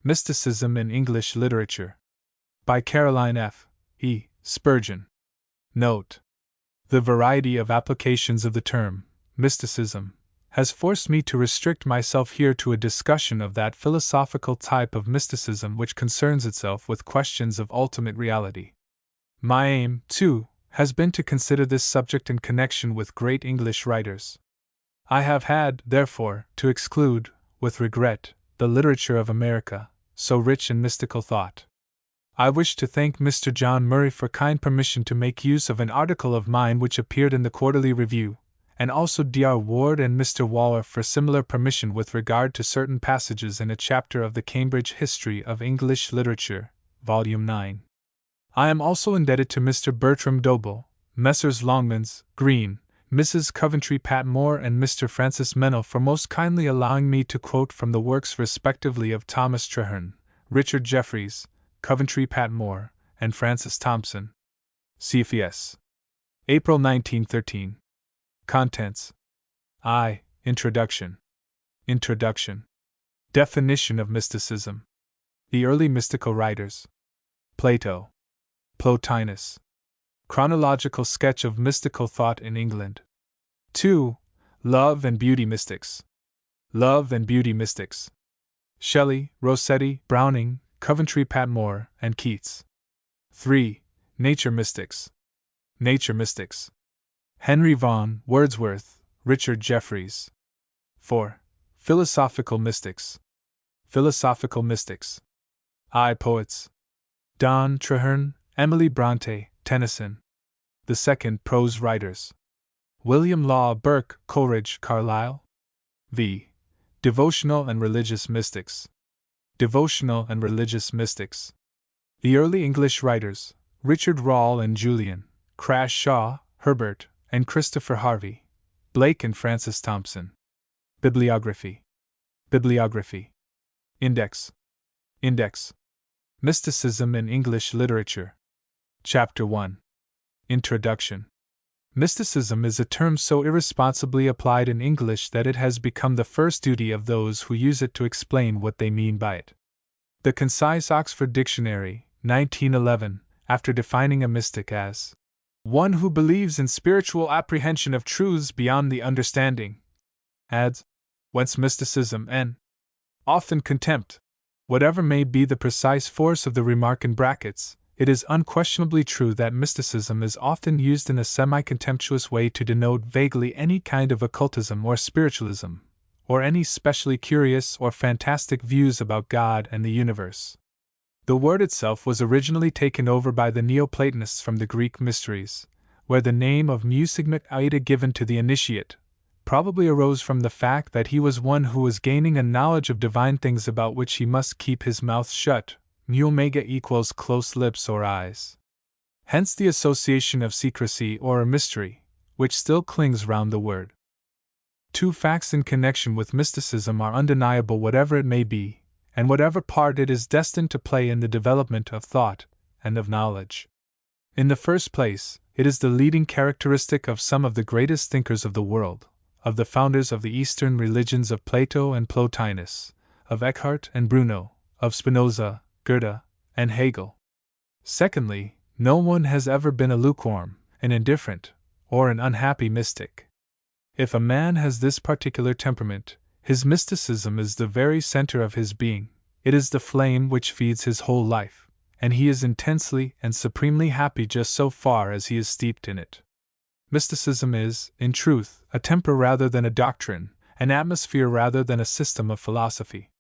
Mysticism in English Literature. By Caroline F. E. Spurgeon. Note: the variety of applications of the term, mysticism, has forced me to restrict myself here to a discussion of that philosophical type of mysticism which concerns itself with questions of ultimate reality. My aim, too, has been to consider this subject in connection with great English writers. I have had, therefore, to exclude, with regret, the literature of America, so rich in mystical thought. I wish to thank Mr. John Murray for kind permission to make use of an article of mine which appeared in the Quarterly Review, and also Dr. Ward and Mr. Waller for similar permission with regard to certain passages in a chapter of the Cambridge History of English Literature, Volume 9. I am also indebted to Mr. Bertram Doble, Messrs. Longmans, Green, Mrs. Coventry Patmore, and Mr. Francis Mennell for most kindly allowing me to quote from the works respectively of Thomas Traherne, Richard Jefferies, Coventry Patmore, and Francis Thompson. CFS. April 1913. Contents. I. Introduction. Introduction. Definition of mysticism. The early mystical writers. Plato. Plotinus. Chronological sketch of mystical thought in England. 2. Love and beauty mystics. Love and beauty mystics. Shelley, Rossetti, Browning, Coventry Patmore, and Keats. 3. Nature mystics. Nature mystics. Henry Vaughan, Wordsworth, Richard Jefferies. 4. Philosophical mystics. Philosophical mystics. I. Poets. Donne, Traherne, Emily Brontë, Tennyson. The second, prose writers. William Law, Burke, Coleridge, Carlyle. V. Devotional and religious mystics. Devotional and religious mystics. The early English writers, Richard Rawle and Julian, Crash Shaw, Herbert, and Christopher Harvey, Blake and Francis Thompson. Bibliography. Bibliography. Index. Index. Mysticism in English Literature. Chapter 1. Introduction. Mysticism is a term so irresponsibly applied in English that it has become the first duty of those who use it to explain what they mean by it. The concise Oxford Dictionary, 1911, after defining a mystic as one who believes in spiritual apprehension of truths beyond the understanding, adds, whence mysticism and often contempt. Whatever may be the precise force of the remark in brackets, it is unquestionably true that mysticism is often used in a semi-contemptuous way to denote vaguely any kind of occultism or spiritualism, or any specially curious or fantastic views about God and the universe. The word itself was originally taken over by the Neoplatonists from the Greek mysteries, where the name of mu sigma ida given to the initiate probably arose from the fact that he was one who was gaining a knowledge of divine things about which he must keep his mouth shut. Mu omega equals close lips or eyes. Hence the association of secrecy or a mystery, which still clings round the word. Two facts in connection with mysticism are undeniable, whatever it may be, and whatever part it is destined to play in the development of thought and of knowledge. In the first place, it is the leading characteristic of some of the greatest thinkers of the world, of the founders of the Eastern religions, of Plato and Plotinus, of Eckhart and Bruno, of Spinoza, Goethe, and Hegel. Secondly, no one has ever been a lukewarm, an indifferent, or an unhappy mystic. If a man has this particular temperament, his mysticism is the very center of his being, it is the flame which feeds his whole life, and he is intensely and supremely happy just so far as he is steeped in it. Mysticism is, in truth, a temper rather than a doctrine, an atmosphere rather than a system of philosophy.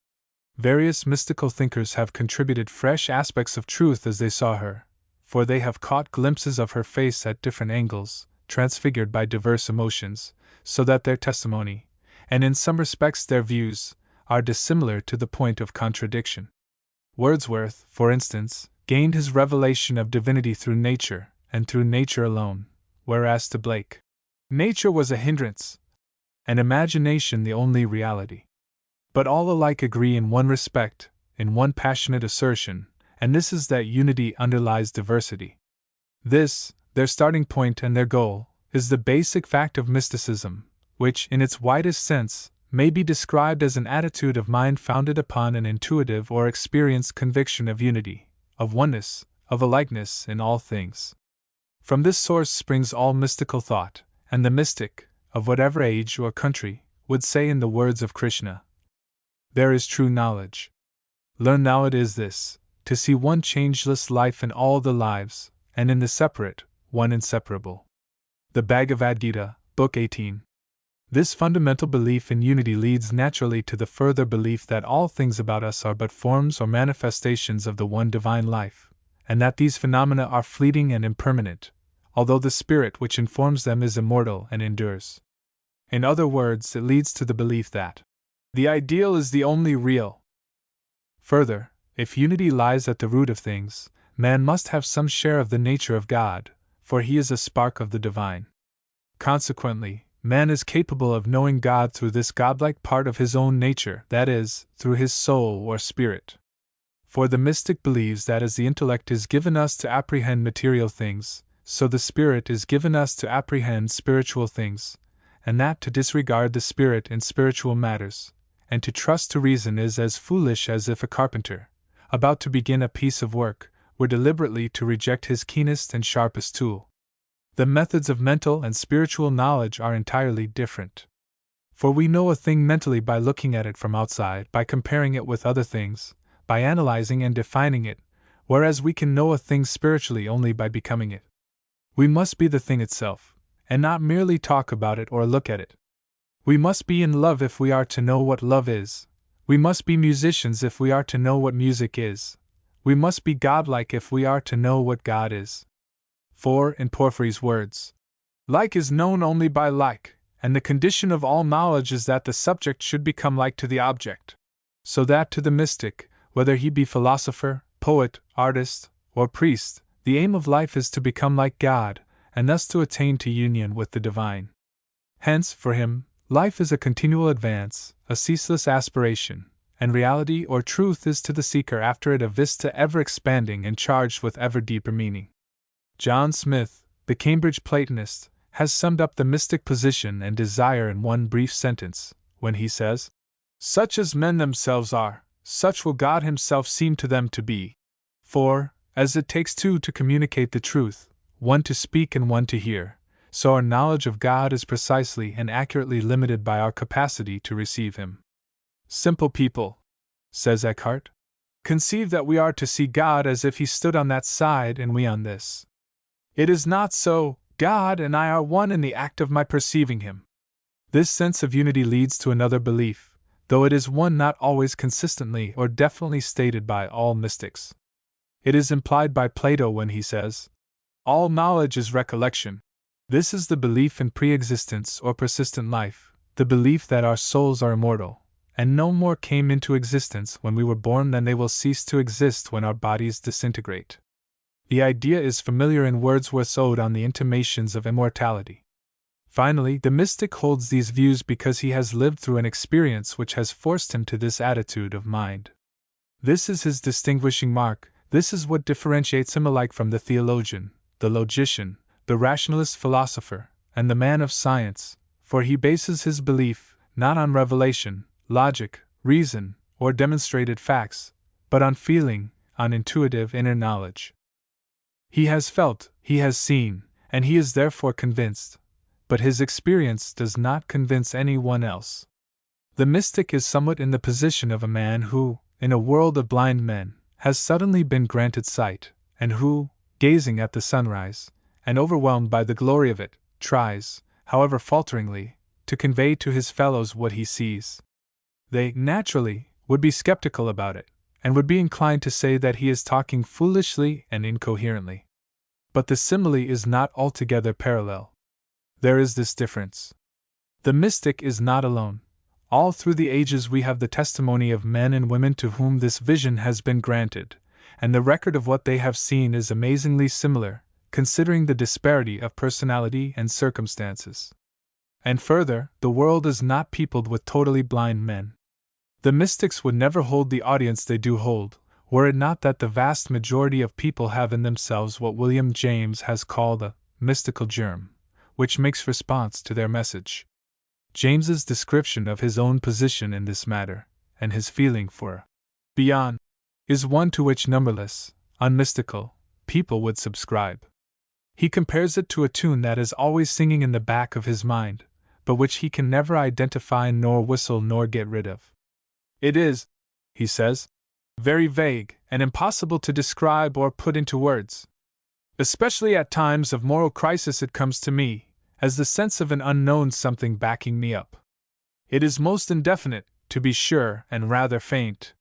Various mystical thinkers have contributed fresh aspects of truth as they saw her, for they have caught glimpses of her face at different angles, transfigured by diverse emotions, so that their testimony, and in some respects their views, are dissimilar to the point of contradiction. Wordsworth, for instance, gained his revelation of divinity through nature, and through nature alone, whereas to Blake, nature was a hindrance, and imagination the only reality. But all alike agree in one respect, in one passionate assertion, and this is that unity underlies diversity. This, their starting point and their goal, is the basic fact of mysticism, which, in its widest sense, may be described as an attitude of mind founded upon an intuitive or experienced conviction of unity, of oneness, of a likeness in all things. From this source springs all mystical thought, and the mystic, of whatever age or country, would say in the words of Krishna, "There is true knowledge. Learn thou it is this, to see one changeless life in all the lives, and in the separate, one inseparable." The Bhagavad Gita, Book 18. This fundamental belief in unity leads naturally to the further belief that all things about us are but forms or manifestations of the one divine life, and that these phenomena are fleeting and impermanent, although the spirit which informs them is immortal and endures. In other words, it leads to the belief that the ideal is the only real. Further, if unity lies at the root of things, man must have some share of the nature of God, for he is a spark of the divine. Consequently, man is capable of knowing God through this godlike part of his own nature, that is, through his soul or spirit. For the mystic believes that as the intellect is given us to apprehend material things, so the spirit is given us to apprehend spiritual things, and that to disregard the spirit in spiritual matters, and to trust to reason is as foolish as if a carpenter, about to begin a piece of work, were deliberately to reject his keenest and sharpest tool. The methods of mental and spiritual knowledge are entirely different. For we know a thing mentally by looking at it from outside, by comparing it with other things, by analyzing and defining it, whereas we can know a thing spiritually only by becoming it. We must be the thing itself, and not merely talk about it or look at it. We must be in love if we are to know what love is. We must be musicians if we are to know what music is. We must be godlike if we are to know what God is. For, in Porphyry's words, like is known only by like, and the condition of all knowledge is that the subject should become like to the object. So that to the mystic, whether he be philosopher, poet, artist, or priest, the aim of life is to become like God, and thus to attain to union with the divine. Hence, for him, life is a continual advance, a ceaseless aspiration, and reality or truth is to the seeker after it a vista ever expanding and charged with ever deeper meaning. John Smith, the Cambridge Platonist, has summed up the mystic position and desire in one brief sentence, when he says, "Such as men themselves are, such will God himself seem to them to be. For, as it takes two to communicate the truth, one to speak and one to hear, so our knowledge of God is precisely and accurately limited by our capacity to receive him." Simple people, says Eckhart, conceive that we are to see God as if he stood on that side and we on this. It is not so. God and I are one in the act of my perceiving him. This sense of unity leads to another belief, though it is one not always consistently or definitely stated by all mystics. It is implied by Plato when he says, "All knowledge is recollection." This is the belief in pre-existence or persistent life, the belief that our souls are immortal, and no more came into existence when we were born than they will cease to exist when our bodies disintegrate. The idea is familiar in Wordsworth's Ode on the Intimations of Immortality. Finally, the mystic holds these views because he has lived through an experience which has forced him to this attitude of mind. This is his distinguishing mark. This is what differentiates him alike from the theologian, the logician, the rationalist philosopher, and the man of science, for he bases his belief not on revelation, logic, reason, or demonstrated facts, but on feeling, on intuitive inner knowledge. He has felt, he has seen, and he is therefore convinced, but his experience does not convince anyone else. The mystic is somewhat in the position of a man who, in a world of blind men, has suddenly been granted sight, and who, gazing at the sunrise, and overwhelmed by the glory of it, tries, however falteringly, to convey to his fellows what he sees. They, naturally, would be skeptical about it, and would be inclined to say that he is talking foolishly and incoherently. But the simile is not altogether parallel. There is this difference. The mystic is not alone. All through the ages we have the testimony of men and women to whom this vision has been granted, and the record of what they have seen is amazingly similar, considering the disparity of personality and circumstances. And further, the world is not peopled with totally blind men. The mystics would never hold the audience they do hold, were it not that the vast majority of people have in themselves what William James has called a mystical germ, which makes response to their message. James's description of his own position in this matter, and his feeling for beyond, is one to which numberless, unmystical, people would subscribe. He compares it to a tune that is always singing in the back of his mind, but which he can never identify nor whistle nor get rid of. It is, he says, very vague and impossible to describe or put into words. Especially at times of moral crisis it comes to me, as the sense of an unknown something backing me up. It is most indefinite, to be sure, and rather faint.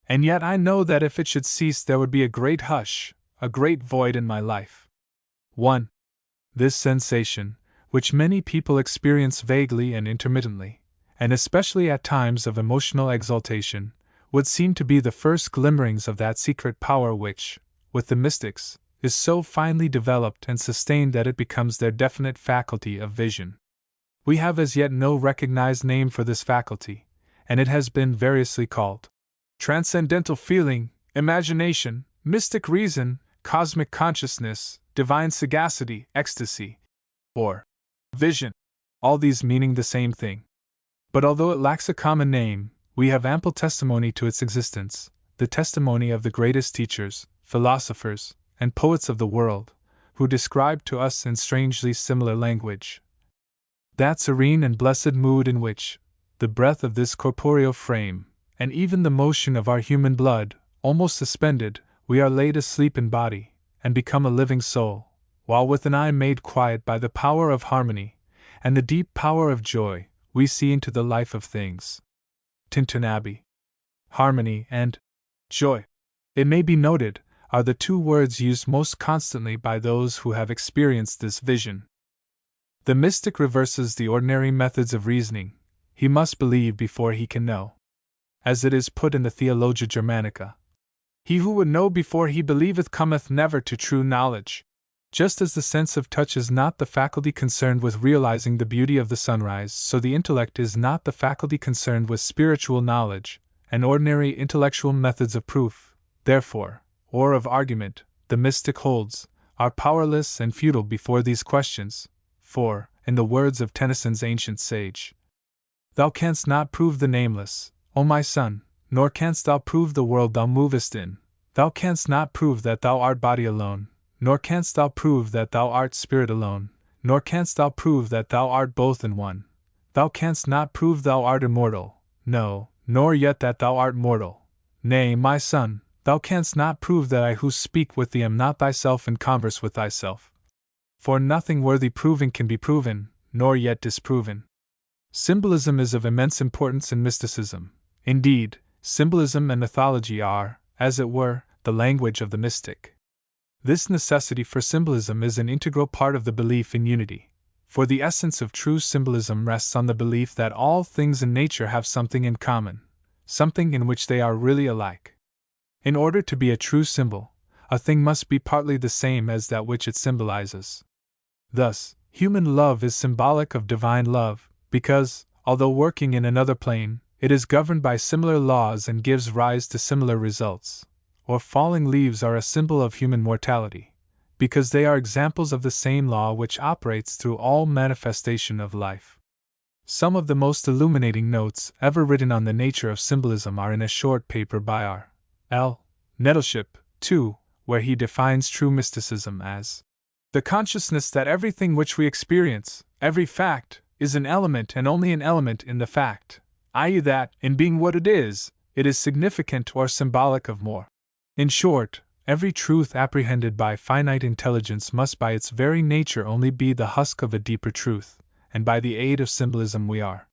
And yet I know that if it should cease there would be a great hush, a great void in my life. 1. This sensation, which many people experience vaguely and intermittently, and especially at times of emotional exaltation, would seem to be the first glimmerings of that secret power which, with the mystics, is so finely developed and sustained that it becomes their definite faculty of vision. We have as yet no recognized name for this faculty, and it has been variously called transcendental feeling, imagination, mystic reason, cosmic consciousness, divine sagacity, ecstasy, or vision, all these meaning the same thing. But although it lacks a common name, we have ample testimony to its existence, the testimony of the greatest teachers, philosophers, and poets of the world, who describe to us in strangely similar language that serene and blessed mood in which the breath of this corporeal frame, and even the motion of our human blood, almost suspended, we are laid asleep in body, and become a living soul, while with an eye made quiet by the power of harmony, and the deep power of joy, we see into the life of things. Tintern Abbey. Harmony and joy, it may be noted, are the two words used most constantly by those who have experienced this vision. The mystic reverses the ordinary methods of reasoning. He must believe before he can know. As it is put in the Theologia Germanica, he who would know before he believeth cometh never to true knowledge. Just as the sense of touch is not the faculty concerned with realizing the beauty of the sunrise, so the intellect is not the faculty concerned with spiritual knowledge, and ordinary intellectual methods of proof, therefore, or of argument, the mystic holds, are powerless and futile before these questions, for, in the words of Tennyson's ancient sage, thou canst not prove the nameless, O my son, nor canst thou prove the world thou movest in, thou canst not prove that thou art body alone, nor canst thou prove that thou art spirit alone, nor canst thou prove that thou art both in one, thou canst not prove thou art immortal, no, nor yet that thou art mortal, nay, my son, thou canst not prove that I who speak with thee am not thyself and converse with thyself. For nothing worthy proving can be proven, nor yet disproven. Symbolism is of immense importance in mysticism. Indeed, symbolism and mythology are, as it were, the language of the mystic. This necessity for symbolism is an integral part of the belief in unity, for the essence of true symbolism rests on the belief that all things in nature have something in common, something in which they are really alike. In order to be a true symbol, a thing must be partly the same as that which it symbolizes. Thus, human love is symbolic of divine love, because, although working in another plane, it is governed by similar laws and gives rise to similar results. Or falling leaves are a symbol of human mortality, because they are examples of the same law which operates through all manifestation of life. Some of the most illuminating notes ever written on the nature of symbolism are in a short paper by R. L. Nettleship, too, where he defines true mysticism as the consciousness that everything which we experience, every fact, is an element and only an element in the fact, i.e., that, in being what it is significant or symbolic of more. In short, every truth apprehended by finite intelligence must by its very nature only be the husk of a deeper truth, and by the aid of symbolism we are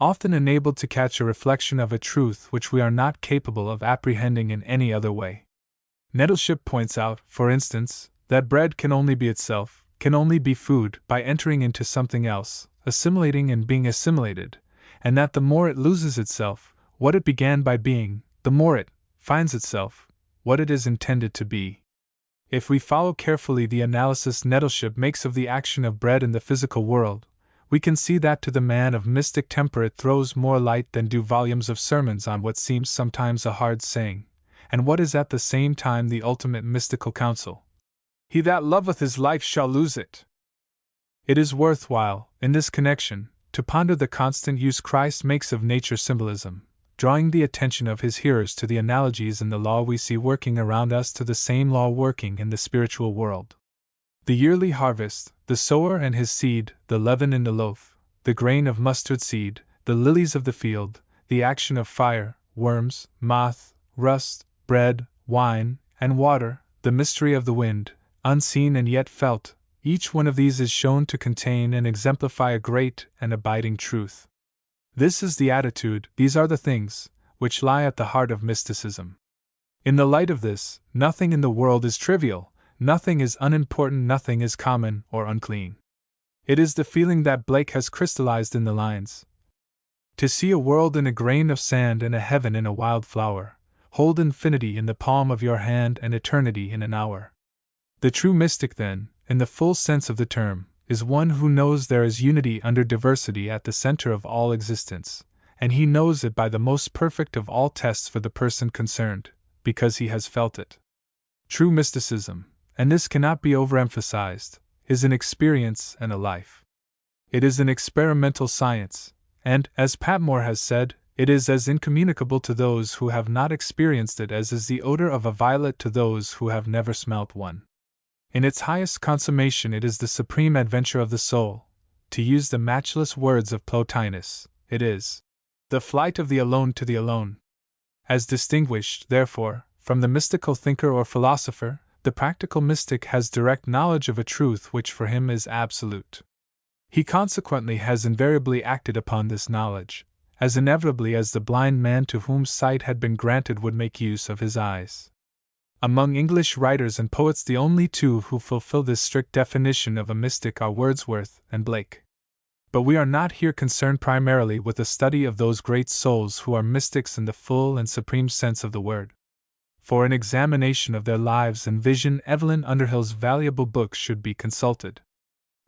often enabled to catch a reflection of a truth which we are not capable of apprehending in any other way. Nettleship points out, for instance, that bread can only be itself, can only be food, by entering into something else, assimilating and being assimilated, and that the more it loses itself, what it began by being, the more it finds itself, what it is intended to be. If we follow carefully the analysis Nettleship makes of the action of bread in the physical world, we can see that to the man of mystic temper it throws more light than do volumes of sermons on what seems sometimes a hard saying, and what is at the same time the ultimate mystical counsel. He that loveth his life shall lose it. It is worthwhile, in this connection, to ponder the constant use Christ makes of nature symbolism, drawing the attention of his hearers to the analogies in the law we see working around us to the same law working in the spiritual world. The yearly harvest, the sower and his seed, the leaven in the loaf, the grain of mustard seed, the lilies of the field, the action of fire, worms, moth, rust, bread, wine, and water, the mystery of the wind, unseen and yet felt, each one of these is shown to contain and exemplify a great and abiding truth. This is the attitude, these are the things, which lie at the heart of mysticism. In the light of this, nothing in the world is trivial, nothing is unimportant, nothing is common or unclean. It is the feeling that Blake has crystallized in the lines. To see a world in a grain of sand and a heaven in a wild flower, hold infinity in the palm of your hand and eternity in an hour. The true mystic, then, in the full sense of the term, is one who knows there is unity under diversity at the center of all existence, and he knows it by the most perfect of all tests for the person concerned, because he has felt it. True mysticism, and this cannot be overemphasized, is an experience and a life. It is an experimental science, and, as Patmore has said, it is as incommunicable to those who have not experienced it as is the odor of a violet to those who have never smelt one. In its highest consummation, it is the supreme adventure of the soul. To use the matchless words of Plotinus, it is the flight of the alone to the alone. As distinguished, therefore, from the mystical thinker or philosopher, the practical mystic has direct knowledge of a truth which for him is absolute. He consequently has invariably acted upon this knowledge, as inevitably as the blind man to whom sight had been granted would make use of his eyes. Among English writers and poets, the only two who fulfill this strict definition of a mystic are Wordsworth and Blake. But we are not here concerned primarily with the study of those great souls who are mystics in the full and supreme sense of the word. For an examination of their lives and vision, Evelyn Underhill's valuable book should be consulted.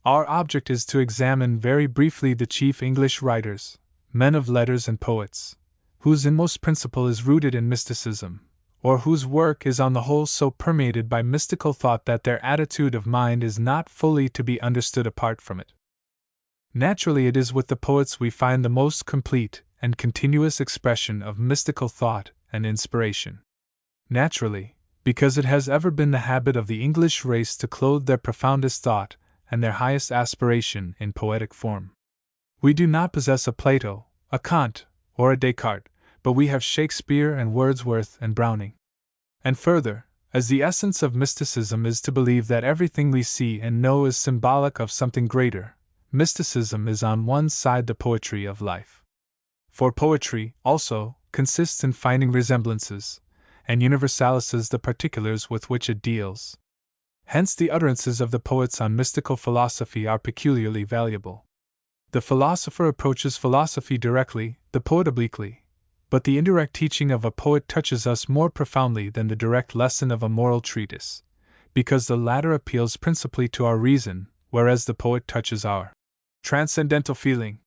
Our object is to examine very briefly the chief English writers, men of letters and poets, whose inmost principle is rooted in mysticism, or whose work is on the whole so permeated by mystical thought that their attitude of mind is not fully to be understood apart from it. Naturally, it is with the poets we find the most complete and continuous expression of mystical thought and inspiration. Naturally, because it has ever been the habit of the English race to clothe their profoundest thought and their highest aspiration in poetic form. We do not possess a Plato, a Kant, or a Descartes, but we have Shakespeare and Wordsworth and Browning. And further, as the essence of mysticism is to believe that everything we see and know is symbolic of something greater, mysticism is on one side the poetry of life. For poetry, also, consists in finding resemblances, and universalises the particulars with which it deals. Hence the utterances of the poets on mystical philosophy are peculiarly valuable. The philosopher approaches philosophy directly, the poet obliquely. But the indirect teaching of a poet touches us more profoundly than the direct lesson of a moral treatise, because the latter appeals principally to our reason, whereas the poet touches our transcendental feeling.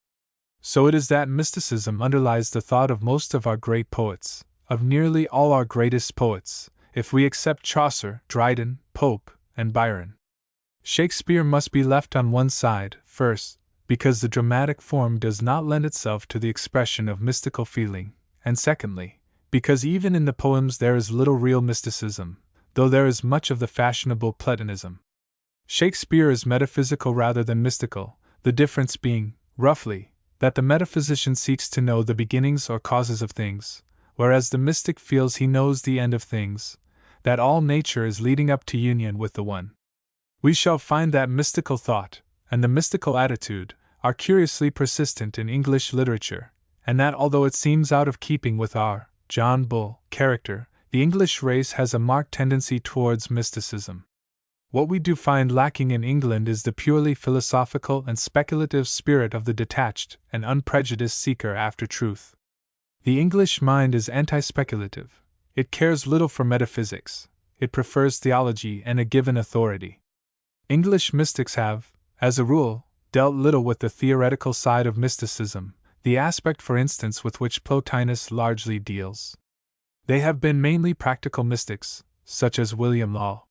So it is that mysticism underlies the thought of most of our great poets, of nearly all our greatest poets, if we except Chaucer, Dryden, Pope, and Byron. Shakespeare must be left on one side, first, because the dramatic form does not lend itself to the expression of mystical feeling, and secondly, because even in the poems there is little real mysticism, though there is much of the fashionable Platonism. Shakespeare is metaphysical rather than mystical, the difference being, roughly, that the metaphysician seeks to know the beginnings or causes of things, whereas the mystic feels he knows the end of things, that all nature is leading up to union with the One. We shall find that mystical thought, and the mystical attitude, are curiously persistent in English literature, and that although it seems out of keeping with our John Bull character, the English race has a marked tendency towards mysticism. What we do find lacking in England is the purely philosophical and speculative spirit of the detached and unprejudiced seeker after truth. The English mind is anti-speculative. It cares little for metaphysics. It prefers theology and a given authority. English mystics have, as a rule, dealt little with the theoretical side of mysticism, the aspect, for instance, with which Plotinus largely deals. They have been mainly practical mystics, such as William Law.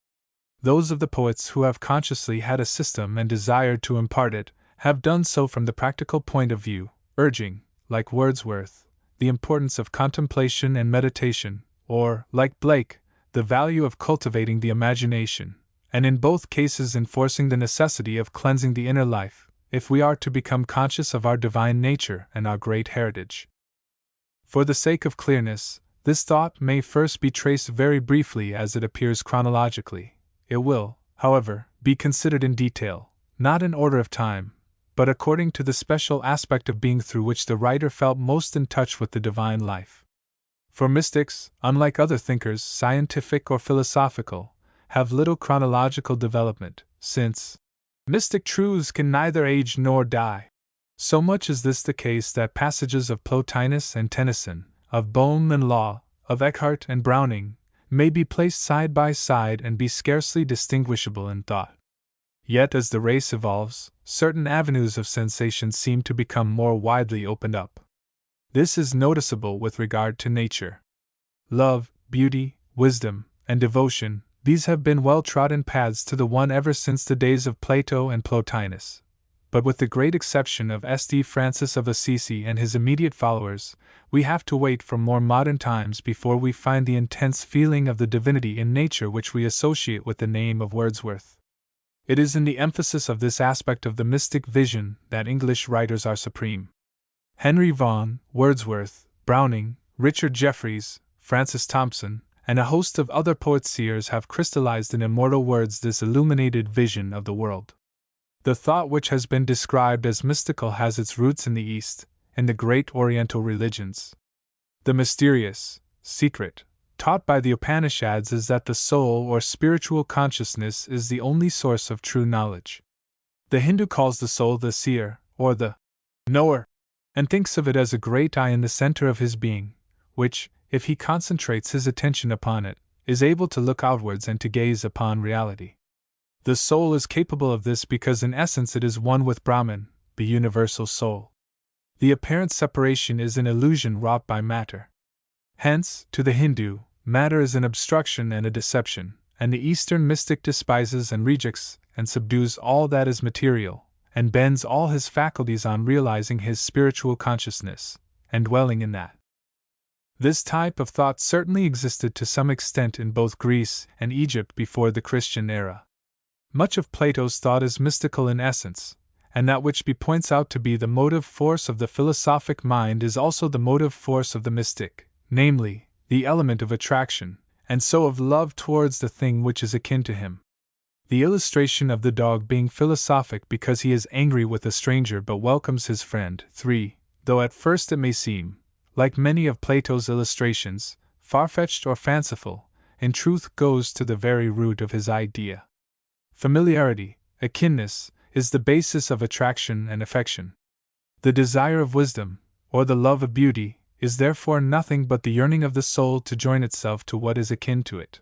Those of the poets who have consciously had a system and desired to impart it have done so from the practical point of view, urging, like Wordsworth, the importance of contemplation and meditation, or, like Blake, the value of cultivating the imagination, and in both cases enforcing the necessity of cleansing the inner life, if we are to become conscious of our divine nature and our great heritage. For the sake of clearness, this thought may first be traced very briefly as it appears chronologically. It will, however, be considered in detail, not in order of time, but according to the special aspect of being through which the writer felt most in touch with the divine life. For mystics, unlike other thinkers, scientific or philosophical, have little chronological development, since mystic truths can neither age nor die. So much is this the case that passages of Plotinus and Tennyson, of Boehme and Law, of Eckhart and Browning, may be placed side by side and be scarcely distinguishable in thought. Yet as the race evolves, certain avenues of sensation seem to become more widely opened up. This is noticeable with regard to nature. Love, beauty, wisdom, and devotion, these have been well-trodden paths to the one ever since the days of Plato and Plotinus. But with the great exception of St. Francis of Assisi and his immediate followers, we have to wait for more modern times before we find the intense feeling of the divinity in nature which we associate with the name of Wordsworth. It is in the emphasis of this aspect of the mystic vision that English writers are supreme. Henry Vaughan, Wordsworth, Browning, Richard Jefferies, Francis Thompson, and a host of other poet-seers have crystallized in immortal words this illuminated vision of the world. The thought which has been described as mystical has its roots in the East, in the great Oriental religions. The mysterious, secret, taught by the Upanishads is that the soul or spiritual consciousness is the only source of true knowledge. The Hindu calls the soul the seer, or the knower, and thinks of it as a great eye in the center of his being, which, if he concentrates his attention upon it, is able to look outwards and to gaze upon reality. The soul is capable of this because in essence it is one with Brahman, the universal soul. The apparent separation is an illusion wrought by matter. Hence, to the Hindu, matter is an obstruction and a deception, and the Eastern mystic despises and rejects and subdues all that is material, and bends all his faculties on realizing his spiritual consciousness, and dwelling in that. This type of thought certainly existed to some extent in both Greece and Egypt before the Christian era. Much of Plato's thought is mystical in essence, and that which he points out to be the motive force of the philosophic mind is also the motive force of the mystic, namely, the element of attraction, and so of love towards the thing which is akin to him. The illustration of the dog being philosophic because he is angry with a stranger but welcomes his friend, 3, though at first it may seem, like many of Plato's illustrations, far-fetched or fanciful, in truth goes to the very root of his idea. Familiarity, akinness, is the basis of attraction and affection. The desire of wisdom, or the love of beauty, is therefore nothing but the yearning of the soul to join itself to what is akin to it.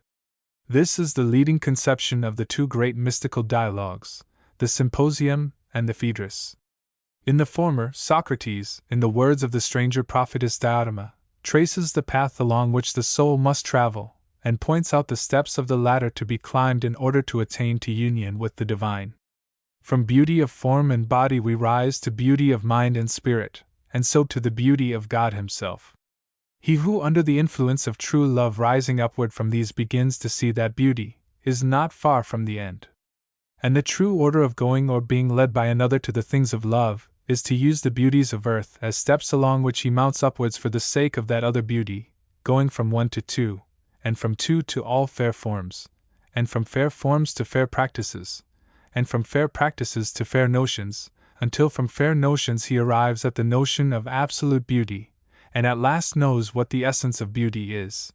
This is the leading conception of the two great mystical dialogues, the Symposium and the Phaedrus. In the former, Socrates, in the words of the stranger prophetess Diotima, traces the path along which the soul must travel, and points out the steps of the ladder to be climbed in order to attain to union with the divine. From beauty of form and body we rise to beauty of mind and spirit, and so to the beauty of God Himself. He who, under the influence of true love rising upward from these begins to see that beauty, is not far from the end. And the true order of going or being led by another to the things of love, is to use the beauties of earth as steps along which he mounts upwards for the sake of that other beauty, going from one to two, and from two to all fair forms, and from fair forms to fair practices, and from fair practices to fair notions, until from fair notions he arrives at the notion of absolute beauty, and at last knows what the essence of beauty is.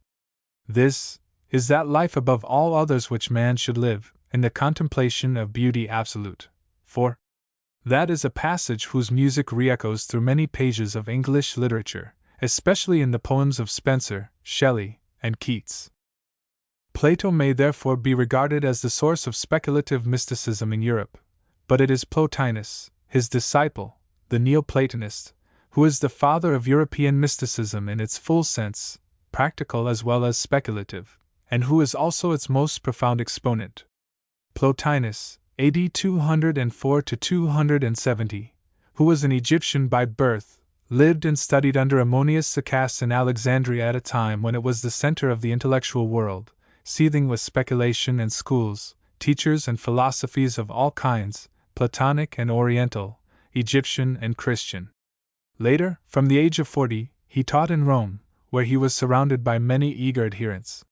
This is that life above all others which man should live, in the contemplation of beauty absolute. For that is a passage whose music re-echoes through many pages of English literature, especially in the poems of Spenser, Shelley, and Keats. Plato may therefore be regarded as the source of speculative mysticism in Europe, but it is Plotinus, his disciple, the Neoplatonist, who is the father of European mysticism in its full sense, practical as well as speculative, and who is also its most profound exponent. Plotinus, AD 204 to 270, who was an Egyptian by birth, lived and studied under Ammonius Saccas in Alexandria at a time when it was the center of the intellectual world, seething with speculation and schools, teachers and philosophies of all kinds, Platonic and Oriental, Egyptian and Christian. Later, from the age of 40, he taught in Rome, where he was surrounded by many eager adherents.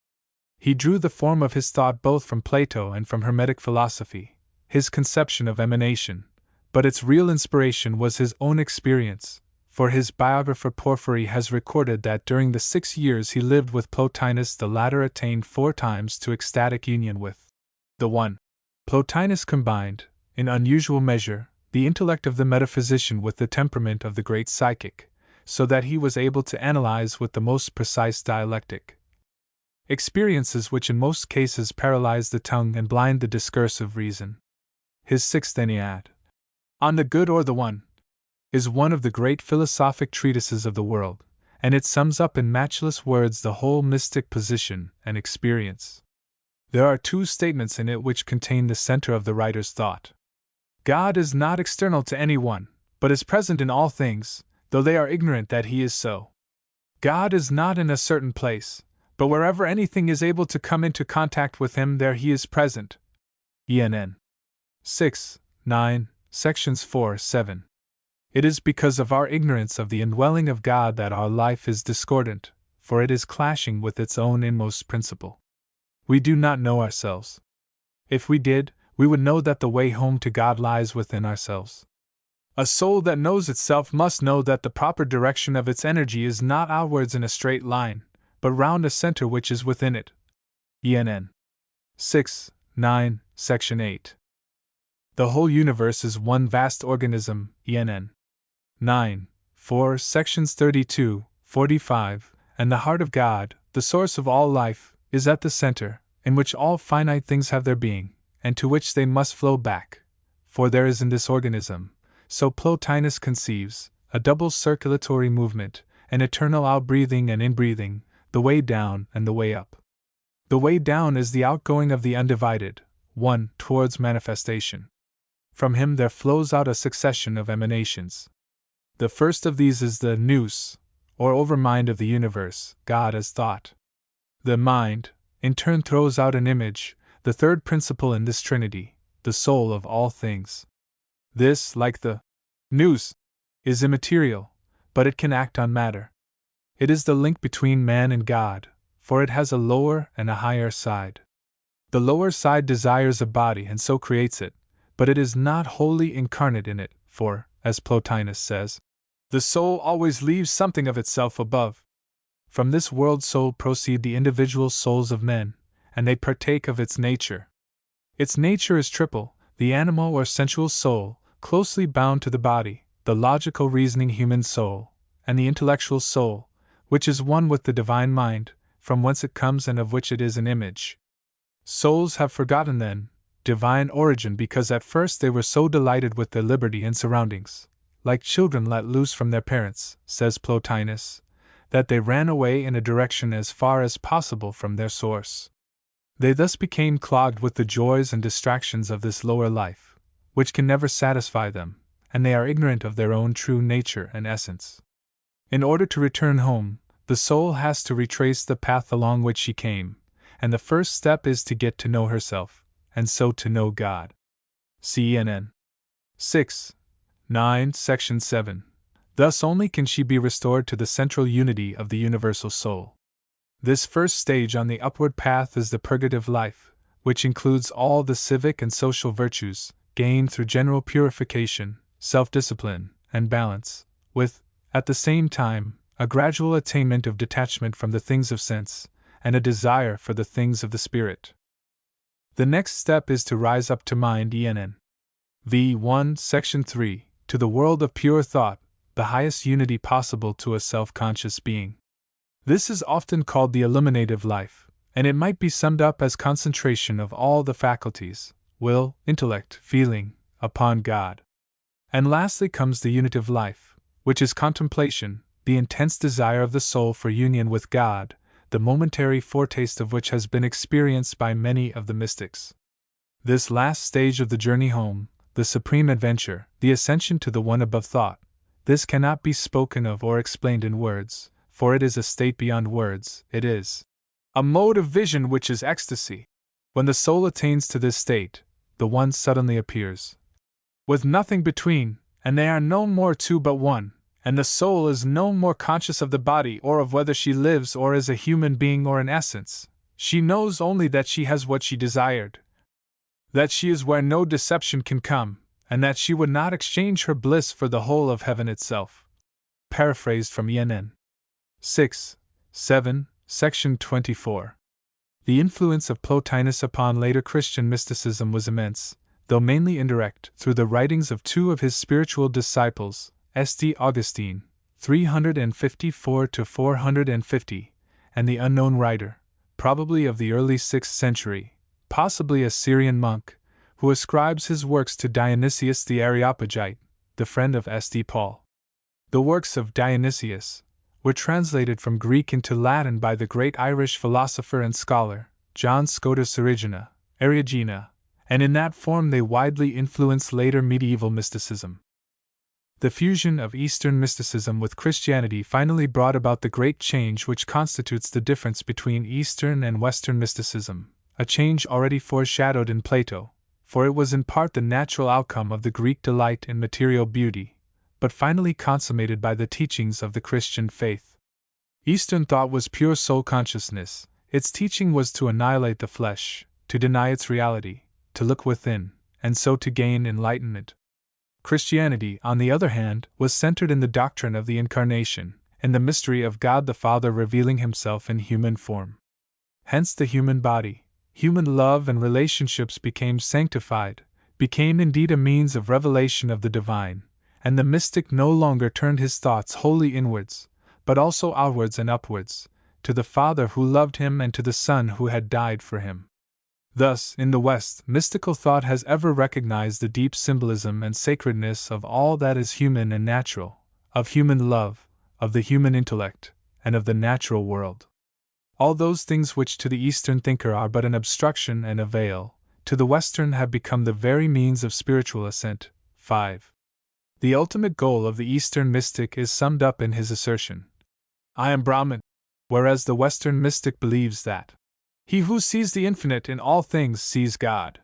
He drew the form of his thought both from Plato and from Hermetic philosophy, his conception of emanation, but its real inspiration was his own experience, for his biographer Porphyry has recorded that during the 6 years he lived with Plotinus the latter attained 4 times to ecstatic union with the One. Plotinus combined, in unusual measure, the intellect of the metaphysician with the temperament of the great psychic, so that he was able to analyze with the most precise dialectic experiences which in most cases paralyze the tongue and blind the discursive reason. His 6th Ennead, On the Good or the One, is one of the great philosophic treatises of the world, and it sums up in matchless words the whole mystic position and experience. There are 2 statements in it which contain the center of the writer's thought. God is not external to any one, but is present in all things, though they are ignorant that he is so. God is not in a certain place, but wherever anything is able to come into contact with him, there he is present. ENN 6, 9, sections 4, 7. It is because of our ignorance of the indwelling of God that our life is discordant, for it is clashing with its own inmost principle. We do not know ourselves. If we did, we would know that the way home to God lies within ourselves. A soul that knows itself must know that the proper direction of its energy is not outwards in a straight line, but round a center which is within it. ENN 6, 9, section 8. The whole universe is one vast organism. ENN 9, 4, sections 32, 45, and the heart of God, the source of all life, is at the center, in which all finite things have their being, and to which they must flow back, for there is in this organism, so Plotinus conceives, a double circulatory movement, an eternal outbreathing and inbreathing, the way down and the way up. The way down is the outgoing of the undivided One towards manifestation. From him there flows out a succession of emanations. The first of these is the nous, or overmind of the universe, God as thought. The mind, in turn, throws out an image, the third principle in this trinity, the soul of all things. This, like the nous, is immaterial, but it can act on matter. It is the link between man and God, for it has a lower and a higher side. The lower side desires a body and so creates it, but it is not wholly incarnate in it, for, as Plotinus says, the soul always leaves something of itself above. From this world soul proceed the individual souls of men, and they partake of its nature. Its nature is triple: the animal or sensual soul, closely bound to the body, the logical reasoning human soul, and the intellectual soul, which is one with the divine mind, from whence it comes and of which it is an image. Souls have forgotten, then, divine origin because at first they were so delighted with their liberty and surroundings, like children let loose from their parents, says Plotinus, that they ran away in a direction as far as possible from their source. They thus became clogged with the joys and distractions of this lower life, which can never satisfy them, and they are ignorant of their own true nature and essence. In order to return home, the soul has to retrace the path along which she came, and the first step is to get to know herself, and so to know God. CNN 6, 9, section 7. Thus only can she be restored to the central unity of the universal soul. This first stage on the upward path is the purgative life, which includes all the civic and social virtues, gained through general purification, self-discipline, and balance, with, at the same time, a gradual attainment of detachment from the things of sense, and a desire for the things of the spirit. The next step is to rise up to mind ENN V1, section 3, to the world of pure thought, the highest unity possible to a self-conscious being. This is often called the illuminative life, and it might be summed up as concentration of all the faculties, will, intellect, feeling, upon God. And lastly comes the unitive life, which is contemplation, the intense desire of the soul for union with God, the momentary foretaste of which has been experienced by many of the mystics. This last stage of the journey home, the supreme adventure, the ascension to the one above thought, this cannot be spoken of or explained in words, for it is a state beyond words, it is a mode of vision which is ecstasy. When the soul attains to this state, the one suddenly appears, with nothing between, and they are no more two but one, and the soul is no more conscious of the body or of whether she lives or is a human being or an essence. She knows only that she has what she desired, that she is where no deception can come, and that she would not exchange her bliss for the whole of heaven itself. Paraphrased from ENN. 6. 7. Section 24. The influence of Plotinus upon later Christian mysticism was immense, though mainly indirect, through the writings of two of his spiritual disciples, St. Augustine, 354–450, and the unknown writer, probably of the early 6th century, possibly a Syrian monk, who ascribes his works to Dionysius the Areopagite, the friend of St. Paul. The works of Dionysius were translated from Greek into Latin by the great Irish philosopher and scholar, John Scotus Erigena, and in that form they widely influenced later medieval mysticism. The fusion of Eastern mysticism with Christianity finally brought about the great change which constitutes the difference between Eastern and Western mysticism, a change already foreshadowed in Plato, for it was in part the natural outcome of the Greek delight in material beauty, but finally consummated by the teachings of the Christian faith. Eastern thought was pure soul consciousness. Its teaching was to annihilate the flesh, to deny its reality, to look within, and so to gain enlightenment. Christianity, on the other hand, was centered in the doctrine of the Incarnation, and the mystery of God the Father revealing Himself in human form. Hence the human body, human love and relationships became sanctified, became indeed a means of revelation of the divine, and the mystic no longer turned his thoughts wholly inwards, but also outwards and upwards, to the Father who loved him and to the Son who had died for him. Thus, in the West, mystical thought has ever recognized the deep symbolism and sacredness of all that is human and natural, of human love, of the human intellect, and of the natural world. All those things which to the Eastern thinker are but an obstruction and a veil, to the Western have become the very means of spiritual ascent. 5. The ultimate goal of the Eastern mystic is summed up in his assertion, "I am Brahman," whereas the Western mystic believes that he who sees the infinite in all things sees God.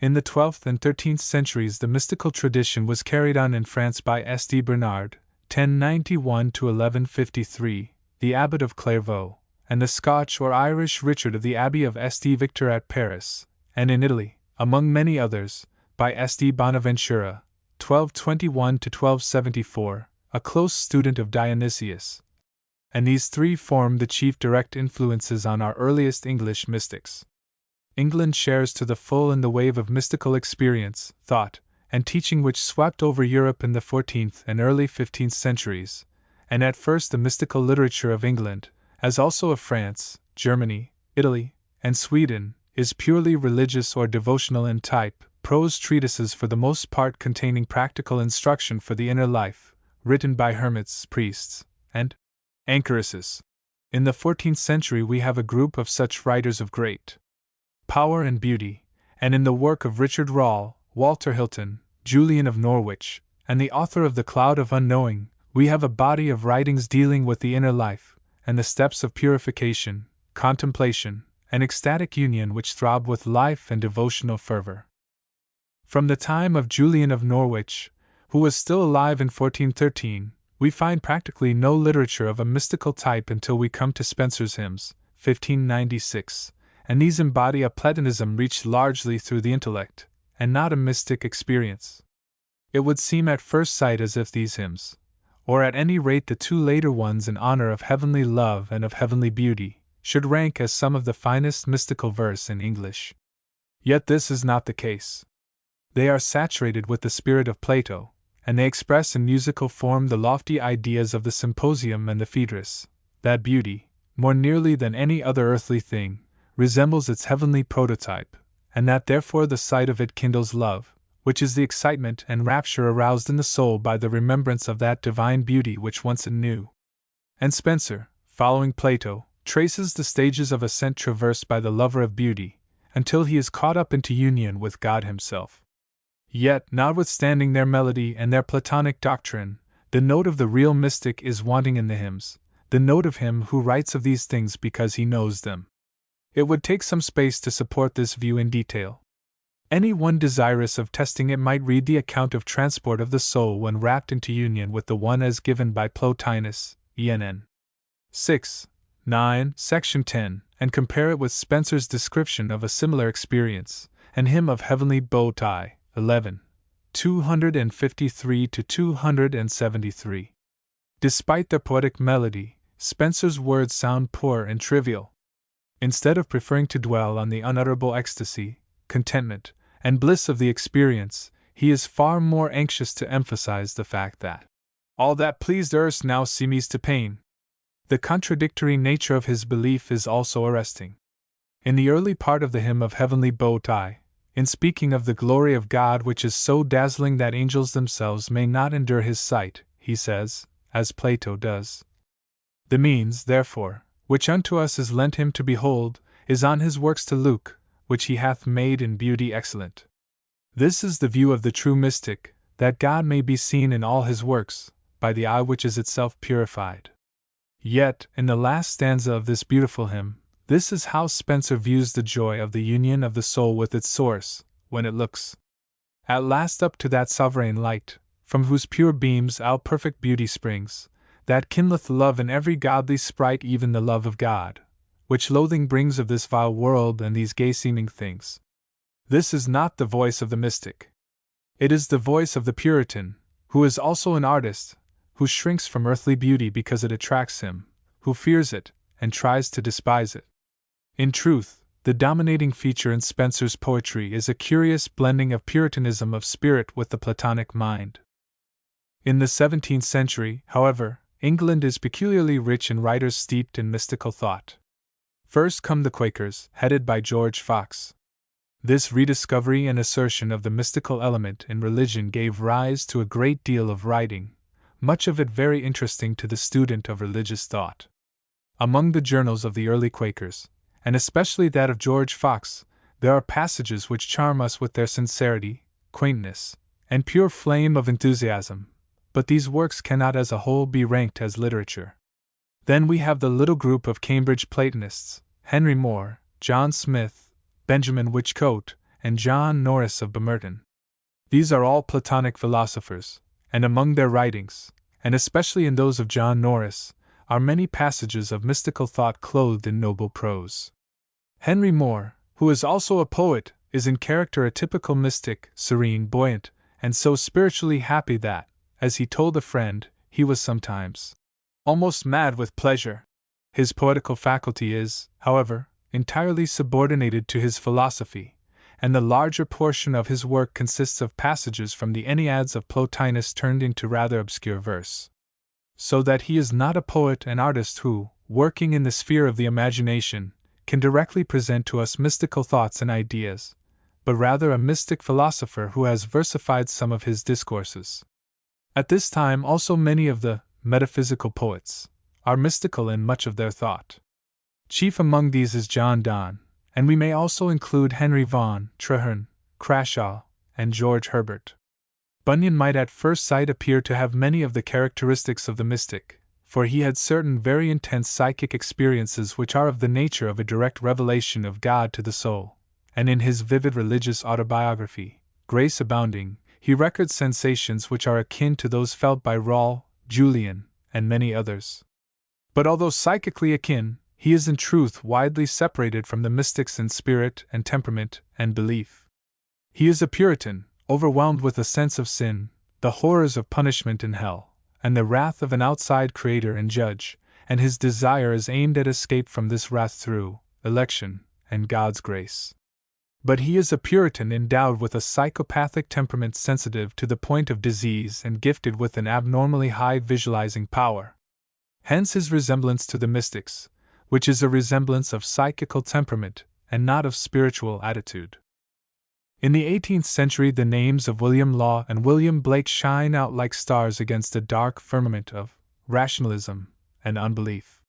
In the 12th and 13th centuries the mystical tradition was carried on in France by St. Bernard, 1091–1153, the abbot of Clairvaux, and the Scotch or Irish Richard of the Abbey of St. Victor at Paris, and in Italy, among many others, by St. Bonaventura, 1221–1274, a close student of Dionysius. And these three form the chief direct influences on our earliest English mystics. England shares to the full in the wave of mystical experience, thought, and teaching which swept over Europe in the 14th and early 15th centuries, and at first the mystical literature of England, as also of France, Germany, Italy, and Sweden, is purely religious or devotional in type, prose treatises for the most part containing practical instruction for the inner life, written by hermits, priests, and anchoresses. In the 14th century we have a group of such writers of great power and beauty, and in the work of Richard Rawle, Walter Hilton, Julian of Norwich, and the author of The Cloud of Unknowing, we have a body of writings dealing with the inner life, and the steps of purification, contemplation, and ecstatic union which throb with life and devotional fervor. From the time of Julian of Norwich, who was still alive in 1413, we find practically no literature of a mystical type until we come to Spenser's hymns, 1596, and these embody a Platonism reached largely through the intellect, and not a mystic experience. It would seem at first sight as if these hymns, or at any rate the two later ones in honor of heavenly love and of heavenly beauty, should rank as some of the finest mystical verse in English. Yet this is not the case. They are saturated with the spirit of Plato, and they express in musical form the lofty ideas of the Symposium and the Phaedrus, that beauty, more nearly than any other earthly thing, resembles its heavenly prototype, and that therefore the sight of it kindles love, which is the excitement and rapture aroused in the soul by the remembrance of that divine beauty which once it knew. And Spenser, following Plato, traces the stages of ascent traversed by the lover of beauty, until he is caught up into union with God himself. Yet, notwithstanding their melody and their Platonic doctrine, the note of the real mystic is wanting in the hymns, the note of him who writes of these things because he knows them. It would take some space to support this view in detail. Any one desirous of testing it might read the account of transport of the soul when wrapped into union with the One as given by Plotinus, ENN. 6.9, section 10, and compare it with Spencer's description of a similar experience, and hymn of heavenly bow-tie, 11. 253 to 273. Despite their poetic melody, Spencer's words sound poor and trivial. Instead of preferring to dwell on the unutterable ecstasy, contentment, and bliss of the experience, he is far more anxious to emphasize the fact that all that pleased erst now seems to pain. The contradictory nature of his belief is also arresting. In the early part of the hymn of heavenly bow-tie, in speaking of the glory of God which is so dazzling that angels themselves may not endure his sight, he says, as Plato does, "The means, therefore, which unto us is lent him to behold, is on his works to look, which he hath made in beauty excellent." This is the view of the true mystic, that God may be seen in all his works, by the eye which is itself purified. Yet, in the last stanza of this beautiful hymn, this is how Spencer views the joy of the union of the soul with its source, when it looks at last up to that sovereign light, from whose pure beams all perfect beauty springs, that kindleth love in every godly sprite, even the love of God, which loathing brings of this vile world and these gay-seeming things. This is not the voice of the mystic. It is the voice of the Puritan, who is also an artist, who shrinks from earthly beauty because it attracts him, who fears it, and tries to despise it. In truth, the dominating feature in Spencer's poetry is a curious blending of Puritanism of spirit with the Platonic mind. In the 17th century, however, England is peculiarly rich in writers steeped in mystical thought. First come the Quakers, headed by George Fox. This rediscovery and assertion of the mystical element in religion gave rise to a great deal of writing, much of it very interesting to the student of religious thought. Among the journals of the early Quakers, and especially that of George Fox, there are passages which charm us with their sincerity, quaintness, and pure flame of enthusiasm, but these works cannot as a whole be ranked as literature. Then we have the little group of Cambridge Platonists, Henry More, John Smith, Benjamin Whichcote, and John Norris of Bemerton. These are all Platonic philosophers, and among their writings, and especially in those of John Norris, are many passages of mystical thought clothed in noble prose. Henry More, who is also a poet, is in character a typical mystic, serene, buoyant, and so spiritually happy that, as he told a friend, he was sometimes almost mad with pleasure. His poetical faculty is, however, entirely subordinated to his philosophy, and the larger portion of his work consists of passages from the Enneads of Plotinus turned into rather obscure verse. So that he is not a poet and artist who, working in the sphere of the imagination, can directly present to us mystical thoughts and ideas, but rather a mystic philosopher who has versified some of his discourses. At this time also many of the metaphysical poets are mystical in much of their thought. Chief among these is John Donne, and we may also include Henry Vaughan, Traherne, Crashaw, and George Herbert. Bunyan might at first sight appear to have many of the characteristics of the mystic, for he had certain very intense psychic experiences which are of the nature of a direct revelation of God to the soul, and in his vivid religious autobiography, Grace Abounding, he records sensations which are akin to those felt by Rawle, Julian, and many others. But although psychically akin, he is in truth widely separated from the mystics in spirit and temperament and belief. He is a Puritan, overwhelmed with a sense of sin, the horrors of punishment in hell, and the wrath of an outside creator and judge, and his desire is aimed at escape from this wrath through election and God's grace. But he is a Puritan endowed with a psychopathic temperament sensitive to the point of disease and gifted with an abnormally high visualizing power. Hence his resemblance to the mystics, which is a resemblance of psychical temperament and not of spiritual attitude. In the 18th century the names of William Law and William Blake shine out like stars against a dark firmament of rationalism and unbelief.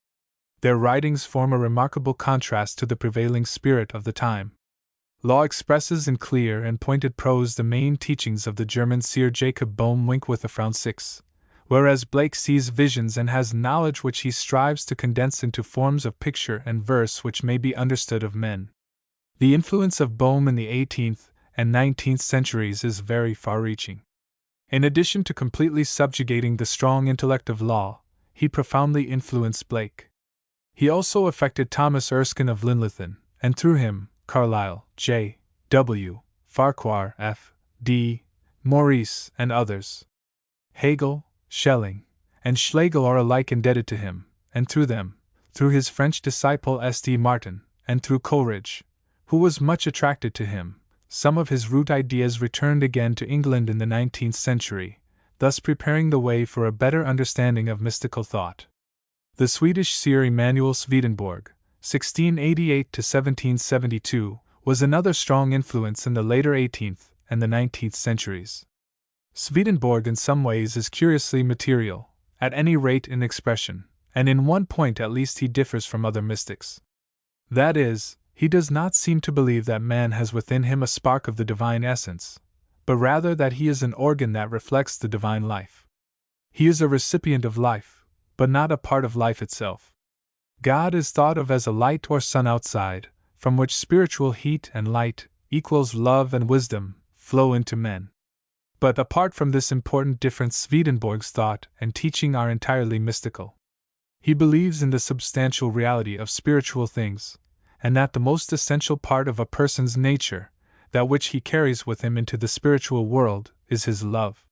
Their writings form a remarkable contrast to the prevailing spirit of the time. Law expresses in clear and pointed prose the main teachings of the German seer Jacob Boehme Wink with a frown 6, whereas Blake sees visions and has knowledge which he strives to condense into forms of picture and verse which may be understood of men. The influence of Boehme in the 18th and 19th centuries is very far-reaching. In addition to completely subjugating the strong intellect of Law, he profoundly influenced Blake. He also affected Thomas Erskine of Linlithgow, and through him, Carlyle, J. W., Farquhar, F. D., Maurice, and others. Hegel, Schelling, and Schlegel are alike indebted to him, and through them, through his French disciple St. Martin, and through Coleridge, who was much attracted to him, some of his root ideas returned again to England in the 19th century, thus preparing the way for a better understanding of mystical thought. The Swedish seer Emanuel Swedenborg, 1688 to 1772, was another strong influence in the later 18th and the 19th centuries. Swedenborg in some ways is curiously material, at any rate in expression, and in one point at least he differs from other mystics. That is, he does not seem to believe that man has within him a spark of the divine essence, but rather that he is an organ that reflects the divine life. He is a recipient of life, but not a part of life itself. God is thought of as a light or sun outside, from which spiritual heat and light, equals love and wisdom, flow into men. But apart from this important difference, Swedenborg's thought and teaching are entirely mystical. He believes in the substantial reality of spiritual things, and that the most essential part of a person's nature, that which he carries with him into the spiritual world, is his love.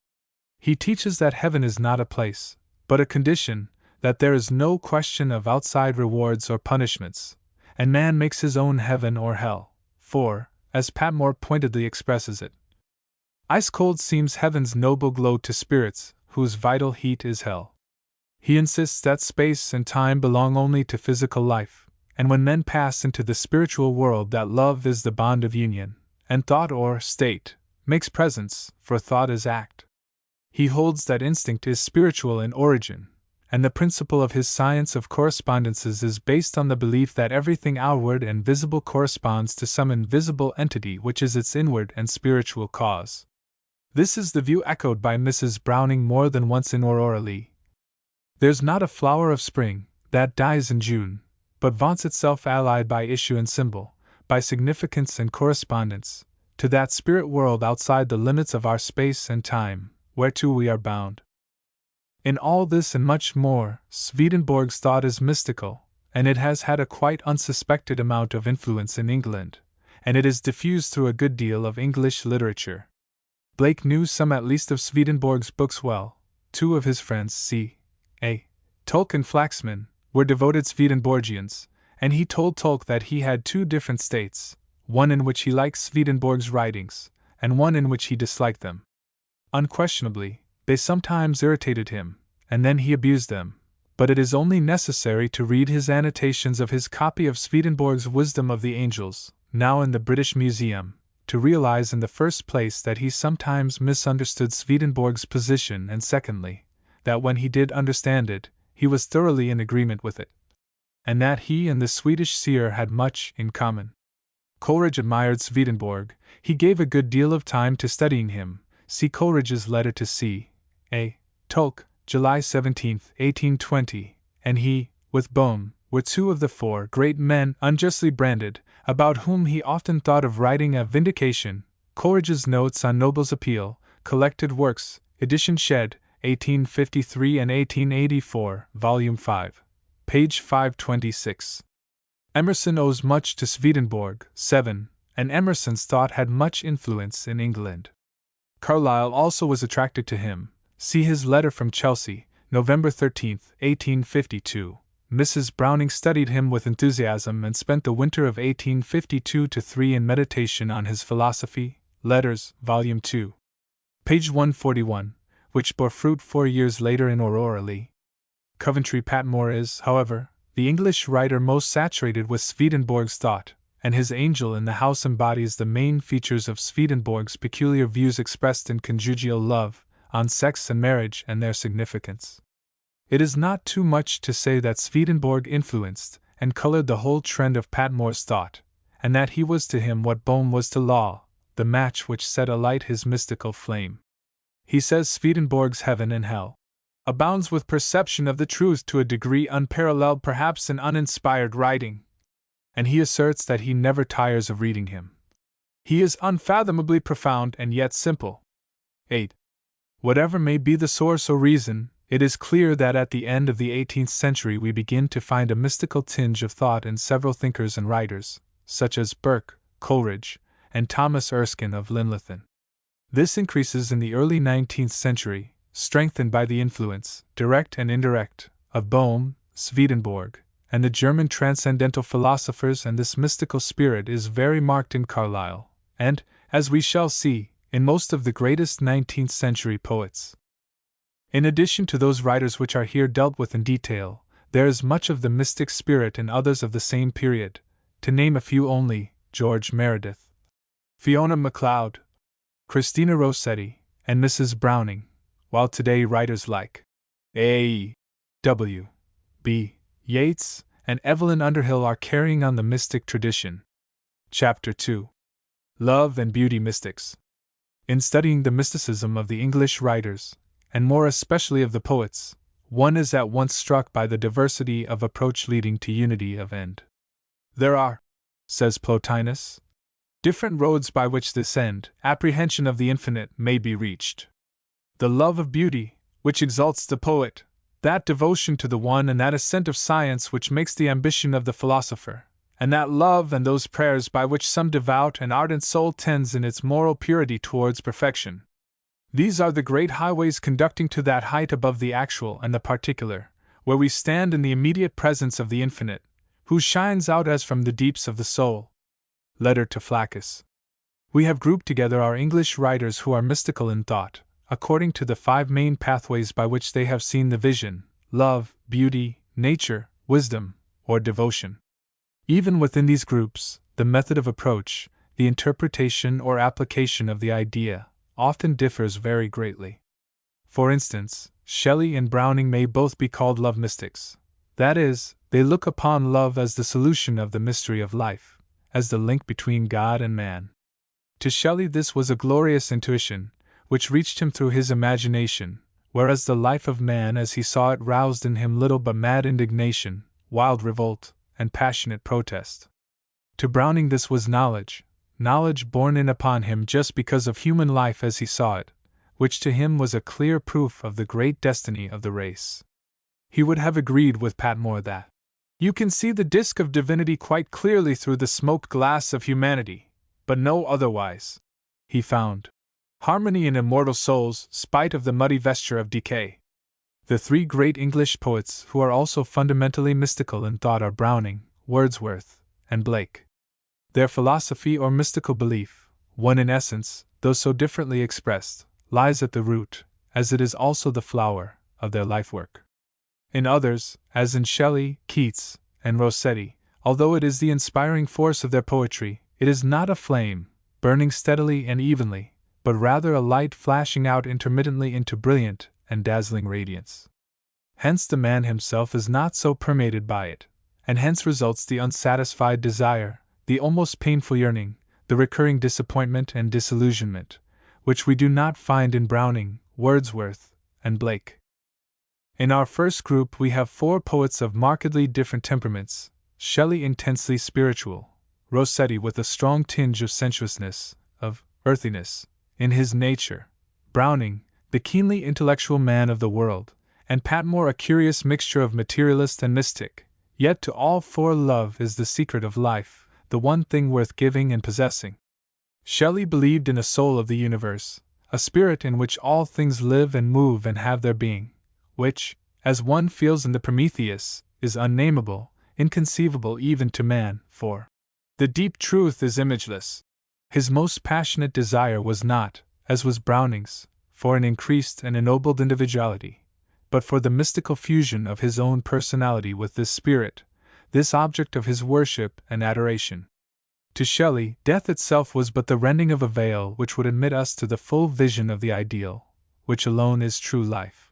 He teaches that heaven is not a place, but a condition, that there is no question of outside rewards or punishments, and man makes his own heaven or hell, for, as Patmore pointedly expresses it, ice-cold seems heaven's noble glow to spirits whose vital heat is hell. He insists that space and time belong only to physical life, and when men pass into the spiritual world that love is the bond of union, and thought or state makes presence, for thought is act. He holds that instinct is spiritual in origin, and the principle of his science of correspondences is based on the belief that everything outward and visible corresponds to some invisible entity which is its inward and spiritual cause. This is the view echoed by Mrs. Browning more than once in Aurora Leigh. There's not a flower of spring that dies in June, but vaunts itself allied by issue and symbol, by significance and correspondence, to that spirit world outside the limits of our space and time, whereto we are bound. In all this and much more, Swedenborg's thought is mystical, and it has had a quite unsuspected amount of influence in England, and it is diffused through a good deal of English literature. Blake knew some at least of Swedenborg's books well. Two of his friends, C.A. Tolk and Flaxman, were devoted Swedenborgians, and he told Tolk that he had two different states, one in which he liked Swedenborg's writings, and one in which he disliked them. Unquestionably, they sometimes irritated him, and then he abused them, but it is only necessary to read his annotations of his copy of Swedenborg's Wisdom of the Angels, now in the British Museum, to realize in the first place that he sometimes misunderstood Swedenborg's position, and secondly, that when he did understand it, he was thoroughly in agreement with it, and that he and the Swedish seer had much in common. Coleridge admired Swedenborg. He gave a good deal of time to studying him. See Coleridge's letter to C.A. Tolk, July 17, 1820, and he, with Boehme, were two of the four great men unjustly branded, about whom he often thought of writing a vindication. Coleridge's Notes on Noble's Appeal, Collected Works, edition Shed, 1853 and 1884, volume 5, page 526. Emerson owes much to Swedenborg, 7, and Emerson's thought had much influence in England. Carlyle also was attracted to him. See his letter from Chelsea, November 13, 1852. Mrs. Browning studied him with enthusiasm and spent the winter of 1852-3 in meditation on his philosophy, Letters, Volume 2, page 141, which bore fruit 4 years later in Aurora Leigh. Coventry Patmore is, however, the English writer most saturated with Swedenborg's thought, and his Angel in the House embodies the main features of Swedenborg's peculiar views expressed in conjugal love, on sex and marriage and their significance. It is not too much to say that Swedenborg influenced and colored the whole trend of Patmore's thought, and that he was to him what Boehme was to Law, the match which set alight his mystical flame. He says Swedenborg's Heaven and Hell abounds with perception of the truth to a degree unparalleled perhaps in uninspired writing, and he asserts that he never tires of reading him. He is unfathomably profound and yet simple. 8. Whatever may be the source or reason, it is clear that at the end of the 18th century we begin to find a mystical tinge of thought in several thinkers and writers, such as Burke, Coleridge, and Thomas Erskine of Linlithgow. This increases in the early 19th century, strengthened by the influence, direct and indirect, of Boehme, Swedenborg, and the German transcendental philosophers, and this mystical spirit is very marked in Carlyle, and, as we shall see, in most of the greatest 19th century poets. In addition to those writers which are here dealt with in detail, there is much of the mystic spirit in others of the same period, to name a few only: George Meredith, Fiona MacLeod, Christina Rossetti, and Mrs. Browning, while today writers like A. W. B. Yeats and Evelyn Underhill are carrying on the mystic tradition. Chapter 2. Love and Beauty Mystics. In studying the mysticism of the English writers, and more especially of the poets, one is at once struck by the diversity of approach leading to unity of end. There are, says Plotinus, different roads by which this end, apprehension of the infinite, may be reached. The love of beauty, which exalts the poet, that devotion to the one and that ascent of science which makes the ambition of the philosopher, and that love and those prayers by which some devout and ardent soul tends in its moral purity towards perfection. These are the great highways conducting to that height above the actual and the particular, where we stand in the immediate presence of the infinite, who shines out as from the deeps of the soul. Letter to Flaccus. We have grouped together our English writers who are mystical in thought, according to the 5 main pathways by which they have seen the vision: love, beauty, nature, wisdom, or devotion. Even within these groups, the method of approach, the interpretation or application of the idea, often differs very greatly. For instance, Shelley and Browning may both be called love mystics. That is, they look upon love as the solution of the mystery of life, as the link between God and man. To Shelley this was a glorious intuition, which reached him through his imagination, whereas the life of man as he saw it roused in him little but mad indignation, wild revolt, and passionate protest. To Browning this was knowledge borne in upon him just because of human life as he saw it, which to him was a clear proof of the great destiny of the race. He would have agreed with Patmore that you can see the disk of divinity quite clearly through the smoked glass of humanity, but no otherwise. He found harmony in immortal souls, spite of the muddy vesture of decay. The 3 great English poets who are also fundamentally mystical in thought are Browning, Wordsworth, and Blake. Their philosophy or mystical belief, one in essence, though so differently expressed, lies at the root, as it is also the flower, of their life work. In others, as in Shelley, Keats, and Rossetti, although it is the inspiring force of their poetry, it is not a flame, burning steadily and evenly, but rather a light flashing out intermittently into brilliant and dazzling radiance. Hence the man himself is not so permeated by it, and hence results the unsatisfied desire, the almost painful yearning, the recurring disappointment and disillusionment, which we do not find in Browning, Wordsworth, and Blake. In our first group we have 4 poets of markedly different temperaments: Shelley intensely spiritual, Rossetti with a strong tinge of sensuousness, of earthiness, in his nature, Browning, the keenly intellectual man of the world, and Patmore a curious mixture of materialist and mystic. Yet to all 4 love is the secret of life, the one thing worth giving and possessing. Shelley believed in a soul of the universe, a spirit in which all things live and move and have their being, which, as one feels in the Prometheus, is unnameable, inconceivable even to man, for the deep truth is imageless. His most passionate desire was not, as was Browning's, for an increased and ennobled individuality, but for the mystical fusion of his own personality with this spirit, this object of his worship and adoration. To Shelley, death itself was but the rending of a veil which would admit us to the full vision of the ideal, which alone is true life.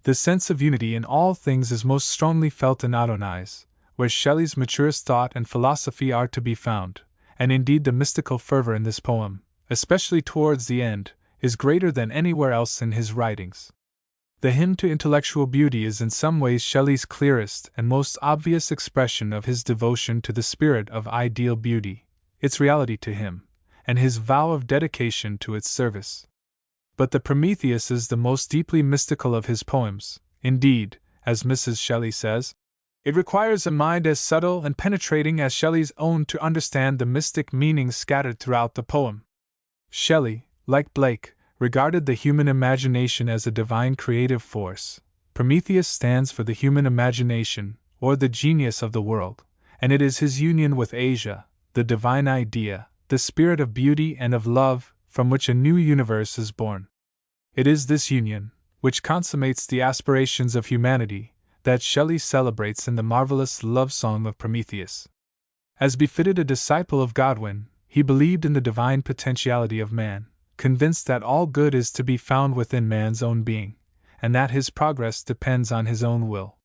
The sense of unity in all things is most strongly felt in Adonais, where Shelley's maturest thought and philosophy are to be found, and indeed the mystical fervor in this poem, especially towards the end, is greater than anywhere else in his writings. The hymn to intellectual beauty is in some ways Shelley's clearest and most obvious expression of his devotion to the spirit of ideal beauty, its reality to him, and his vow of dedication to its service. But the Prometheus is the most deeply mystical of his poems. Indeed, as Mrs. Shelley says, it requires a mind as subtle and penetrating as Shelley's own to understand the mystic meanings scattered throughout the poem. Shelley, like Blake, regarded the human imagination as a divine creative force. Prometheus stands for the human imagination, or the genius of the world, and it is his union with Asia, the divine idea, the spirit of beauty and of love, from which a new universe is born. It is this union, which consummates the aspirations of humanity, that Shelley celebrates in the marvelous love song of Prometheus. As befitted a disciple of Godwin, he believed in the divine potentiality of man, convinced that all good is to be found within man's own being, and that his progress depends on his own will.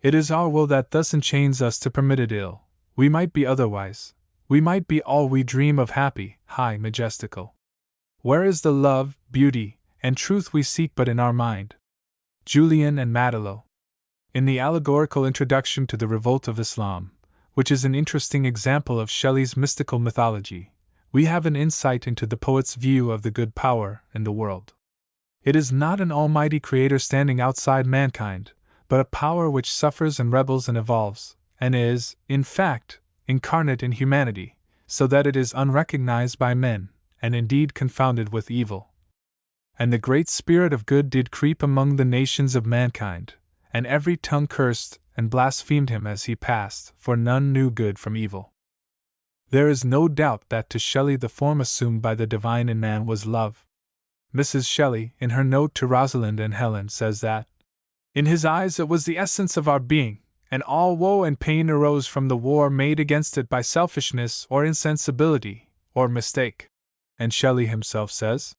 It is our will that thus enchains us to permitted ill. We might be otherwise. We might be all we dream of happy, high, majestical. Where is the love, beauty, and truth we seek but in our mind? Julian and Madelot. In the allegorical introduction to the Revolt of Islam, which is an interesting example of Shelley's mystical mythology, we have an insight into the poet's view of the good power in the world. It is not an almighty creator standing outside mankind, but a power which suffers and rebels and evolves, and is, in fact, incarnate in humanity, so that it is unrecognized by men, and indeed confounded with evil. And the great spirit of good did creep among the nations of mankind, and every tongue cursed and blasphemed him as he passed, for none knew good from evil. There is no doubt that to Shelley the form assumed by the divine in man was love. Mrs. Shelley, in her note to Rosalind and Helen, says that, in his eyes it was the essence of our being, and all woe and pain arose from the war made against it by selfishness or insensibility, or mistake. And Shelley himself says,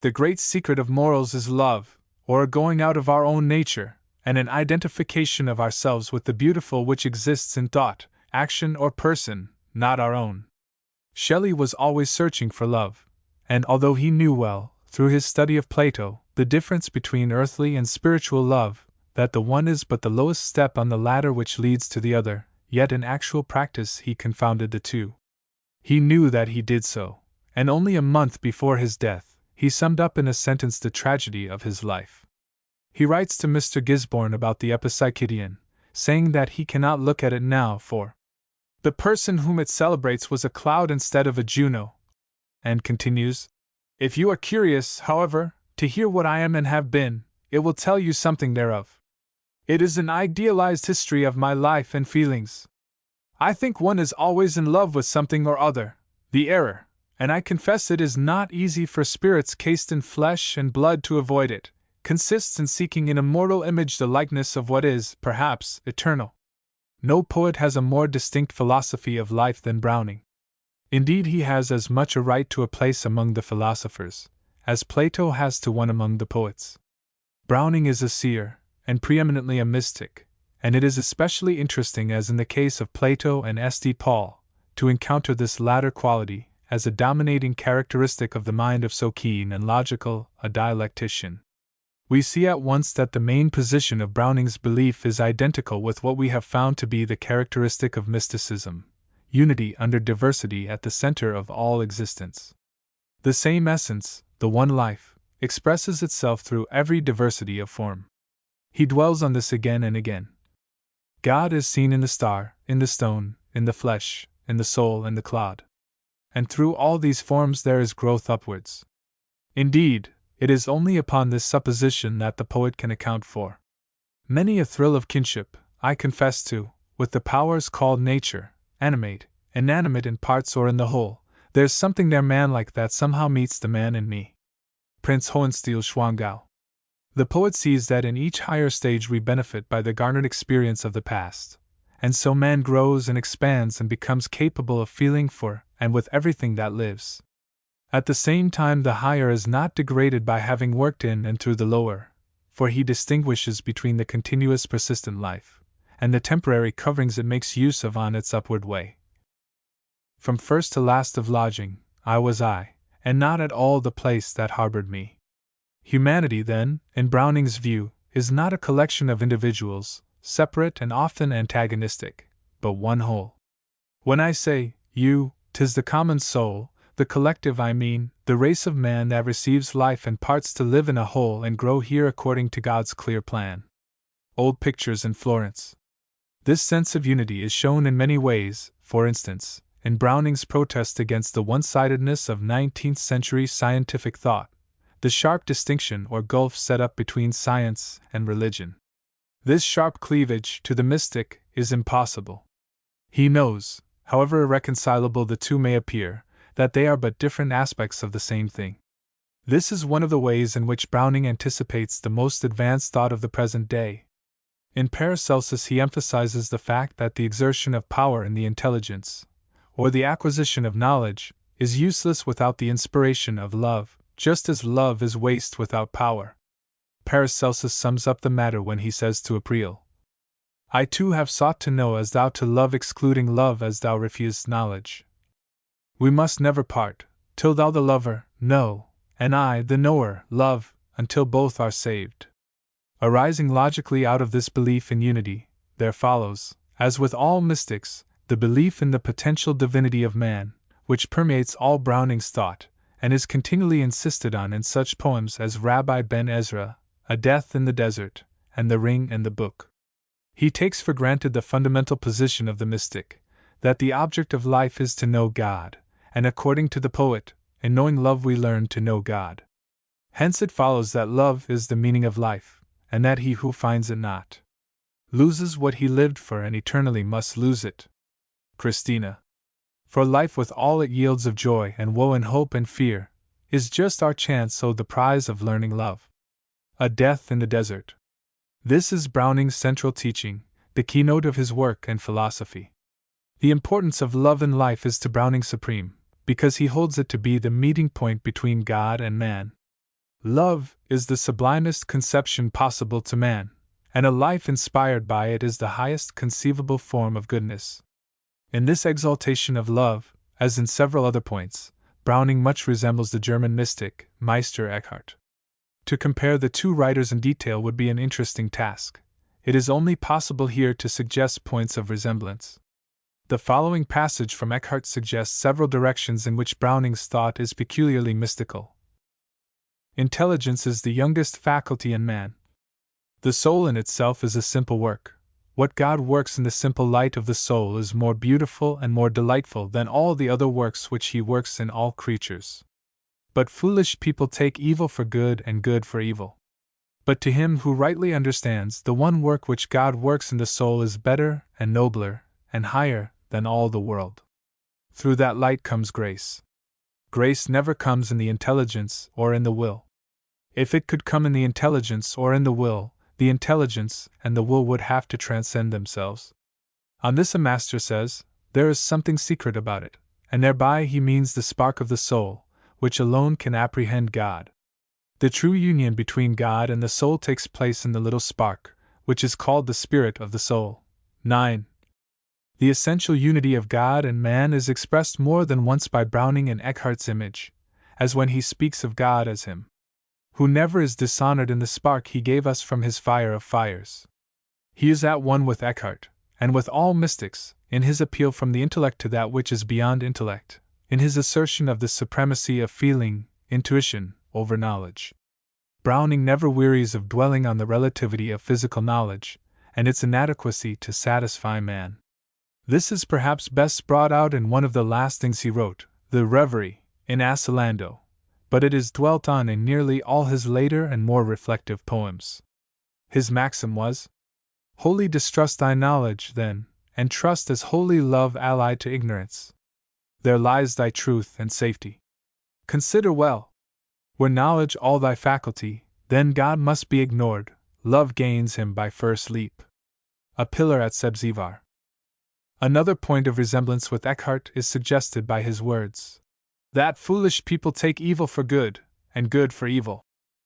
the great secret of morals is love, or a going out of our own nature, and an identification of ourselves with the beautiful which exists in thought, action, or person, not our own. Shelley was always searching for love, and although he knew well, through his study of Plato, the difference between earthly and spiritual love, that the one is but the lowest step on the ladder which leads to the other, yet in actual practice he confounded the two. He knew that he did so, and only a month before his death, he summed up in a sentence the tragedy of his life. He writes to Mr. Gisborne about the Epipsychidion, saying that he cannot look at it now, for the person whom it celebrates was a cloud instead of a Juno, and continues, if you are curious, however, to hear what I am and have been, it will tell you something thereof. It is an idealized history of my life and feelings. I think one is always in love with something or other. The error, and I confess it is not easy for spirits cased in flesh and blood to avoid it, consists in seeking in a mortal image the likeness of what is, perhaps, eternal. No poet has a more distinct philosophy of life than Browning. Indeed, he has as much a right to a place among the philosophers, as Plato has to one among the poets. Browning is a seer, and preeminently a mystic, and it is especially interesting, as in the case of Plato and St. Paul, to encounter this latter quality as a dominating characteristic of the mind of so keen and logical a dialectician. We see at once that the main position of Browning's belief is identical with what we have found to be the characteristic of mysticism: unity under diversity at the center of all existence. The same essence, the one life, expresses itself through every diversity of form. He dwells on this again and again. God is seen in the star, in the stone, in the flesh, in the soul and the clod. And through all these forms there is growth upwards. Indeed, it is only upon this supposition that the poet can account for many a thrill of kinship, I confess to, with the powers called nature, animate, inanimate in parts or in the whole. There's something there man-like that somehow meets the man in me. Prince Hohenstiel-Schwangau. The poet sees that in each higher stage we benefit by the garnered experience of the past, and so man grows and expands and becomes capable of feeling for and with everything that lives. At the same time, the higher is not degraded by having worked in and through the lower, for he distinguishes between the continuous persistent life and the temporary coverings it makes use of on its upward way. from first to last of lodging, I was I, and not at all the place that harbored me. Humanity, then, in Browning's view, is not a collection of individuals, separate and often antagonistic, but one whole. When I say, you, 'tis the common soul, the collective I mean, the race of man that receives life and parts to live in a whole and grow here according to God's clear plan. Old Pictures in Florence. This sense of unity is shown in many ways, for instance, in Browning's protest against the one-sidedness of 19th-century scientific thought, the sharp distinction or gulf set up between science and religion. This sharp cleavage to the mystic is impossible. He knows, however irreconcilable the two may appear, that they are but different aspects of the same thing. This is one of the ways in which Browning anticipates the most advanced thought of the present day. In Paracelsus he emphasizes the fact that the exertion of power in the intelligence, or the acquisition of knowledge, is useless without the inspiration of love, just as love is waste without power. Paracelsus sums up the matter when he says to April, I too have sought to know as thou to love, excluding love as thou refusest knowledge. We must never part, till thou the lover, know, and I, the knower, love, until both are saved. Arising logically out of this belief in unity, there follows, as with all mystics, the belief in the potential divinity of man, which permeates all Browning's thought, and is continually insisted on in such poems as Rabbi Ben Ezra, A Death in the Desert, and The Ring and the Book. He takes for granted the fundamental position of the mystic, that the object of life is to know God, and according to the poet, in knowing love we learn to know God. Hence it follows that love is the meaning of life, and that he who finds it not loses what he lived for and eternally must lose it. Christina. For life with all it yields of joy and woe and hope and fear, is just our chance, so the prize of learning love. A Death in the Desert. This is Browning's central teaching, the keynote of his work and philosophy. The importance of love in life is to Browning supreme, because he holds it to be the meeting point between God and man. Love is the sublimest conception possible to man, and a life inspired by it is the highest conceivable form of goodness. In this exaltation of love, as in several other points, Browning much resembles the German mystic, Meister Eckhart. To compare the two writers in detail would be an interesting task. It is only possible here to suggest points of resemblance. The following passage from Eckhart suggests several directions in which Browning's thought is peculiarly mystical. Intelligence is the youngest faculty in man. The soul in itself is a simple work. What God works in the simple light of the soul is more beautiful and more delightful than all the other works which He works in all creatures. But foolish people take evil for good and good for evil. But to him who rightly understands, the one work which God works in the soul is better and nobler and higher than all the world. Through that light comes grace. Grace never comes in the intelligence or in the will. If it could come in the intelligence or in the intelligence and the will would have to transcend themselves. On this a master says, there is something secret about it, and thereby he means the spark of the soul, which alone can apprehend God. The true union between God and the soul takes place in the little spark, which is called the spirit of the soul. 9. The essential unity of God and man is expressed more than once by Browning in Eckhart's image, as when he speaks of God as Him who never is dishonored in the spark He gave us from His fire of fires. He is at one with Eckhart, and with all mystics, in his appeal from the intellect to that which is beyond intellect, in his assertion of the supremacy of feeling, intuition, over knowledge. Browning never wearies of dwelling on the relativity of physical knowledge, and its inadequacy to satisfy man. This is perhaps best brought out in one of the last things he wrote, the Reverie, in Asilando, but it is dwelt on in nearly all his later and more reflective poems. His maxim was, wholly distrust thy knowledge, then, and trust as holy love allied to ignorance. There lies thy truth and safety. Consider well. Were knowledge all thy faculty, then God must be ignored, love gains him by first leap. A pillar at Sebzivar. Another point of resemblance with Eckhart is suggested by his words, that foolish people take evil for good, and good for evil.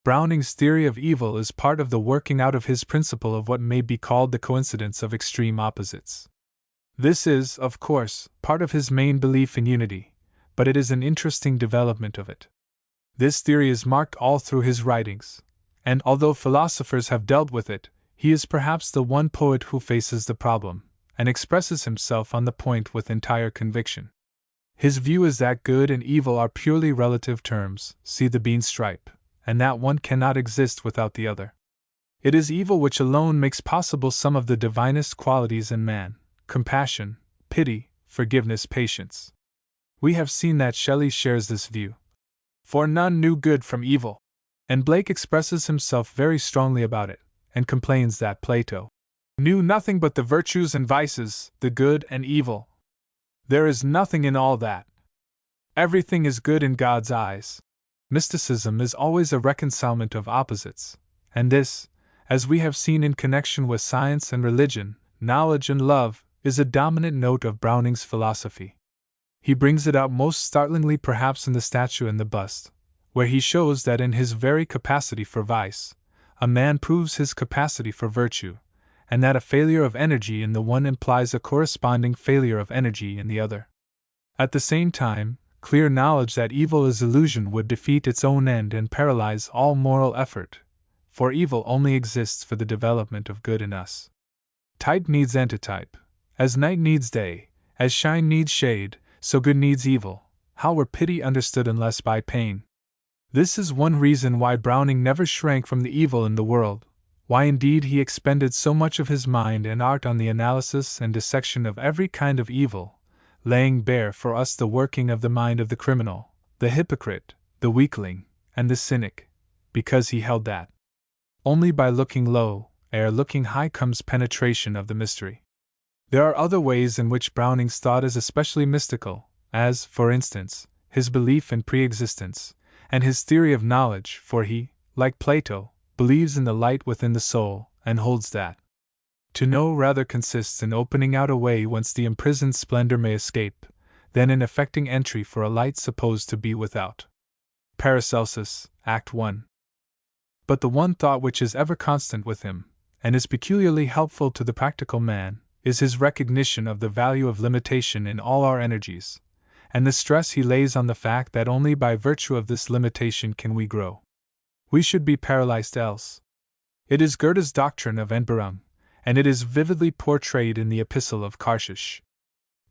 Browning's theory of evil is part of the working out of his principle of what may be called the coincidence of extreme opposites. This is, of course, part of his main belief in unity, but it is an interesting development of it. This theory is marked all through his writings, and although philosophers have dealt with it, he is perhaps the one poet who faces the problem, and expresses himself on the point with entire conviction. His view is that good and evil are purely relative terms, see the bean stripe, and that one cannot exist without the other. It is evil which alone makes possible some of the divinest qualities in man: compassion, pity, forgiveness, patience. We have seen that Shelley shares this view. For none knew good from evil, and Blake expresses himself very strongly about it, and complains that Plato knew nothing but the virtues and vices, the good and evil. There is nothing in all that. Everything is good in God's eyes. Mysticism is always a reconcilement of opposites, and this, as we have seen in connection with science and religion, knowledge and love, is a dominant note of Browning's philosophy. He brings it out most startlingly perhaps in the statue and the bust, where he shows that in his very capacity for vice, a man proves his capacity for virtue, and that a failure of energy in the one implies a corresponding failure of energy in the other. At the same time, clear knowledge that evil is illusion would defeat its own end and paralyze all moral effort, for evil only exists for the development of good in us. Type needs antitype. As night needs day, as shine needs shade, so good needs evil. How were pity understood unless by pain? This is one reason why Browning never shrank from the evil in the world, why indeed he expended so much of his mind and art on the analysis and dissection of every kind of evil, laying bare for us the working of the mind of the criminal, the hypocrite, the weakling, and the cynic, because he held that only by looking low, ere looking high, comes penetration of the mystery. There are other ways in which Browning's thought is especially mystical, as, for instance, his belief in pre-existence, and his theory of knowledge, for he, like Plato, believes in the light within the soul, and holds that to know rather consists in opening out a way whence the imprisoned splendor may escape, than in effecting entry for a light supposed to be without. Paracelsus, Act 1. But the one thought which is ever constant with him, and is peculiarly helpful to the practical man, is his recognition of the value of limitation in all our energies, and the stress he lays on the fact that only by virtue of this limitation can we grow. We should be paralyzed else. It is Goethe's doctrine of Entbehrung, and it is vividly portrayed in the Epistle of Karshish.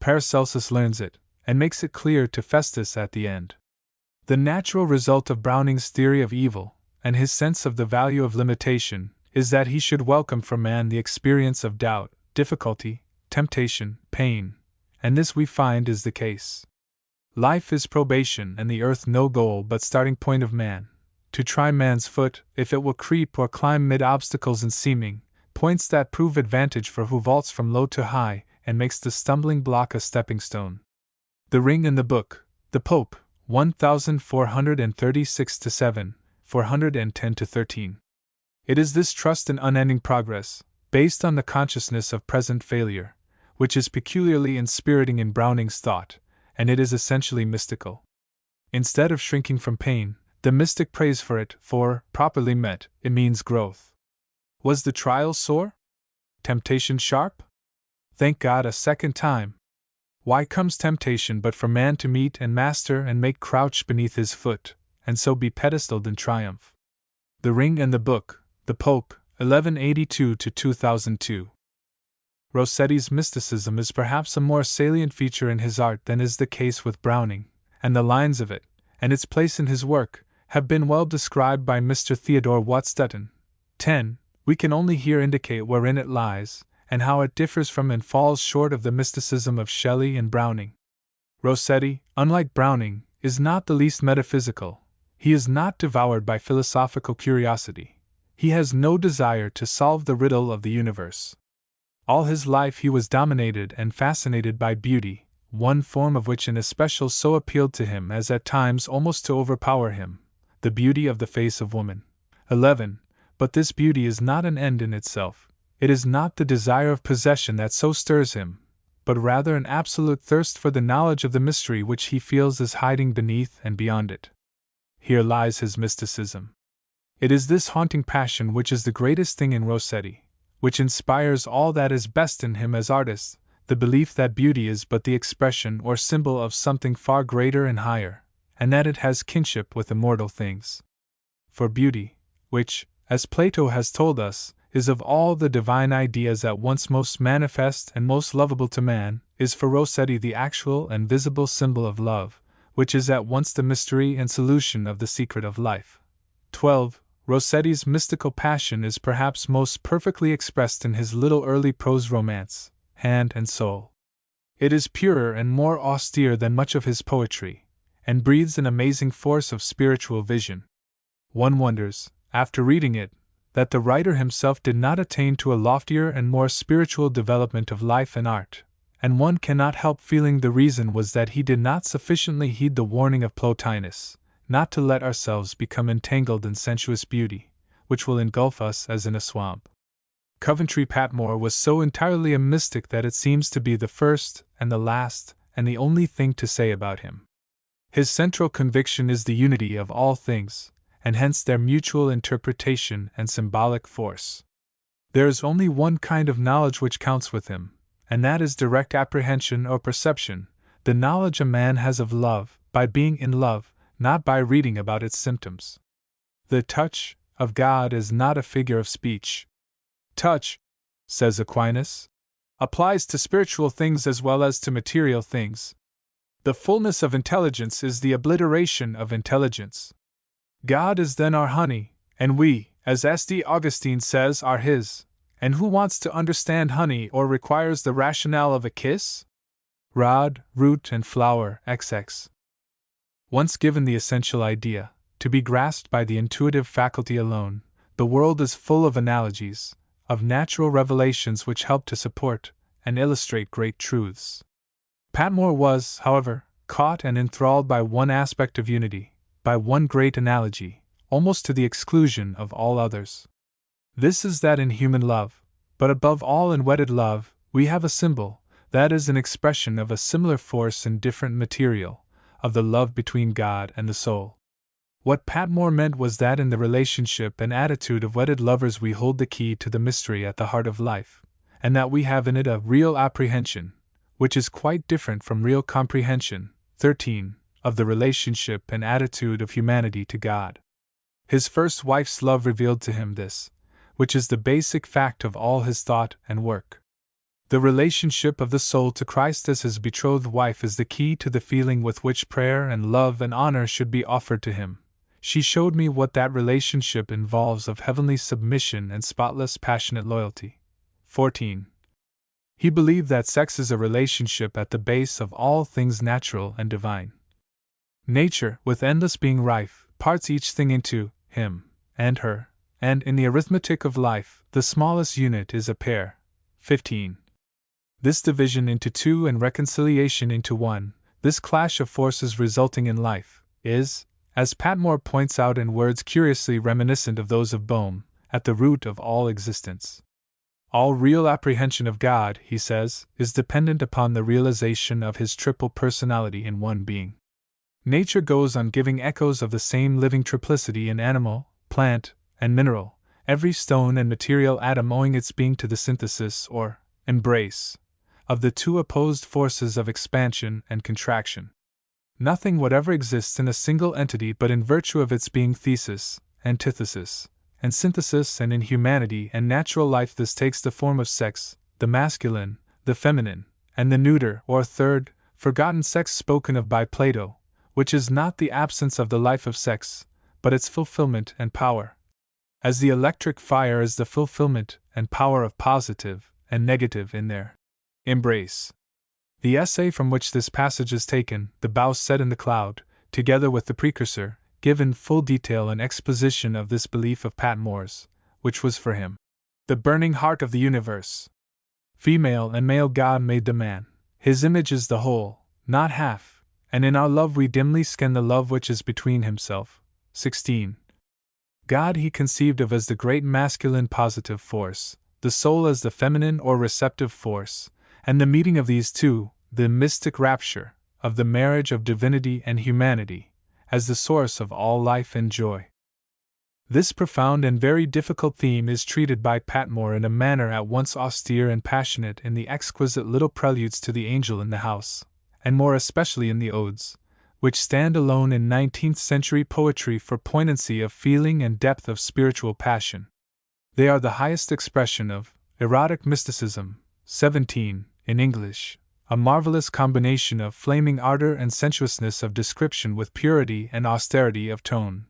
Paracelsus learns it, and makes it clear to Festus at the end. The natural result of Browning's theory of evil, and his sense of the value of limitation, is that he should welcome for man the experience of doubt, difficulty, temptation, pain, and this we find is the case. Life is probation and the earth no goal but starting point of man, to try man's foot, if it will creep or climb mid obstacles and seeming, points that prove advantage for who vaults from low to high, and makes the stumbling block a stepping stone. The Ring and the Book, the Pope, 1436-7, 410-13. It is this trust in unending progress, based on the consciousness of present failure, which is peculiarly inspiriting in Browning's thought, and it is essentially mystical. Instead of shrinking from pain, the mystic prays for it, for, properly met, it means growth. Was the trial sore? Temptation sharp? Thank God a second time. Why comes temptation but for man to meet and master and make crouch beneath his foot, and so be pedestaled in triumph? The Ring and the Book, the Pope, 1182-2002. Rossetti's mysticism is perhaps a more salient feature in his art than is the case with Browning, and the lines of it, and its place in his work, have been well described by Mr. Theodore Watts Dutton. 10. We can only here indicate wherein it lies, and how it differs from and falls short of the mysticism of Shelley and Browning. Rossetti, unlike Browning, is not the least metaphysical. He is not devoured by philosophical curiosity. He has no desire to solve the riddle of the universe. All his life he was dominated and fascinated by beauty, one form of which in especial so appealed to him as at times almost to overpower him, the beauty of the face of woman. 11. But this beauty is not an end in itself. It is not the desire of possession that so stirs him, but rather an absolute thirst for the knowledge of the mystery which he feels is hiding beneath and beyond it. Here lies his mysticism. It is this haunting passion which is the greatest thing in Rossetti, which inspires all that is best in him as artist, the belief that beauty is but the expression or symbol of something far greater and higher, and that it has kinship with immortal things. For beauty, which, as Plato has told us, is of all the divine ideas at once most manifest and most lovable to man, is for Rossetti the actual and visible symbol of love, which is at once the mystery and solution of the secret of life. 12. Rossetti's mystical passion is perhaps most perfectly expressed in his little early prose romance, Hand and Soul. It is purer and more austere than much of his poetry, and breathes an amazing force of spiritual vision. One wonders, after reading it, that the writer himself did not attain to a loftier and more spiritual development of life and art, and one cannot help feeling the reason was that he did not sufficiently heed the warning of Plotinus, not to let ourselves become entangled in sensuous beauty, which will engulf us as in a swamp. Coventry Patmore was so entirely a mystic that it seems to be the first and the last and the only thing to say about him. His central conviction is the unity of all things, and hence their mutual interpretation and symbolic force. There is only one kind of knowledge which counts with him, and that is direct apprehension or perception, the knowledge a man has of love, by being in love, not by reading about its symptoms. The touch of God is not a figure of speech. Touch, says Aquinas, applies to spiritual things as well as to material things. The fullness of intelligence is the obliteration of intelligence. God is then our honey, and we, as S.D. Augustine says, are his. And who wants to understand honey or requires the rationale of a kiss? Rod, root, and flower, XX. Once given the essential idea, to be grasped by the intuitive faculty alone, the world is full of analogies, of natural revelations which help to support and illustrate great truths. Patmore was, however, caught and enthralled by one aspect of unity, by one great analogy, almost to the exclusion of all others. This is that in human love, but above all in wedded love, we have a symbol, that is an expression of a similar force in different material, of the love between God and the soul. What Patmore meant was that in the relationship and attitude of wedded lovers we hold the key to the mystery at the heart of life, and that we have in it a real apprehension, which is quite different from real comprehension. 13. Of the relationship and attitude of humanity to God. His first wife's love revealed to him this, which is the basic fact of all his thought and work. The relationship of the soul to Christ as his betrothed wife is the key to the feeling with which prayer and love and honor should be offered to him. She showed me what that relationship involves of heavenly submission and spotless passionate loyalty. 14. He believed that sex is a relationship at the base of all things natural and divine. Nature, with endless being rife, parts each thing into him and her, and in the arithmetic of life, the smallest unit is a pair. 15. This division into two and reconciliation into one, this clash of forces resulting in life, is, as Patmore points out in words curiously reminiscent of those of Boehme, at the root of all existence. All real apprehension of God, he says, is dependent upon the realization of his triple personality in one being. Nature goes on giving echoes of the same living triplicity in animal, plant, and mineral, every stone and material atom owing its being to the synthesis, or embrace, of the two opposed forces of expansion and contraction. Nothing whatever exists in a single entity but in virtue of its being thesis, antithesis, and synthesis, and in humanity and natural life this takes the form of sex, the masculine, the feminine, and the neuter or third, forgotten sex spoken of by Plato, which is not the absence of the life of sex, but its fulfillment and power. As the electric fire is the fulfillment and power of positive and negative in their embrace. The essay from which this passage is taken, The Bough Set in the Cloud, together with the precursor, give in full detail an exposition of this belief of Patmore's, which was for him the burning heart of the universe. Female and male God made the man. His image is the whole, not half, and in our love we dimly scan the love which is between himself. 16. God he conceived of as the great masculine positive force, the soul as the feminine or receptive force, and the meeting of these two, the mystic rapture, of the marriage of divinity and humanity, as the source of all life and joy. This profound and very difficult theme is treated by Patmore in a manner at once austere and passionate in the exquisite little preludes to The Angel in the House, and more especially in the Odes, which stand alone in 19th-century poetry for poignancy of feeling and depth of spiritual passion. They are the highest expression of erotic mysticism, 17, in English, a marvelous combination of flaming ardor and sensuousness of description with purity and austerity of tone.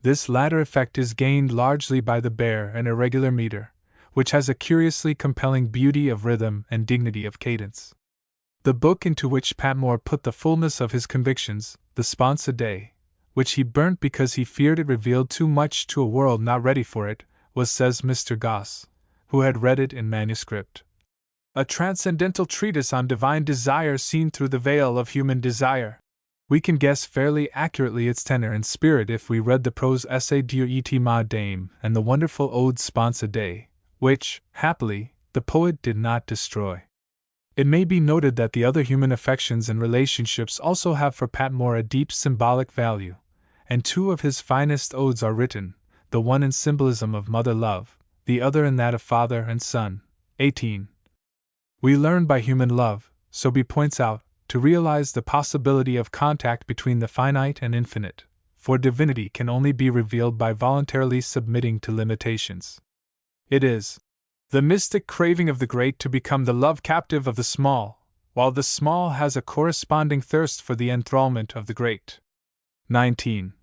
This latter effect is gained largely by the bare and irregular meter, which has a curiously compelling beauty of rhythm and dignity of cadence. The book into which Patmore put the fullness of his convictions, the Sponsa Dei, which he burnt because he feared it revealed too much to a world not ready for it, was, says Mr. Gosse, who had read it in manuscript, a transcendental treatise on divine desire seen through the veil of human desire. We can guess fairly accurately its tenor and spirit if we read the prose essay Dieu et ma dame and the wonderful ode Sponsa Dei, which, happily, the poet did not destroy. It may be noted that the other human affections and relationships also have for Patmore a deep symbolic value, and two of his finest odes are written, the one in symbolism of mother love, the other in that of father and son. 18. We learn by human love, so he points out, to realize the possibility of contact between the finite and infinite, for divinity can only be revealed by voluntarily submitting to limitations. It is the mystic craving of the great to become the love captive of the small, while the small has a corresponding thirst for the enthrallment of the great. 19.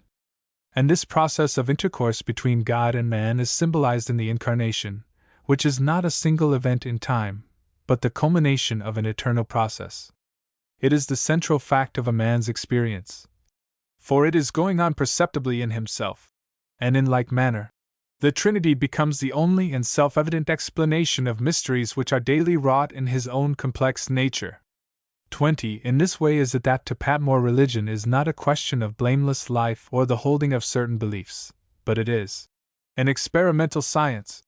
And this process of intercourse between God and man is symbolized in the Incarnation, which is not a single event in time, but the culmination of an eternal process. It is the central fact of a man's experience, for it is going on perceptibly in himself, and in like manner, the Trinity becomes the only and self-evident explanation of mysteries which are daily wrought in his own complex nature. 20. In this way is it that to Patmore religion is not a question of blameless life or the holding of certain beliefs, but it is an experimental science,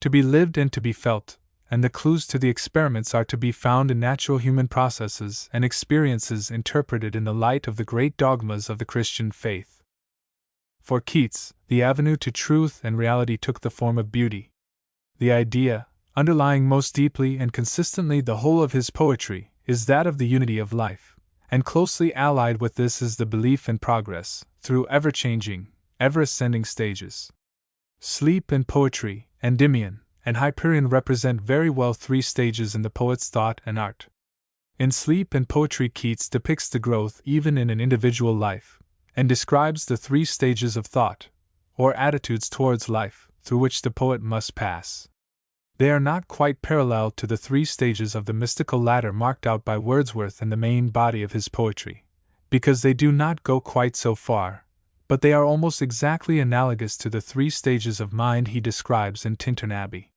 to be lived and to be felt, and the clues to the experiments are to be found in natural human processes and experiences interpreted in the light of the great dogmas of the Christian faith. For Keats, the avenue to truth and reality took the form of beauty. The idea, underlying most deeply and consistently the whole of his poetry, is that of the unity of life, and closely allied with this is the belief in progress, through ever-changing, ever-ascending stages. Sleep and poetry, Endymion, and Hyperion represent very well three stages in the poet's thought and art. In Sleep and Poetry, Keats depicts the growth even in an individual life, and describes the three stages of thought, or attitudes towards life, through which the poet must pass. They are not quite parallel to the three stages of the mystical ladder marked out by Wordsworth in the main body of his poetry, because they do not go quite so far, but they are almost exactly analogous to the three stages of mind he describes in Tintern Abbey.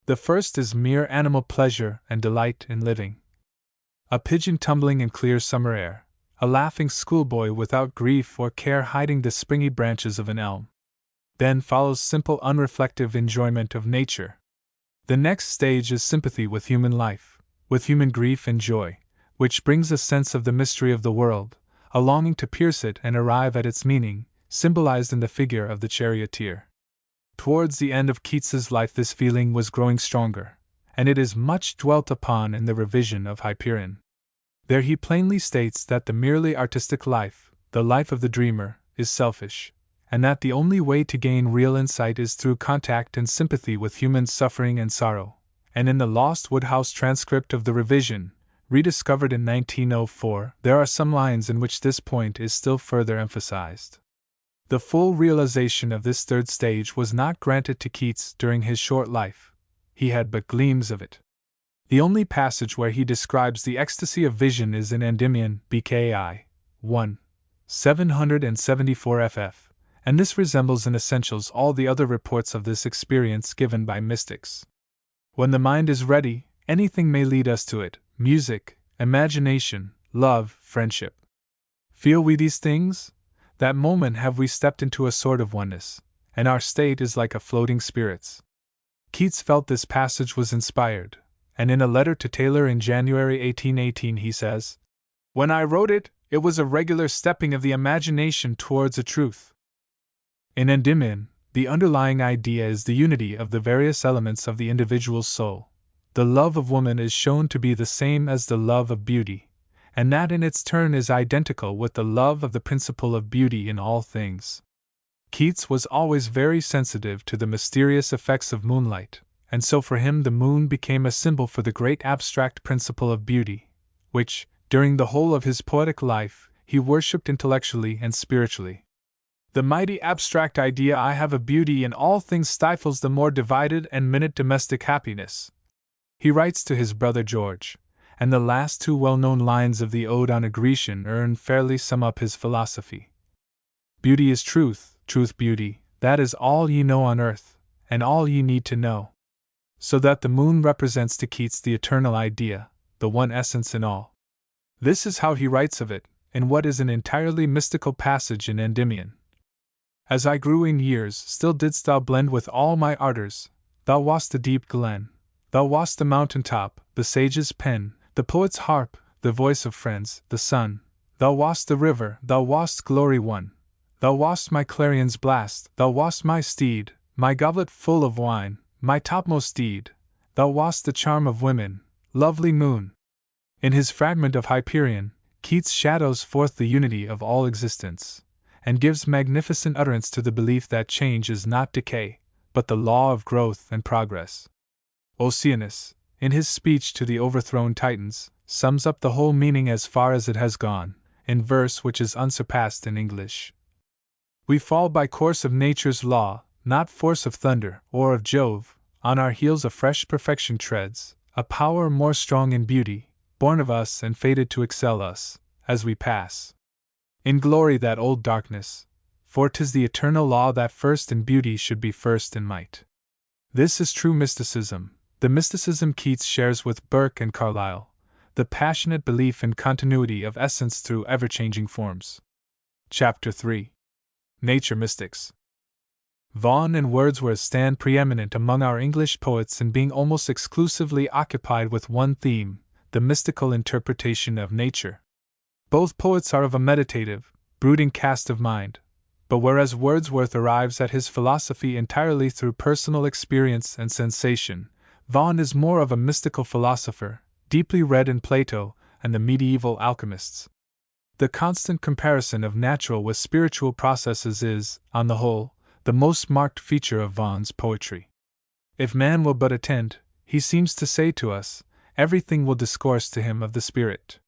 The first is mere animal pleasure and delight in living. A pigeon tumbling in clear summer air, a laughing schoolboy without grief or care hiding the springy branches of an elm. Then follows simple unreflective enjoyment of nature. The next stage is sympathy with human life, with human grief and joy, which brings a sense of the mystery of the world, a longing to pierce it and arrive at its meaning, symbolized in the figure of the charioteer. Towards the end of Keats's life this feeling was growing stronger, and it is much dwelt upon in the revision of Hyperion. There he plainly states that the merely artistic life, the life of the dreamer, is selfish, and that the only way to gain real insight is through contact and sympathy with human suffering and sorrow. And in the Lost Woodhouse transcript of the revision, rediscovered in 1904, there are some lines in which this point is still further emphasized. The full realization of this third stage was not granted to Keats during his short life. He had but gleams of it. The only passage where he describes the ecstasy of vision is in Endymion, BKI 1, 774 ff, and this resembles in essentials all the other reports of this experience given by mystics. When the mind is ready, anything may lead us to it: music, imagination, love, friendship. Feel we these things? That moment have we stepped into a sort of oneness, and our state is like a floating spirit's. Keats felt this passage was inspired, and in a letter to Taylor in January 1818 he says, "When I wrote it, it was a regular stepping of the imagination towards a truth." In Endymion, The underlying idea is the unity of the various elements of the individual soul. The love of woman is shown to be the same as the love of beauty, and that in its turn is identical with the love of the principle of beauty in all things. Keats was always very sensitive to the mysterious effects of moonlight, and so for him the moon became a symbol for the great abstract principle of beauty, which, during the whole of his poetic life, he worshipped intellectually and spiritually. The mighty abstract idea I have of beauty in all things stifles the more divided and minute domestic happiness, he writes to his brother George, and the last two well-known lines of the Ode on a Grecian urn fairly sum up his philosophy. Beauty is truth, truth beauty, that is all ye know on earth, and all ye need to know. So that the moon represents to Keats the eternal idea, the one essence in all. This is how he writes of it, in what is an entirely mystical passage in Endymion. As I grew in years, still didst thou blend with all my ardours, thou wast the deep glen, thou wast the mountain top, the sage's pen, the poet's harp, the voice of friends, the sun, thou wast the river, thou wast glory won, thou wast my clarion's blast, thou wast my steed, my goblet full of wine, my topmost steed, thou wast the charm of women, lovely moon. In his fragment of Hyperion, Keats shadows forth the unity of all existence, and gives magnificent utterance to the belief that change is not decay, but the law of growth and progress. Oceanus, in his speech to the overthrown Titans, sums up the whole meaning as far as it has gone, in verse which is unsurpassed in English. We fall by course of nature's law, not force of thunder, or of Jove, on our heels a fresh perfection treads, a power more strong in beauty, born of us and fated to excel us, as we pass in glory that old darkness, for 'tis the eternal law that first in beauty should be first in might. This is true mysticism, the mysticism Keats shares with Burke and Carlyle, the passionate belief in continuity of essence through ever-changing forms. Chapter 3. Nature Mystics. Vaughan and Wordsworth stand preeminent among our English poets in being almost exclusively occupied with one theme, the mystical interpretation of nature. Both poets are of a meditative, brooding cast of mind, but whereas Wordsworth arrives at his philosophy entirely through personal experience and sensation, Vaughan is more of a mystical philosopher, deeply read in Plato and the medieval alchemists. The constant comparison of natural with spiritual processes is, on the whole, the most marked feature of Vaughan's poetry. If man will but attend, he seems to say to us, everything will discourse to him of the spirit.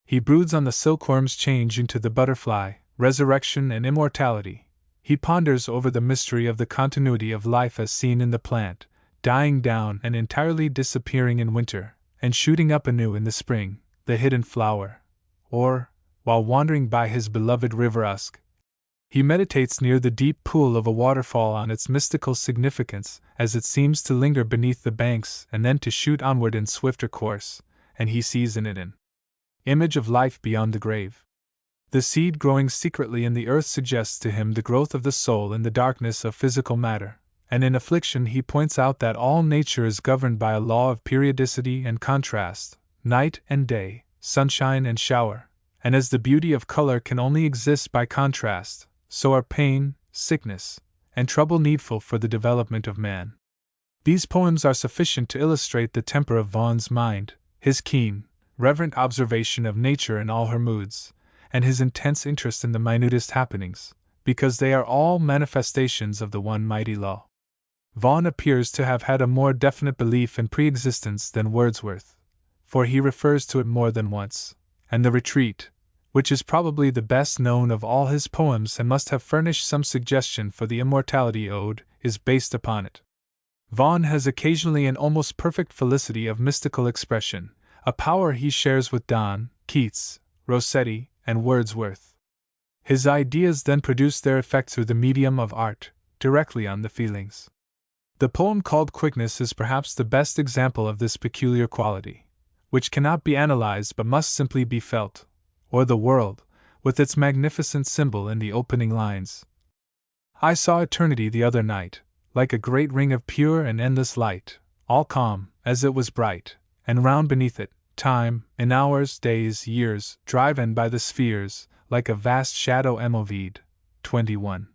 He broods on the silkworm's change into the butterfly, resurrection and immortality. He ponders over the mystery of the continuity of life as seen in the plant, dying down and entirely disappearing in winter, and shooting up anew in the spring, the hidden flower. Or, while wandering by his beloved river Usk, he meditates near the deep pool of a waterfall on its mystical significance as it seems to linger beneath the banks and then to shoot onward in swifter course, and he sees in it an image of life beyond the grave. The seed growing secretly in the earth suggests to him the growth of the soul in the darkness of physical matter, and in affliction he points out that all nature is governed by a law of periodicity and contrast, night and day, sunshine and shower, and as the beauty of color can only exist by contrast, so are pain, sickness, and trouble needful for the development of man. These poems are sufficient to illustrate the temper of Vaughan's mind, his keen, reverent observation of nature in all her moods, and his intense interest in the minutest happenings, because they are all manifestations of the one mighty law. Vaughan appears to have had a more definite belief in pre-existence than Wordsworth, for he refers to it more than once, and The Retreat, which is probably the best known of all his poems and must have furnished some suggestion for the Immortality Ode, is based upon it. Vaughan has occasionally an almost perfect felicity of mystical expression, a power he shares with Donne, Keats, Rossetti, and Wordsworth. His ideas then produce their effect through the medium of art, directly on the feelings. The poem called Quickness is perhaps the best example of this peculiar quality, which cannot be analyzed but must simply be felt, or the world, with its magnificent symbol in the opening lines. I saw eternity the other night, like a great ring of pure and endless light, all calm, as it was bright, and round beneath it, time, in hours, days, years, driven by the spheres, like a vast shadow. Moved. 21.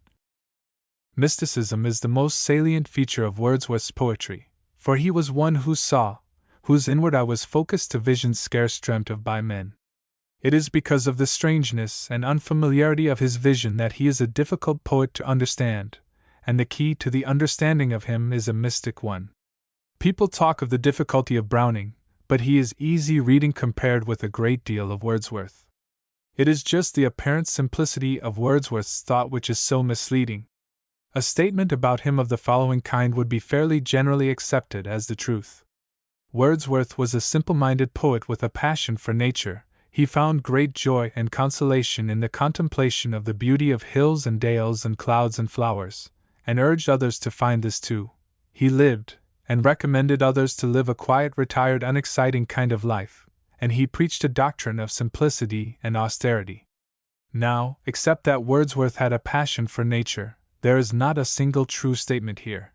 Mysticism is the most salient feature of Wordsworth's poetry, for he was one who saw, whose inward eye was focused to visions scarce dreamt of by men. It is because of the strangeness and unfamiliarity of his vision that he is a difficult poet to understand, and the key to the understanding of him is a mystic one. People talk of the difficulty of Browning, but he is easy reading compared with a great deal of Wordsworth. It is just the apparent simplicity of Wordsworth's thought which is so misleading. A statement about him of the following kind would be fairly generally accepted as the truth. Wordsworth was a simple-minded poet with a passion for nature. He found great joy and consolation in the contemplation of the beauty of hills and dales and clouds and flowers, and urged others to find this too. He lived, and recommended others to live a quiet, retired, unexciting kind of life, and he preached a doctrine of simplicity and austerity. Now, except that Wordsworth had a passion for nature, there is not a single true statement here.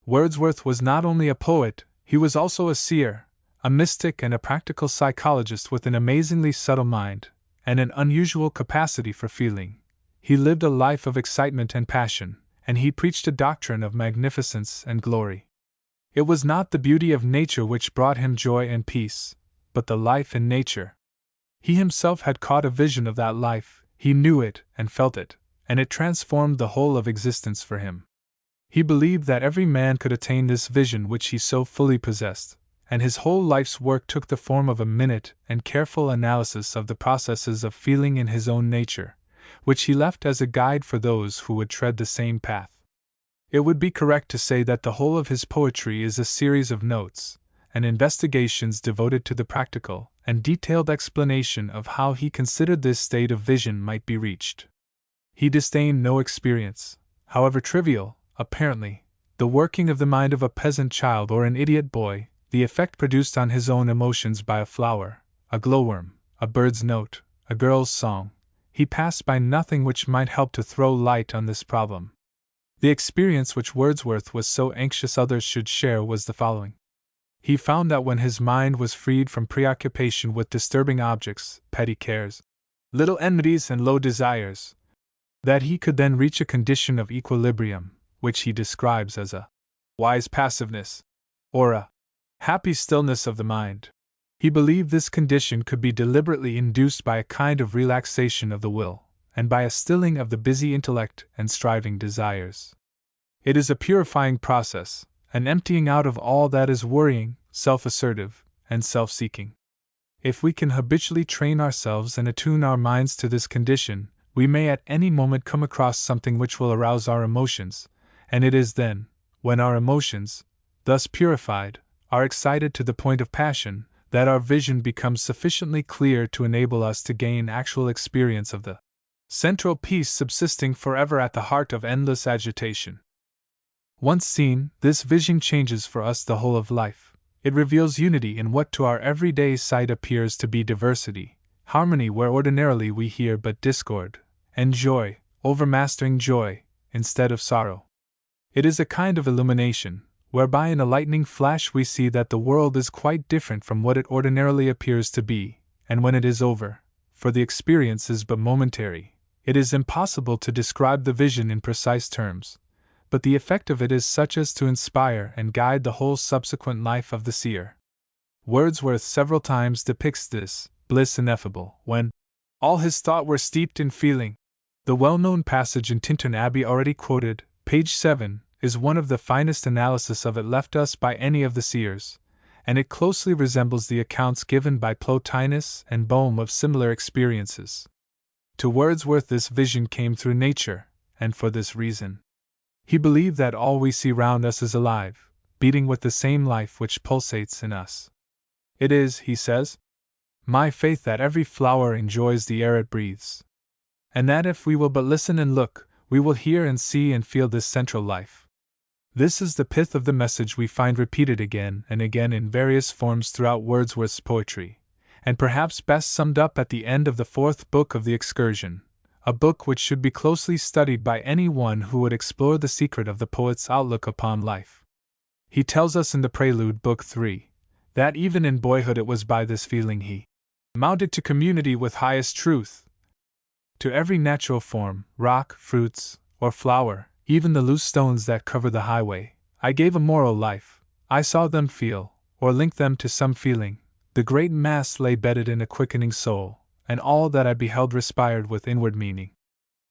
Wordsworth was not only a poet, he was also a seer, a mystic and a practical psychologist with an amazingly subtle mind, and an unusual capacity for feeling. He lived a life of excitement and passion, and he preached a doctrine of magnificence and glory. It was not the beauty of nature which brought him joy and peace, but the life in nature. He himself had caught a vision of that life, he knew it and felt it, and it transformed the whole of existence for him. He believed that every man could attain this vision which he so fully possessed, and his whole life's work took the form of a minute and careful analysis of the processes of feeling in his own nature, which he left as a guide for those who would tread the same path. It would be correct to say that the whole of his poetry is a series of notes and investigations devoted to the practical and detailed explanation of how he considered this state of vision might be reached. He disdained no experience, however trivial, apparently, the working of the mind of a peasant child or an idiot boy, the effect produced on his own emotions by a flower, a glowworm, a bird's note, a girl's song. He passed by nothing which might help to throw light on this problem. The experience which Wordsworth was so anxious others should share was the following. He found that when his mind was freed from preoccupation with disturbing objects, petty cares, little enmities and low desires, that he could then reach a condition of equilibrium, which he describes as a wise passiveness, or a happy stillness of the mind. He believed this condition could be deliberately induced by a kind of relaxation of the will, and by a stilling of the busy intellect and striving desires. It is a purifying process, an emptying out of all that is worrying, self-assertive, and self-seeking. If we can habitually train ourselves and attune our minds to this condition, we may at any moment come across something which will arouse our emotions, and it is then, when our emotions, thus purified, are excited to the point of passion, that our vision becomes sufficiently clear to enable us to gain actual experience of the central peace subsisting forever at the heart of endless agitation. Once seen, this vision changes for us the whole of life. It reveals unity in what to our everyday sight appears to be diversity, harmony where ordinarily we hear but discord, and joy, overmastering joy, instead of sorrow. It is a kind of illumination, whereby in a lightning flash we see that the world is quite different from what it ordinarily appears to be, and when it is over, for the experience is but momentary, it is impossible to describe the vision in precise terms, but the effect of it is such as to inspire and guide the whole subsequent life of the seer. Wordsworth several times depicts this bliss ineffable, when all his thought were steeped in feeling. The well-known passage in Tintern Abbey already quoted, page 7, is one of the finest analysis of it left us by any of the seers, and it closely resembles the accounts given by Plotinus and Boehme of similar experiences. To Wordsworth this vision came through nature, and for this reason. He believed that all we see round us is alive, beating with the same life which pulsates in us. It is, he says, my faith that every flower enjoys the air it breathes, and that if we will but listen and look, we will hear and see and feel this central life. This is the pith of the message we find repeated again and again in various forms throughout Wordsworth's poetry, and perhaps best summed up at the end of the 4th book of the Excursion, a book which should be closely studied by any one who would explore the secret of the poet's outlook upon life. He tells us in the Prelude, Book 3, that even in boyhood it was by this feeling he mounted to community with highest truth. To every natural form, rock, fruits, or flower, even the loose stones that cover the highway, I gave a moral life. I saw them feel, or link them to some feeling. The great mass lay bedded in a quickening soul, and all that I beheld respired with inward meaning.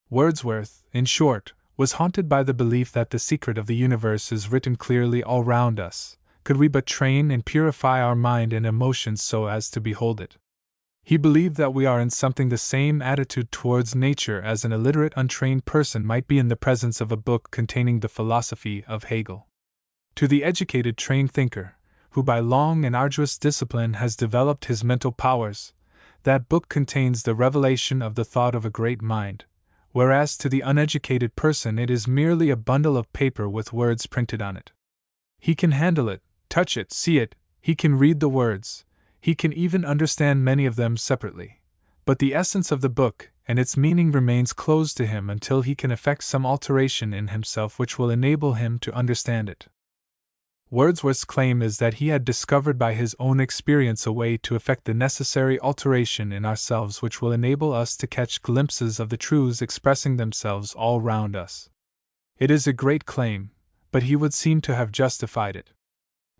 Wordsworth, in short, was haunted by the belief that the secret of the universe is written clearly all round us, could we but train and purify our mind and emotions so as to behold it. He believed that we are in something the same attitude towards nature as an illiterate, untrained person might be in the presence of a book containing the philosophy of Hegel. To the educated, trained thinker, who by long and arduous discipline has developed his mental powers, that book contains the revelation of the thought of a great mind, whereas to the uneducated person it is merely a bundle of paper with words printed on it. He can handle it, touch it, see it, he can read the words, he can even understand many of them separately, but the essence of the book and its meaning remains closed to him until he can effect some alteration in himself which will enable him to understand it. Wordsworth's claim is that he had discovered by his own experience a way to effect the necessary alteration in ourselves which will enable us to catch glimpses of the truths expressing themselves all round us. It is a great claim, but he would seem to have justified it.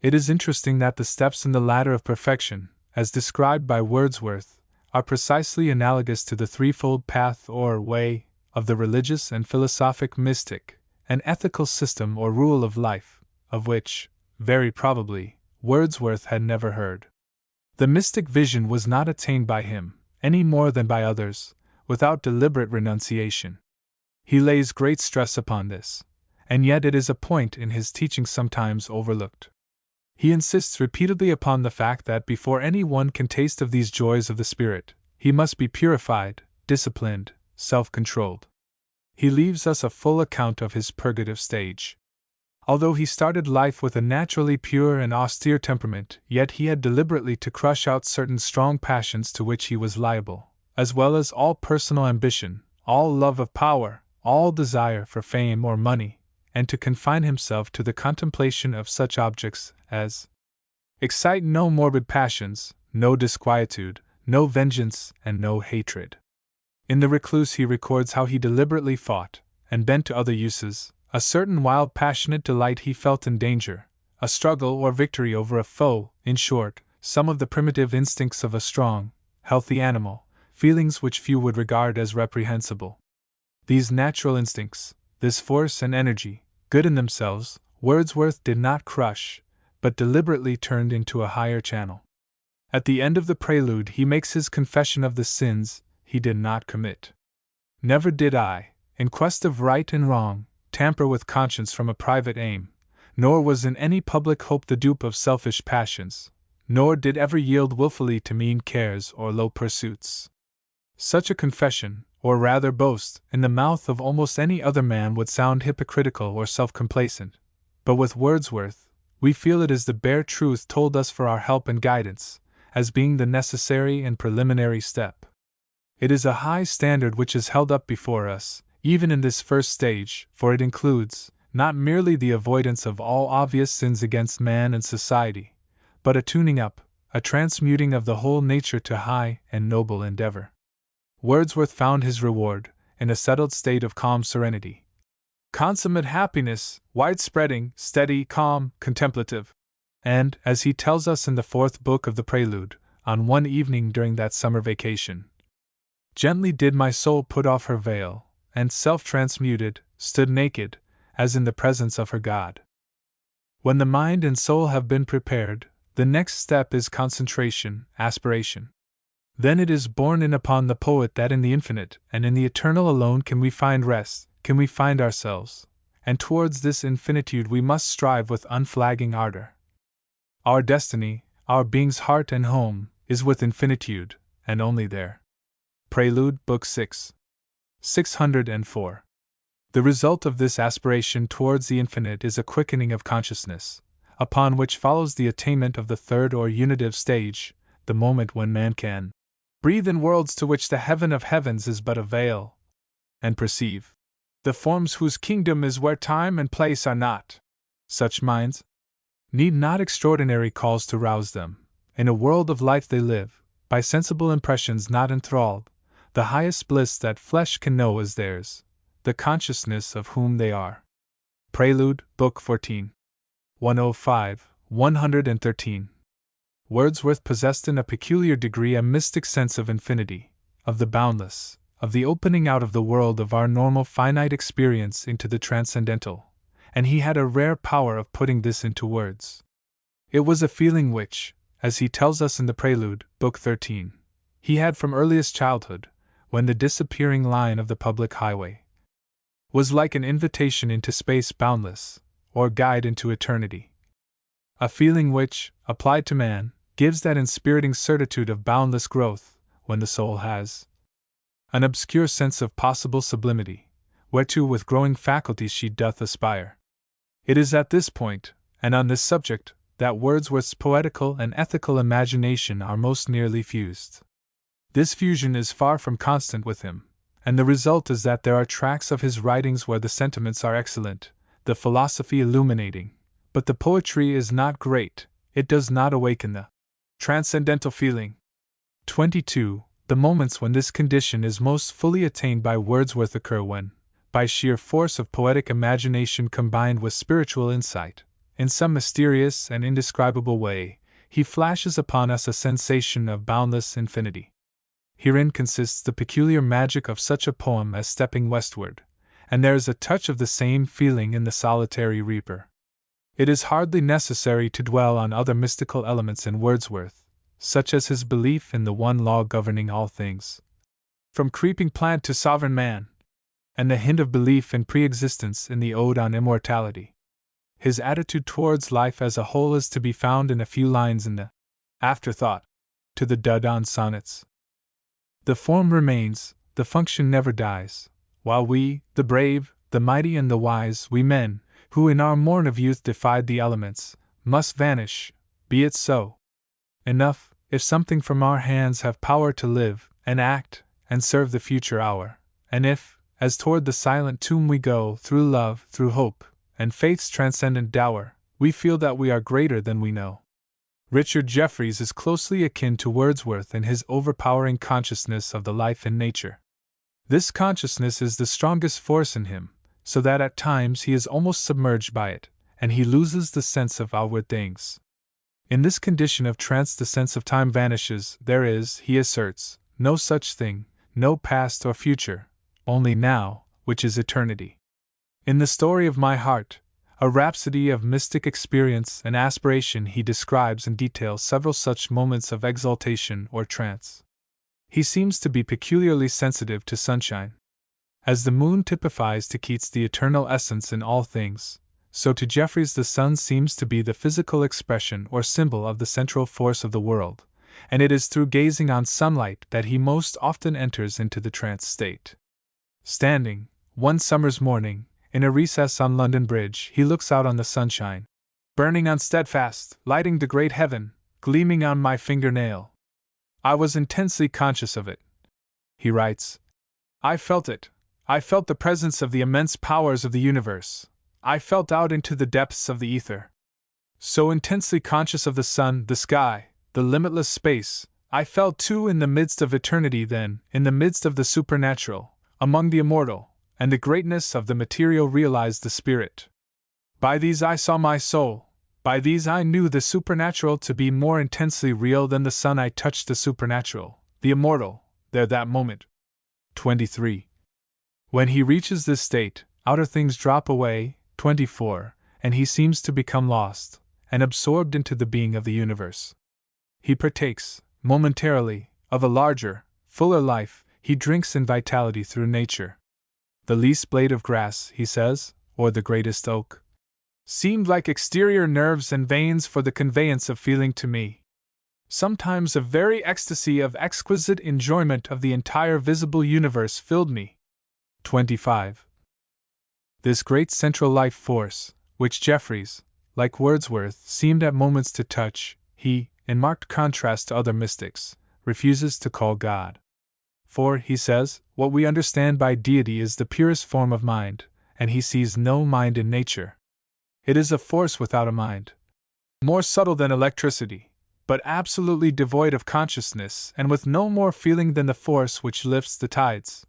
It is interesting that the steps in the ladder of perfection, as described by Wordsworth, are precisely analogous to the threefold path or way of the religious and philosophic mystic, an ethical system or rule of life, of which, very probably, Wordsworth had never heard. The mystic vision was not attained by him, any more than by others, without deliberate renunciation. He lays great stress upon this, and yet it is a point in his teaching sometimes overlooked. He insists repeatedly upon the fact that before any one can taste of these joys of the spirit, he must be purified, disciplined, self-controlled. He leaves us a full account of his purgative stage. Although he started life with a naturally pure and austere temperament, yet he had deliberately to crush out certain strong passions to which he was liable, as well as all personal ambition, all love of power, all desire for fame or money, and to confine himself to the contemplation of such objects as excite no morbid passions, no disquietude, no vengeance, and no hatred. In The Recluse he records how he deliberately fought, and bent to other uses, a certain wild passionate delight he felt in danger, a struggle or victory over a foe, in short, some of the primitive instincts of a strong, healthy animal, feelings which few would regard as reprehensible. These natural instincts, this force and energy, good in themselves, Wordsworth did not crush, but deliberately turned into a higher channel. At the end of the prelude he makes his confession of the sins he did not commit. Never did I, in quest of right and wrong, tamper with conscience from a private aim, nor was in any public hope the dupe of selfish passions, nor did ever yield wilfully to mean cares or low pursuits. Such a confession, or rather boast, in the mouth of almost any other man would sound hypocritical or self-complacent, but with Wordsworth, we feel it is the bare truth told us for our help and guidance, as being the necessary and preliminary step. It is a high standard which is held up before us, even in this first stage, for it includes, not merely the avoidance of all obvious sins against man and society, but a tuning up, a transmuting of the whole nature to high and noble endeavor. Wordsworth found his reward, in a settled state of calm serenity. Consummate happiness, wide-spreading, steady, calm, contemplative. And, as he tells us in the 4th book of the Prelude, on one evening during that summer vacation, gently did my soul put off her veil, and self-transmuted, stood naked, as in the presence of her God. When the mind and soul have been prepared, the next step is concentration, aspiration. Then it is borne in upon the poet that in the infinite and in the eternal alone can we find rest, can we find ourselves, and towards this infinitude we must strive with unflagging ardor. Our destiny, our being's heart and home, is with infinitude, and only there. Prelude, Book 6. 604. The result of this aspiration towards the infinite is a quickening of consciousness, upon which follows the attainment of the third or unitive stage, the moment when man can breathe in worlds to which the heaven of heavens is but a veil, and perceive the forms whose kingdom is where time and place are not. Such minds need not extraordinary calls to rouse them. In a world of life they live, by sensible impressions not enthralled. The highest bliss that flesh can know is theirs, the consciousness of whom they are. Prelude, Book 14. 105, 113. Wordsworth possessed in a peculiar degree a mystic sense of infinity, of the boundless, of the opening out of the world of our normal finite experience into the transcendental, and he had a rare power of putting this into words. It was a feeling which, as he tells us in the Prelude, Book 13, he had from earliest childhood, when the disappearing line of the public highway was like an invitation into space boundless, or guide into eternity. A feeling which, applied to man, gives that inspiriting certitude of boundless growth, when the soul has an obscure sense of possible sublimity, whereto with growing faculties she doth aspire. It is at this point, and on this subject, that Wordsworth's poetical and ethical imagination are most nearly fused. This fusion is far from constant with him, and the result is that there are tracts of his writings where the sentiments are excellent, the philosophy illuminating, but the poetry is not great, it does not awaken the transcendental feeling. 22. The moments when this condition is most fully attained by Wordsworth occur when, by sheer force of poetic imagination combined with spiritual insight, in some mysterious and indescribable way, he flashes upon us a sensation of boundless infinity. Herein consists the peculiar magic of such a poem as Stepping Westward, and there is a touch of the same feeling in The Solitary Reaper. It is hardly necessary to dwell on other mystical elements in Wordsworth, such as his belief in the one law governing all things, from creeping plant to sovereign man, and the hint of belief in pre-existence in the Ode on Immortality. His attitude towards life as a whole is to be found in a few lines in the Afterthought to the Dudon Sonnets. The form remains, the function never dies, while we, the brave, the mighty and the wise, we men, who in our morn of youth defied the elements, must vanish, be it so. Enough, if something from our hands have power to live, and act, and serve the future hour, and if, as toward the silent tomb we go, through love, through hope, and faith's transcendent dower, we feel that we are greater than we know. Richard Jefferies is closely akin to Wordsworth in his overpowering consciousness of the life in nature. This consciousness is the strongest force in him, so that at times he is almost submerged by it, and he loses the sense of outward things. In this condition of trance the sense of time vanishes, there is, he asserts, no such thing, no past or future, only now, which is eternity. In The Story of My Heart, a rhapsody of mystic experience and aspiration, he describes in detail several such moments of exaltation or trance. He seems to be peculiarly sensitive to sunshine. As the moon typifies to Keats the eternal essence in all things, so to Jefferies the sun seems to be the physical expression or symbol of the central force of the world, and it is through gazing on sunlight that he most often enters into the trance state. Standing, one summer's morning, in a recess on London Bridge, he looks out on the sunshine, burning on steadfast, lighting the great heaven, gleaming on my fingernail. I was intensely conscious of it. He writes, I felt it. I felt the presence of the immense powers of the universe. I felt out into the depths of the ether. So intensely conscious of the sun, the sky, the limitless space, I felt too in the midst of eternity then, in the midst of the supernatural, among the immortal, and the greatness of the material realized the spirit. By these I saw my soul, by these I knew the supernatural to be more intensely real than the sun. I touched the supernatural, the immortal, there that moment. 23. When he reaches this state, outer things drop away, 24, and he seems to become lost, and absorbed into the being of the universe. He partakes, momentarily, of a larger, fuller life, he drinks in vitality through nature. The least blade of grass, he says, or the greatest oak, seemed like exterior nerves and veins for the conveyance of feeling to me. Sometimes a very ecstasy of exquisite enjoyment of the entire visible universe filled me. 25. This great central life force, which Jefferies, like Wordsworth, seemed at moments to touch, he, in marked contrast to other mystics, refuses to call God. For, he says, what we understand by deity is the purest form of mind, and he sees no mind in nature. It is a force without a mind, more subtle than electricity, but absolutely devoid of consciousness and with no more feeling than the force which lifts the tides.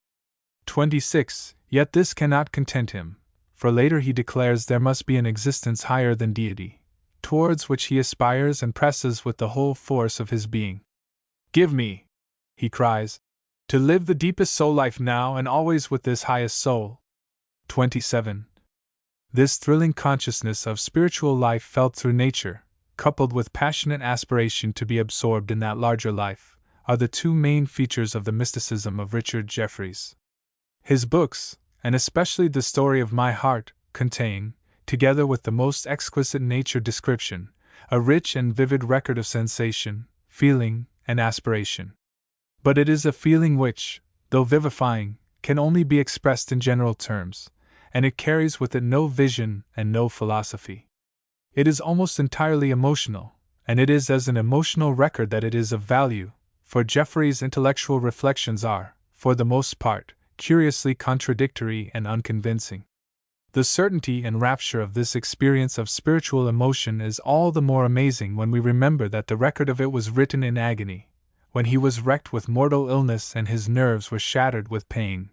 26. Yet this cannot content him, for later he declares there must be an existence higher than deity, towards which he aspires and presses with the whole force of his being. Give me, he cries, to live the deepest soul life now and always with this highest soul. 27. This thrilling consciousness of spiritual life felt through nature, coupled with passionate aspiration to be absorbed in that larger life, are the two main features of the mysticism of Richard Jefferies. His books, and especially The Story of My Heart, contain, together with the most exquisite nature description, a rich and vivid record of sensation, feeling, and aspiration. But it is a feeling which, though vivifying, can only be expressed in general terms, and it carries with it no vision and no philosophy. It is almost entirely emotional, and it is as an emotional record that it is of value, for Jefferies' intellectual reflections are, for the most part, curiously contradictory and unconvincing. The certainty and rapture of this experience of spiritual emotion is all the more amazing when we remember that the record of it was written in agony, when he was wrecked with mortal illness and his nerves were shattered with pain.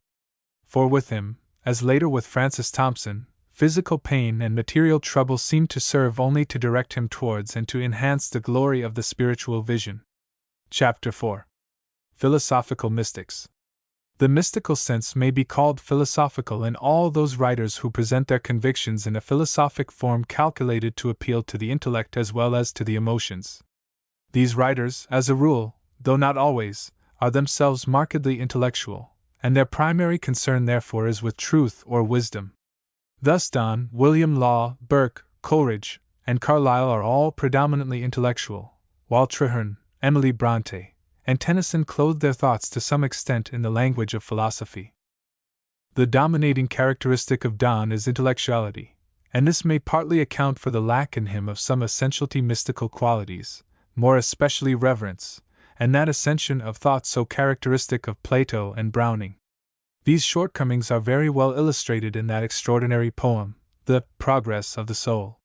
For with him, as later with Francis Thompson, physical pain and material trouble seemed to serve only to direct him towards and to enhance the glory of the spiritual vision. Chapter 4. Philosophical Mystics. The mystical sense may be called philosophical in all those writers who present their convictions in a philosophic form calculated to appeal to the intellect as well as to the emotions. These writers, as a rule, though not always, are themselves markedly intellectual, and their primary concern therefore is with truth or wisdom. Thus Donne, William Law, Burke, Coleridge, and Carlyle are all predominantly intellectual, while Traherne, Emily Brontë, and Tennyson clothe their thoughts to some extent in the language of philosophy. The dominating characteristic of Donne is intellectuality, and this may partly account for the lack in him of some essentially mystical qualities, more especially reverence, and that ascension of thought so characteristic of Plato and Browning. These shortcomings are very well illustrated in that extraordinary poem, The Progress of the Soul.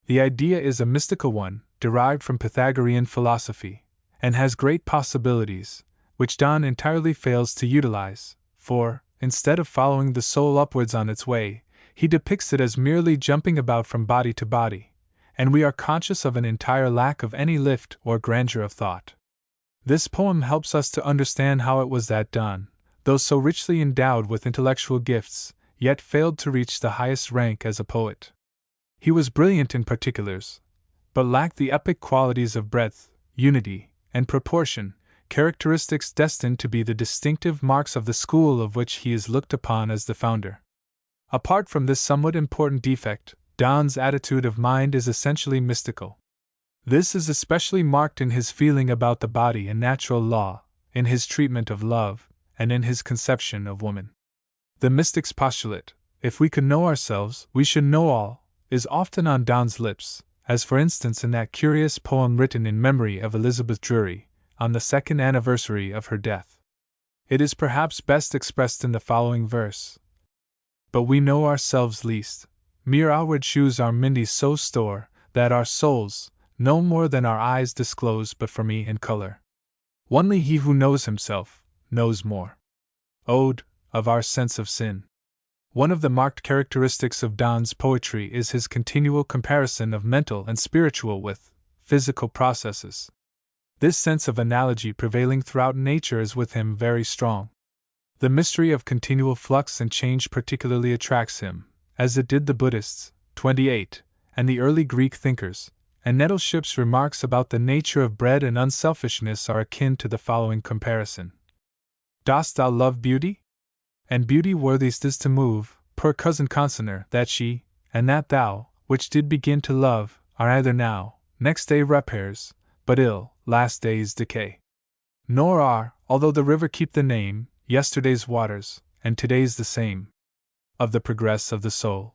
The idea is a mystical one, derived from Pythagorean philosophy, and has great possibilities, which Donne entirely fails to utilize, for, instead of following the soul upwards on its way, he depicts it as merely jumping about from body to body, and we are conscious of an entire lack of any lift or grandeur of thought. This poem helps us to understand how it was that Donne, though so richly endowed with intellectual gifts, yet failed to reach the highest rank as a poet. He was brilliant in particulars, but lacked the epic qualities of breadth, unity, and proportion, characteristics destined to be the distinctive marks of the school of which he is looked upon as the founder. Apart from this somewhat important defect, Donne's attitude of mind is essentially mystical. This is especially marked in his feeling about the body and natural law, in his treatment of love, and in his conception of woman. The mystic's postulate, if we could know ourselves, we should know all, is often on Donne's lips, as for instance in that curious poem written in memory of Elizabeth Drury, on the 2nd anniversary of her death. It is perhaps best expressed in the following verse. But we know ourselves least, mere outward shows our mindy so store, that our souls, no more than our eyes disclose but for me in color. Only he who knows himself, knows more. Ode, of our sense of sin. One of the marked characteristics of Donne's poetry is his continual comparison of mental and spiritual with physical processes. This sense of analogy prevailing throughout nature is with him very strong. The mystery of continual flux and change particularly attracts him, as it did the Buddhists, 28, and the early Greek thinkers, and Nettleship's remarks about the nature of bread and unselfishness are akin to the following comparison. Dost thou love beauty? And beauty worthiest is to move, poor cousin Consoner, that she, and that thou, which did begin to love, are either now, next day repairs, but ill, last day's decay. Nor are, although the river keep the name, yesterday's waters, and today's the same. Of the Progress of the Soul.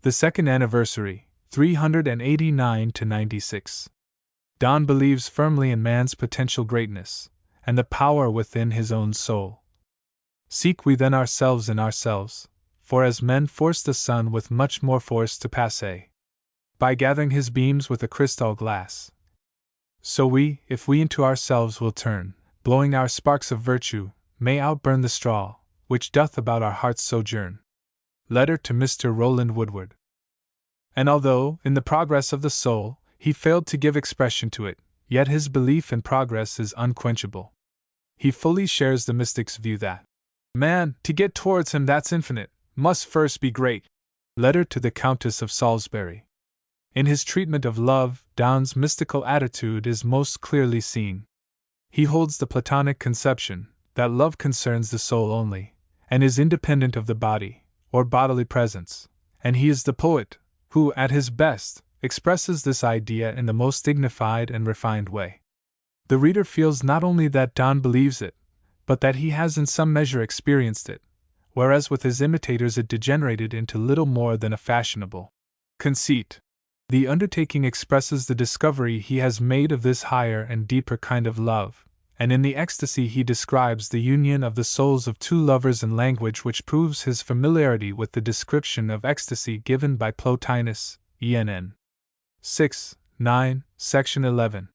The 2nd anniversary, 389-96. Donne believes firmly in man's potential greatness, and the power within his own soul. Seek we then ourselves in ourselves, for as men force the sun with much more force to pass by gathering his beams with a crystal glass, so we, if we into ourselves will turn, blowing our sparks of virtue, may outburn the straw, which doth about our hearts sojourn. Letter to Mr. Rowland Woodward. And although, in the progress of the soul, he failed to give expression to it, yet his belief in progress is unquenchable. He fully shares the mystic's view that man, to get towards him that's infinite, must first be great. Letter to the Countess of Salisbury. In his treatment of love, Donne's mystical attitude is most clearly seen. He holds the Platonic conception that love concerns the soul only, and is independent of the body, or bodily presence, and he is the poet who, at his best, expresses this idea in the most dignified and refined way. The reader feels not only that Donne believes it, but that he has in some measure experienced it, whereas with his imitators it degenerated into little more than a fashionable conceit. The undertaking expresses the discovery he has made of this higher and deeper kind of love, and in the ecstasy he describes the union of the souls of two lovers in language which proves his familiarity with the description of ecstasy given by Plotinus, ENN. 6, 9, section 11.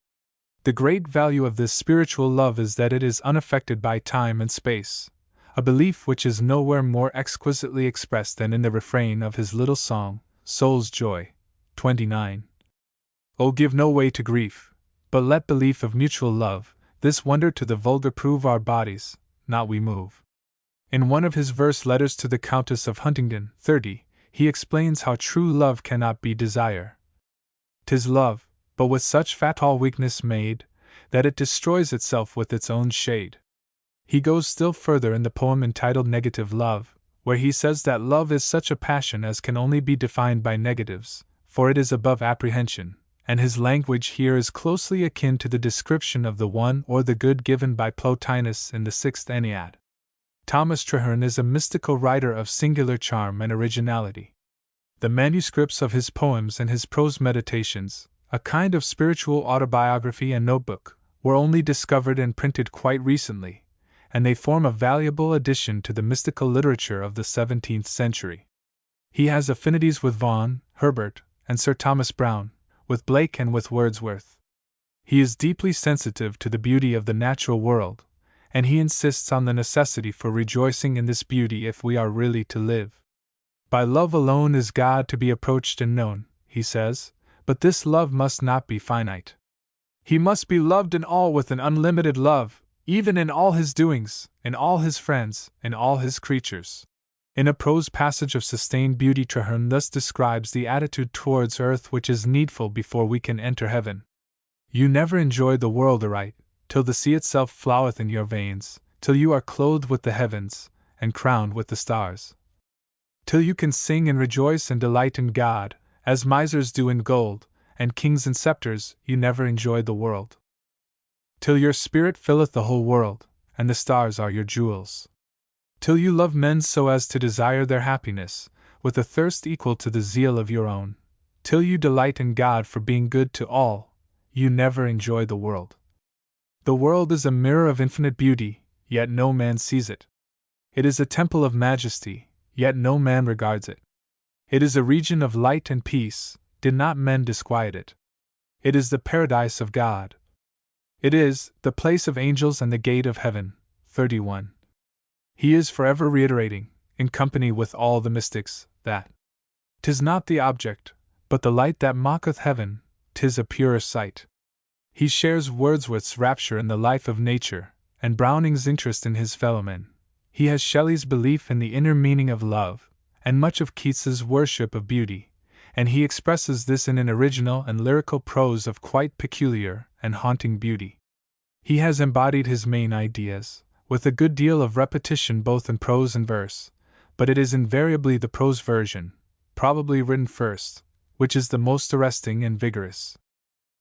The great value of this spiritual love is that it is unaffected by time and space, a belief which is nowhere more exquisitely expressed than in the refrain of his little song, Soul's Joy, 29. Oh, give no way to grief, but let belief of mutual love, this wonder to the vulgar prove our bodies, not we move. In one of his verse letters to the Countess of Huntingdon, 30, he explains how true love cannot be desire. 'Tis love, but with such fatal weakness made, that it destroys itself with its own shade. He goes still further in the poem entitled Negative Love, where he says that love is such a passion as can only be defined by negatives, for it is above apprehension, and his language here is closely akin to the description of the one or the good given by Plotinus in the 6th Aeneid. Thomas Traherne is a mystical writer of singular charm and originality. The manuscripts of his poems and his prose meditations, a kind of spiritual autobiography and notebook, were only discovered and printed quite recently, and they form a valuable addition to the mystical literature of the 17th century. He has affinities with Vaughan, Herbert, and Sir Thomas Browne, with Blake and with Wordsworth. He is deeply sensitive to the beauty of the natural world, and he insists on the necessity for rejoicing in this beauty if we are really to live. By love alone is God to be approached and known, he says, but this love must not be finite. He must be loved in all with an unlimited love, even in all his doings, in all his friends, in all his creatures. In a prose passage of sustained beauty, Traherne thus describes the attitude towards earth which is needful before we can enter heaven. You never enjoy the world aright, till the sea itself floweth in your veins, till you are clothed with the heavens, and crowned with the stars. Till you can sing and rejoice and delight in God, as misers do in gold, and kings in scepters, you never enjoy the world. Till your spirit filleth the whole world, and the stars are your jewels. Till you love men so as to desire their happiness, with a thirst equal to the zeal of your own, till you delight in God for being good to all, you never enjoy the world. The world is a mirror of infinite beauty, yet no man sees it. It is a temple of majesty, yet no man regards it. It is a region of light and peace, did not men disquiet it. It is the paradise of God. It is the place of angels and the gate of heaven. 31. He is forever reiterating, in company with all the mystics, that 'tis not the object, but the light that mocketh heaven, 'tis a purer sight. He shares Wordsworth's rapture in the life of nature, and Browning's interest in his fellowmen. He has Shelley's belief in the inner meaning of love, and much of Keats's worship of beauty, and he expresses this in an original and lyrical prose of quite peculiar and haunting beauty. He has embodied his main ideas, with a good deal of repetition both in prose and verse, but it is invariably the prose version, probably written first, which is the most arresting and vigorous.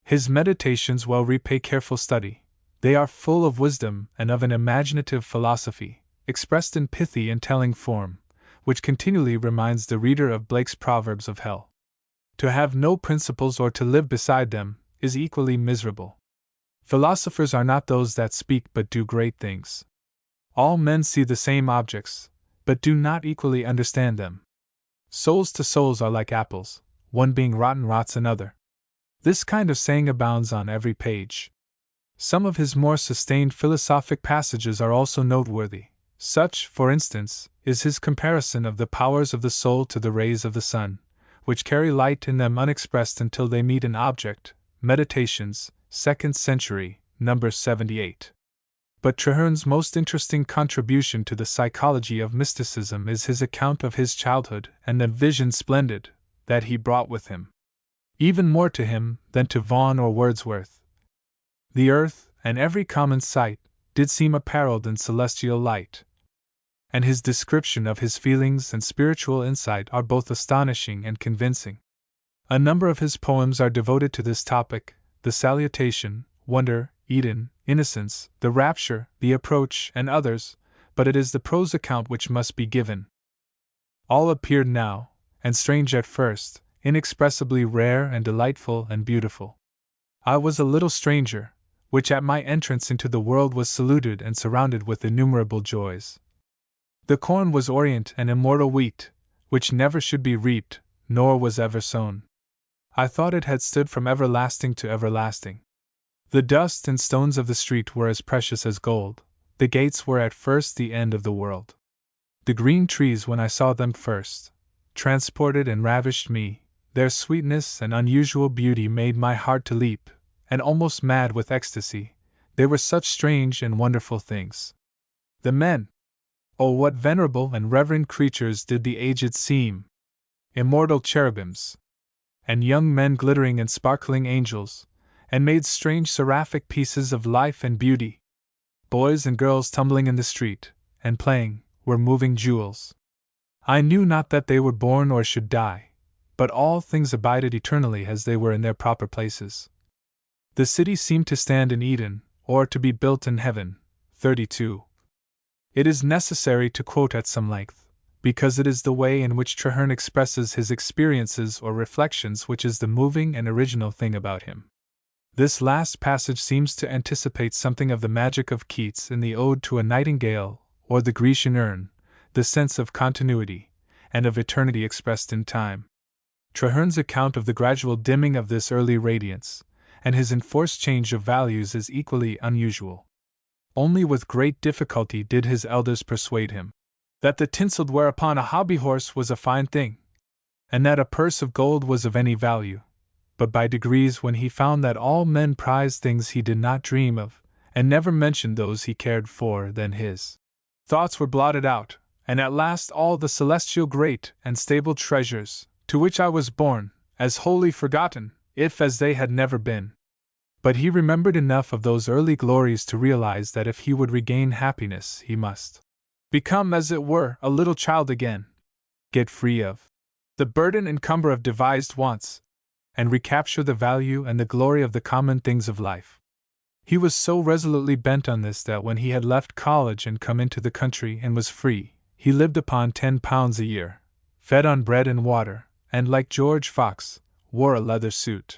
His meditations well repay careful study. They are full of wisdom and of an imaginative philosophy, expressed in pithy and telling form, which continually reminds the reader of Blake's Proverbs of hell. To have no principles or to live beside them is equally miserable. Philosophers are not those that speak but do great things. All men see the same objects, but do not equally understand them. Souls to souls are like apples, one being rotten rots another. This kind of saying abounds on every page. Some of his more sustained philosophic passages are also noteworthy. Such, for instance, is his comparison of the powers of the soul to the rays of the sun, which carry light in them unexpressed until they meet an object. Meditations, 2nd century, number 78. But Traherne's most interesting contribution to the psychology of mysticism is his account of his childhood and the vision splendid that he brought with him. Even more to him than to Vaughan or Wordsworth. The earth, and every common sight, did seem apparelled in celestial light. And his description of his feelings and spiritual insight are both astonishing and convincing. A number of his poems are devoted to this topic: the Salutation, Wonder, Eden, Innocence, the Rapture, the Approach, and others, but it is the prose account which must be given. All appeared now, and strange at first, inexpressibly rare and delightful and beautiful. I was a little stranger, which at my entrance into the world was saluted and surrounded with innumerable joys. The corn was orient and immortal wheat, which never should be reaped, nor was ever sown. I thought it had stood from everlasting to everlasting. The dust and stones of the street were as precious as gold. The gates were at first the end of the world. The green trees, when I saw them first, transported and ravished me. Their sweetness and unusual beauty made my heart to leap, and almost mad with ecstasy. They were such strange and wonderful things. The men! Oh, what venerable and reverend creatures did the aged seem! Immortal cherubims! And young men glittering and sparkling angels, and made strange seraphic pieces of life and beauty. Boys and girls tumbling in the street, and playing, were moving jewels. I knew not that they were born or should die, but all things abided eternally as they were in their proper places. The city seemed to stand in Eden, or to be built in heaven. 32. It is necessary to quote at some length, because it is the way in which Traherne expresses his experiences or reflections which is the moving and original thing about him. This last passage seems to anticipate something of the magic of Keats in the Ode to a Nightingale, or the Grecian urn, the sense of continuity, and of eternity expressed in time. Traherne's account of the gradual dimming of this early radiance, and his enforced change of values is equally unusual. Only with great difficulty did his elders persuade him that the tinselled wear upon a hobby horse was a fine thing, and that a purse of gold was of any value. But by degrees, when he found that all men prized things he did not dream of, and never mentioned those he cared for, then his thoughts were blotted out, and at last all the celestial great and stable treasures, to which I was born, as wholly forgotten, if as they had never been. But he remembered enough of those early glories to realize that if he would regain happiness, he must become, as it were, a little child again, get free of the burden and cumber of devised wants, and recapture the value and the glory of the common things of life. He was so resolutely bent on this that when he had left college and come into the country and was free, he lived upon £10 a year, fed on bread and water, and, like George Fox, wore a leather suit.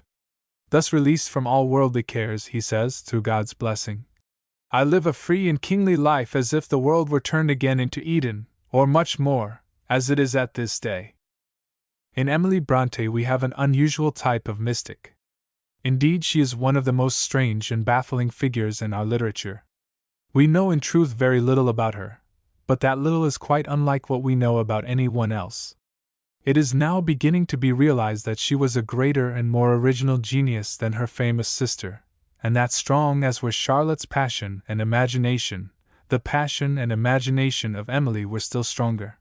Thus released from all worldly cares, he says, through God's blessing, I live a free and kingly life as if the world were turned again into Eden, or much more, as it is at this day. In Emily Brontë we have an unusual type of mystic. Indeed, she is one of the most strange and baffling figures in our literature. We know in truth very little about her, but that little is quite unlike what we know about anyone else. It is now beginning to be realized that she was a greater and more original genius than her famous sister, and that strong as was Charlotte's passion and imagination, the passion and imagination of Emily were still stronger.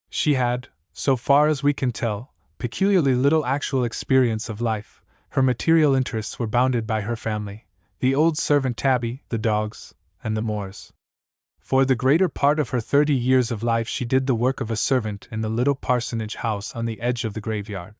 She had, so far as we can tell, peculiarly little actual experience of life. Her material interests were bounded by her family, the old servant Tabby, the dogs, and the moors. For the greater part of her 30 years of life she did the work of a servant in the little parsonage house on the edge of the graveyard.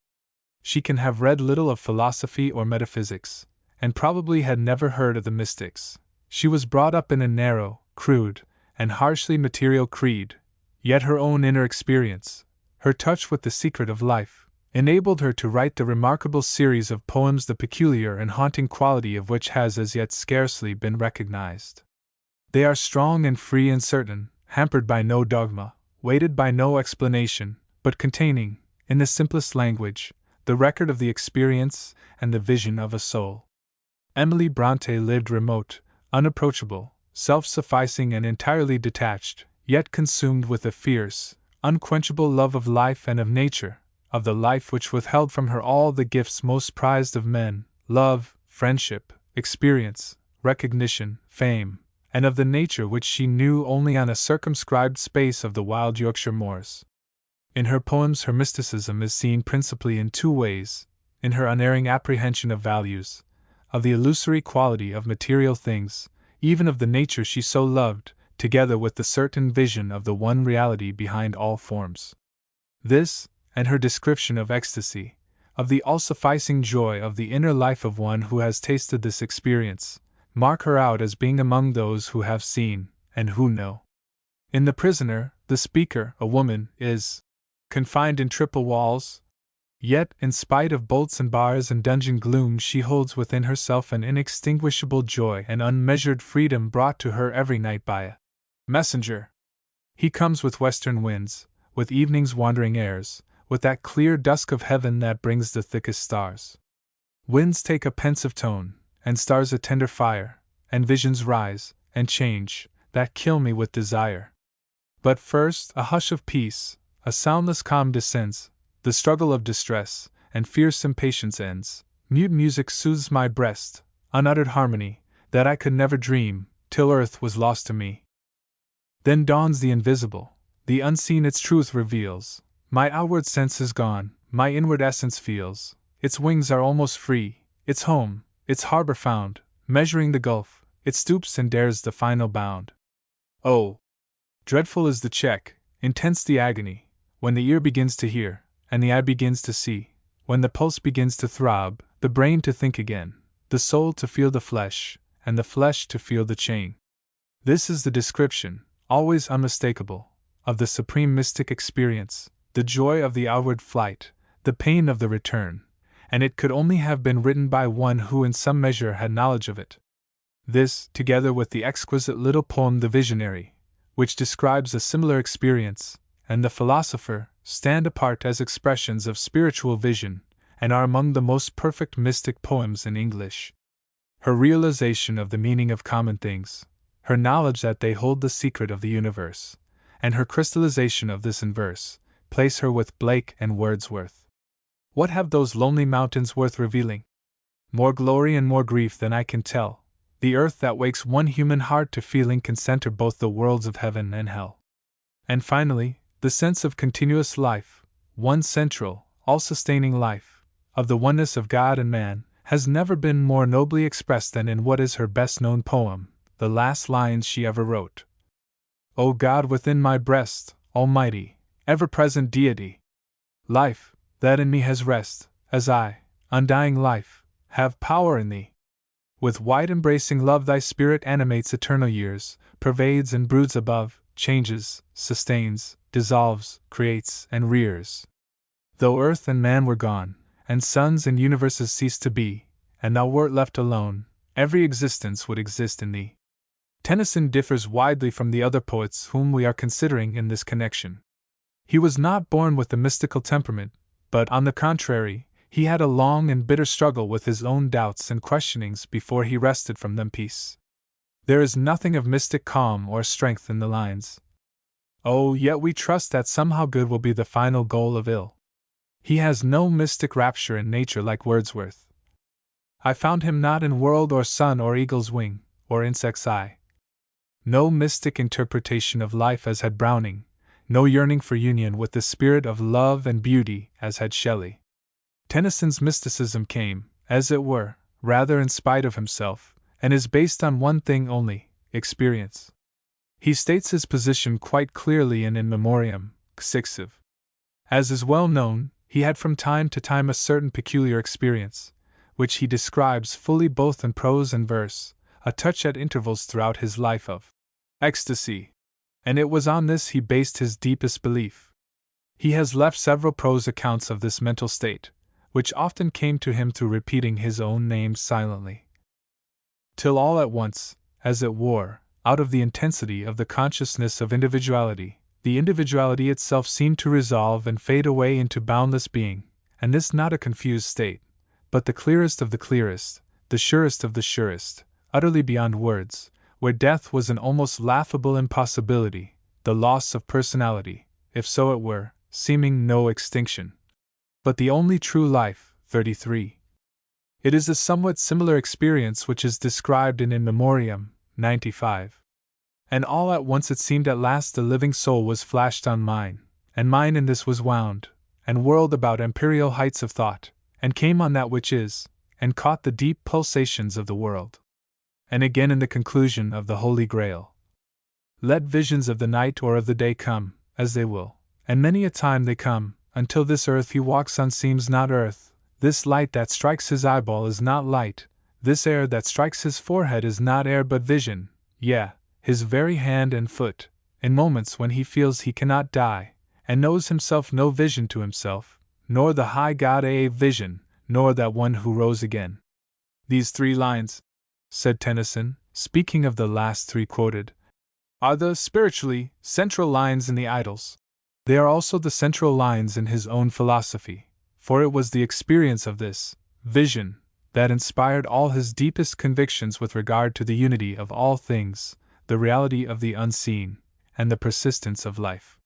She can have read little of philosophy or metaphysics, and probably had never heard of the mystics. She was brought up in a narrow, crude, and harshly material creed, yet her own inner experience, her touch with the secret of life, enabled her to write the remarkable series of poems the peculiar and haunting quality of which has as yet scarcely been recognized. They are strong and free and certain, hampered by no dogma, weighted by no explanation, but containing, in the simplest language, the record of the experience and the vision of a soul. Emily Brontë lived remote, unapproachable, self-sufficing and entirely detached, yet consumed with a fierce, unquenchable love of life and of nature, of the life which withheld from her all the gifts most prized of men, love, friendship, experience, recognition, fame, and of the nature which she knew only on a circumscribed space of the wild Yorkshire moors. In her poems her mysticism is seen principally in two ways: in her unerring apprehension of values, of the illusory quality of material things, even of the nature she so loved, together with the certain vision of the one reality behind all forms. This, and her description of ecstasy, of the all-sufficing joy of the inner life of one who has tasted this experience, mark her out as being among those who have seen, and who know. In The Prisoner, the speaker, a woman, is confined in triple walls, yet, in spite of bolts and bars and dungeon gloom, she holds within herself an inextinguishable joy and unmeasured freedom brought to her every night by a messenger. He comes with western winds, with evening's wandering airs, with that clear dusk of heaven that brings the thickest stars. Winds take a pensive tone, and stars a tender fire, and visions rise, and change, that kill me with desire. But first a hush of peace, a soundless calm descends, the struggle of distress, and fierce impatience ends. Mute music soothes my breast, unuttered harmony, that I could never dream, till earth was lost to me. Then dawns the invisible, the unseen its truth reveals. My outward sense is gone, my inward essence feels. Its wings are almost free, its home, its harbor found. Measuring the gulf, it stoops and dares the final bound. Oh! Dreadful is the check, intense the agony, when the ear begins to hear, and the eye begins to see, when the pulse begins to throb, the brain to think again, the soul to feel the flesh, and the flesh to feel the chain. This is the description, always unmistakable, of the supreme mystic experience, the joy of the outward flight, the pain of the return, and it could only have been written by one who in some measure had knowledge of it. This, together with the exquisite little poem The Visionary, which describes a similar experience, and The Philosopher, stand apart as expressions of spiritual vision, and are among the most perfect mystic poems in English. Her realization of the meaning of common things, her knowledge that they hold the secret of the universe, and her crystallization of this in verse, place her with Blake and Wordsworth. What have those lonely mountains worth revealing? More glory and more grief than I can tell. The earth that wakes one human heart to feeling can center both the worlds of heaven and hell. And finally, the sense of continuous life, one central, all-sustaining life, of the oneness of God and man, has never been more nobly expressed than in what is her best-known poem, the last lines she ever wrote. O God within my breast, almighty, ever-present deity! Life, that in me has rest, as I, undying life, have power in thee. With wide-embracing love thy spirit animates eternal years, pervades and broods above, changes, sustains, dissolves, creates, and rears. Though earth and man were gone, and suns and universes ceased to be, and thou wert left alone, every existence would exist in thee. Tennyson differs widely from the other poets whom we are considering in this connection. He was not born with the mystical temperament, but, on the contrary, he had a long and bitter struggle with his own doubts and questionings before he wrested from them peace. There is nothing of mystic calm or strength in the lines. Oh, yet we trust that somehow good will be the final goal of ill. He has no mystic rapture in nature like Wordsworth. I found him not in world or sun or eagle's wing, or insect's eye. No mystic interpretation of life as had Browning, no yearning for union with the spirit of love and beauty as had Shelley. Tennyson's mysticism came, as it were, rather in spite of himself, and is based on one thing only, experience. He states his position quite clearly in In Memoriam, Sixiv. As is well known, he had from time to time a certain peculiar experience, which he describes fully both in prose and verse, a touch at intervals throughout his life of ecstasy, and it was on this he based his deepest belief. He has left several prose accounts of this mental state, which often came to him through repeating his own name silently. Till all at once, as it were, out of the intensity of the consciousness of individuality, the individuality itself seemed to resolve and fade away into boundless being, and this not a confused state, but the clearest of the clearest, the surest of the surest, utterly beyond words, where death was an almost laughable impossibility, the loss of personality, if so it were, seeming no extinction, but the only true life. 33. It is a somewhat similar experience which is described in Memoriam, 95. And all at once it seemed at last the living soul was flashed on mine, and mine in this was wound, and whirled about empyreal heights of thought, and came on that which is, and caught the deep pulsations of the world. And again in the conclusion of the Holy Grail. Let visions of the night or of the day come, as they will, and many a time they come, until this earth he walks on seems not earth, this light that strikes his eyeball is not light, this air that strikes his forehead is not air but vision, yea, his very hand and foot, in moments when he feels he cannot die, and knows himself no vision to himself, nor the high God a vision, nor that one who rose again. These 3 lines, said Tennyson, speaking of the last 3 quoted, are the spiritually central lines in the Idylls. They are also the central lines in his own philosophy, for it was the experience of this vision that inspired all his deepest convictions with regard to the unity of all things, the reality of the unseen, and the persistence of life.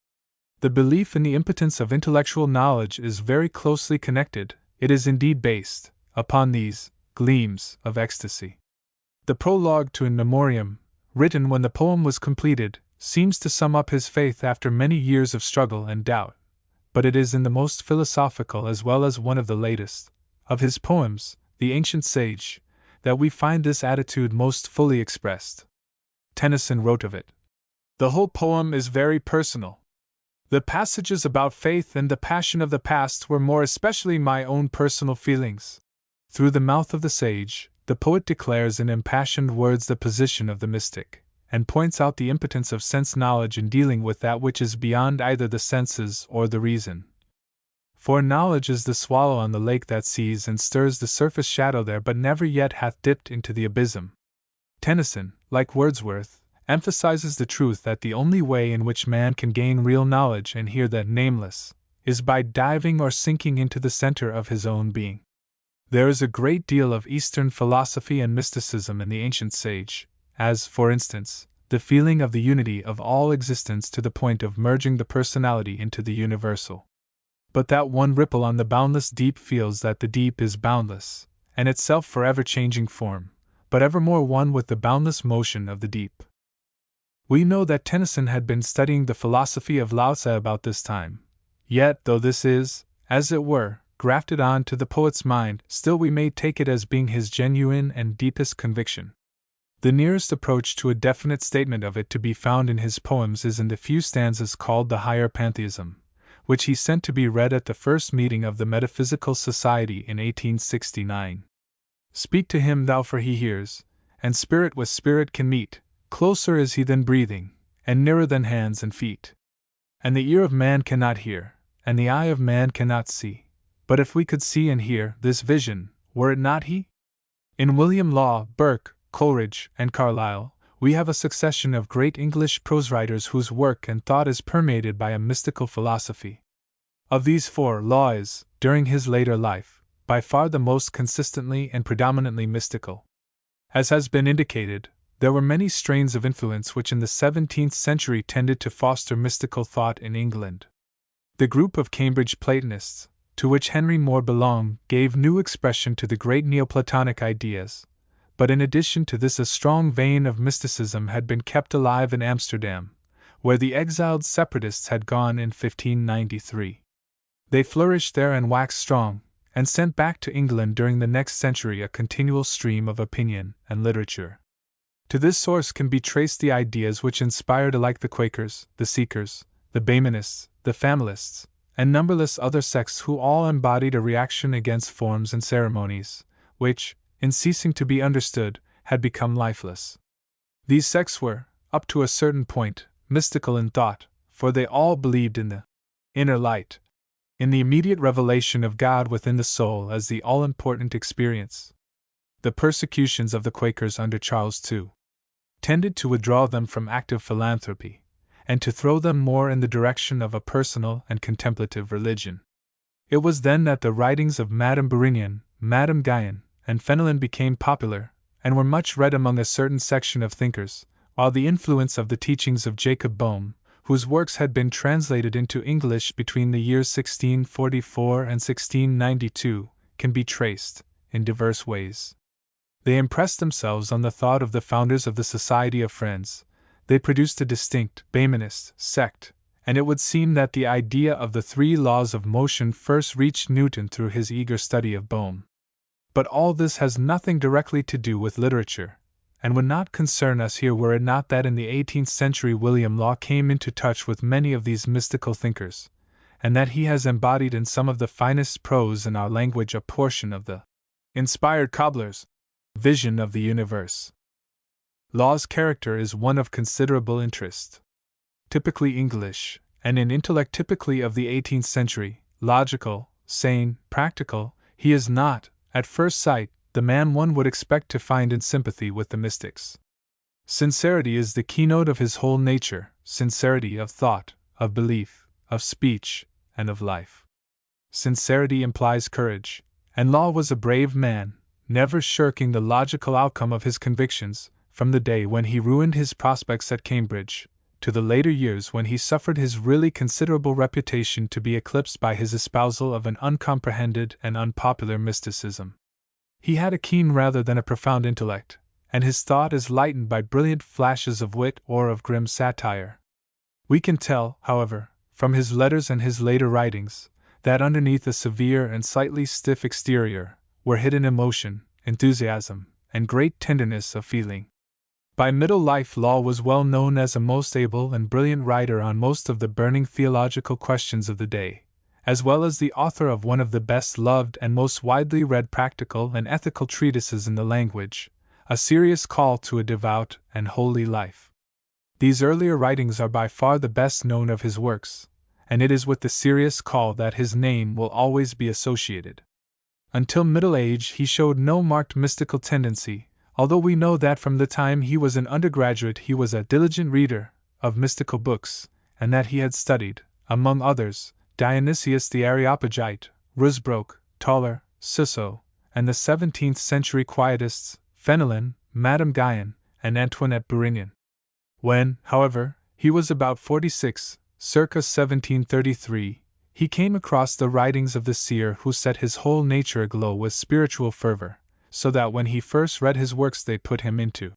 The belief in the impotence of intellectual knowledge is very closely connected, it is indeed based, upon these gleams of ecstasy. The prologue to In Memoriam, written when the poem was completed, seems to sum up his faith after many years of struggle and doubt, but it is in the most philosophical as well as one of the latest of his poems, The Ancient Sage, that we find this attitude most fully expressed. Tennyson wrote of it, "The whole poem is very personal. The passages about faith and the passion of the past were more especially my own personal feelings. Through the mouth of the sage, the poet declares in impassioned words the position of the mystic, and points out the impotence of sense knowledge in dealing with that which is beyond either the senses or the reason. For knowledge is the swallow on the lake that sees and stirs the surface shadow there but never yet hath dipped into the abysm." Tennyson, like Wordsworth, emphasizes the truth that the only way in which man can gain real knowledge and hear the nameless is by diving or sinking into the center of his own being. There is a great deal of Eastern philosophy and mysticism in the ancient sage, as, for instance, the feeling of the unity of all existence to the point of merging the personality into the universal. But that one ripple on the boundless deep feels that the deep is boundless, and itself forever changing form, but evermore one with the boundless motion of the deep. We know that Tennyson had been studying the philosophy of Lao Tse about this time, yet though this is, as it were, grafted on to the poet's mind, still we may take it as being his genuine and deepest conviction. The nearest approach to a definite statement of it to be found in his poems is in the few stanzas called the Higher Pantheism, which he sent to be read at the first meeting of the Metaphysical Society in 1869. "Speak to him thou, for he hears, and spirit with spirit can meet, closer is he than breathing, and nearer than hands and feet. And the ear of man cannot hear, and the eye of man cannot see, but if we could see and hear this vision, were it not he?" In William Law, Burke, Coleridge, and Carlyle, we have a succession of great English prose writers whose work and thought is permeated by a mystical philosophy. Of these 4, Law is, during his later life, by far the most consistently and predominantly mystical. As has been indicated, there were many strains of influence which in the 17th century tended to foster mystical thought in England. The group of Cambridge Platonists, to which Henry More belonged, gave new expression to the great Neoplatonic ideas, but in addition to this a strong vein of mysticism had been kept alive in Amsterdam, where the exiled separatists had gone in 1593. They flourished there and waxed strong, and sent back to England during the next century a continual stream of opinion and literature. To this source can be traced the ideas which inspired alike the Quakers, the Seekers, the Baymanists, the Familists, and numberless other sects who all embodied a reaction against forms and ceremonies, which, in ceasing to be understood, had become lifeless. These sects were, up to a certain point, mystical in thought, for they all believed in the inner light, in the immediate revelation of God within the soul as the all-important experience. The persecutions of the Quakers under Charles II tended to withdraw them from active philanthropy, and to throw them more in the direction of a personal and contemplative religion. It was then that the writings of Madame Bourignon, Madame Guyon, and Fenelon became popular, and were much read among a certain section of thinkers, while the influence of the teachings of Jacob Boehme, whose works had been translated into English between the years 1644 and 1692, can be traced, in diverse ways. They impressed themselves on the thought of the founders of the Society of Friends. They produced a distinct Baymanist sect, and it would seem that the idea of the three laws of motion first reached Newton through his eager study of Bohm. But all this has nothing directly to do with literature, and would not concern us here were it not that in the 18th century William Law came into touch with many of these mystical thinkers, and that he has embodied in some of the finest prose in our language a portion of the inspired cobbler's vision of the universe. Law's character is one of considerable interest. Typically English, and in intellect typically of the 18th century, logical, sane, practical, he is not, at first sight, the man one would expect to find in sympathy with the mystics. Sincerity is the keynote of his whole nature, sincerity of thought, of belief, of speech, and of life. Sincerity implies courage, and Law was a brave man, never shirking the logical outcome of his convictions, from the day when he ruined his prospects at Cambridge, to the later years when he suffered his really considerable reputation to be eclipsed by his espousal of an uncomprehended and unpopular mysticism. He had a keen rather than a profound intellect, and his thought is lightened by brilliant flashes of wit or of grim satire. We can tell, however, from his letters and his later writings, that underneath a severe and slightly stiff exterior were hidden emotion, enthusiasm, and great tenderness of feeling. By middle life Law was well known as a most able and brilliant writer on most of the burning theological questions of the day, as well as the author of one of the best loved and most widely read practical and ethical treatises in the language, A Serious Call to a Devout and Holy Life. These earlier writings are by far the best known of his works, and it is with the Serious Call that his name will always be associated. Until middle age he showed no marked mystical tendency, although we know that from the time he was an undergraduate he was a diligent reader of mystical books, and that he had studied, among others, Dionysius the Areopagite, Rusbrook, Tauler, Suso, and the 17th century Quietists, Fenelon, Madame Guyon, and Antoinette Bourignon. When, however, he was about 46, circa 1733, he came across the writings of the seer who set his whole nature aglow with spiritual fervor, so that when he first read his works they put him into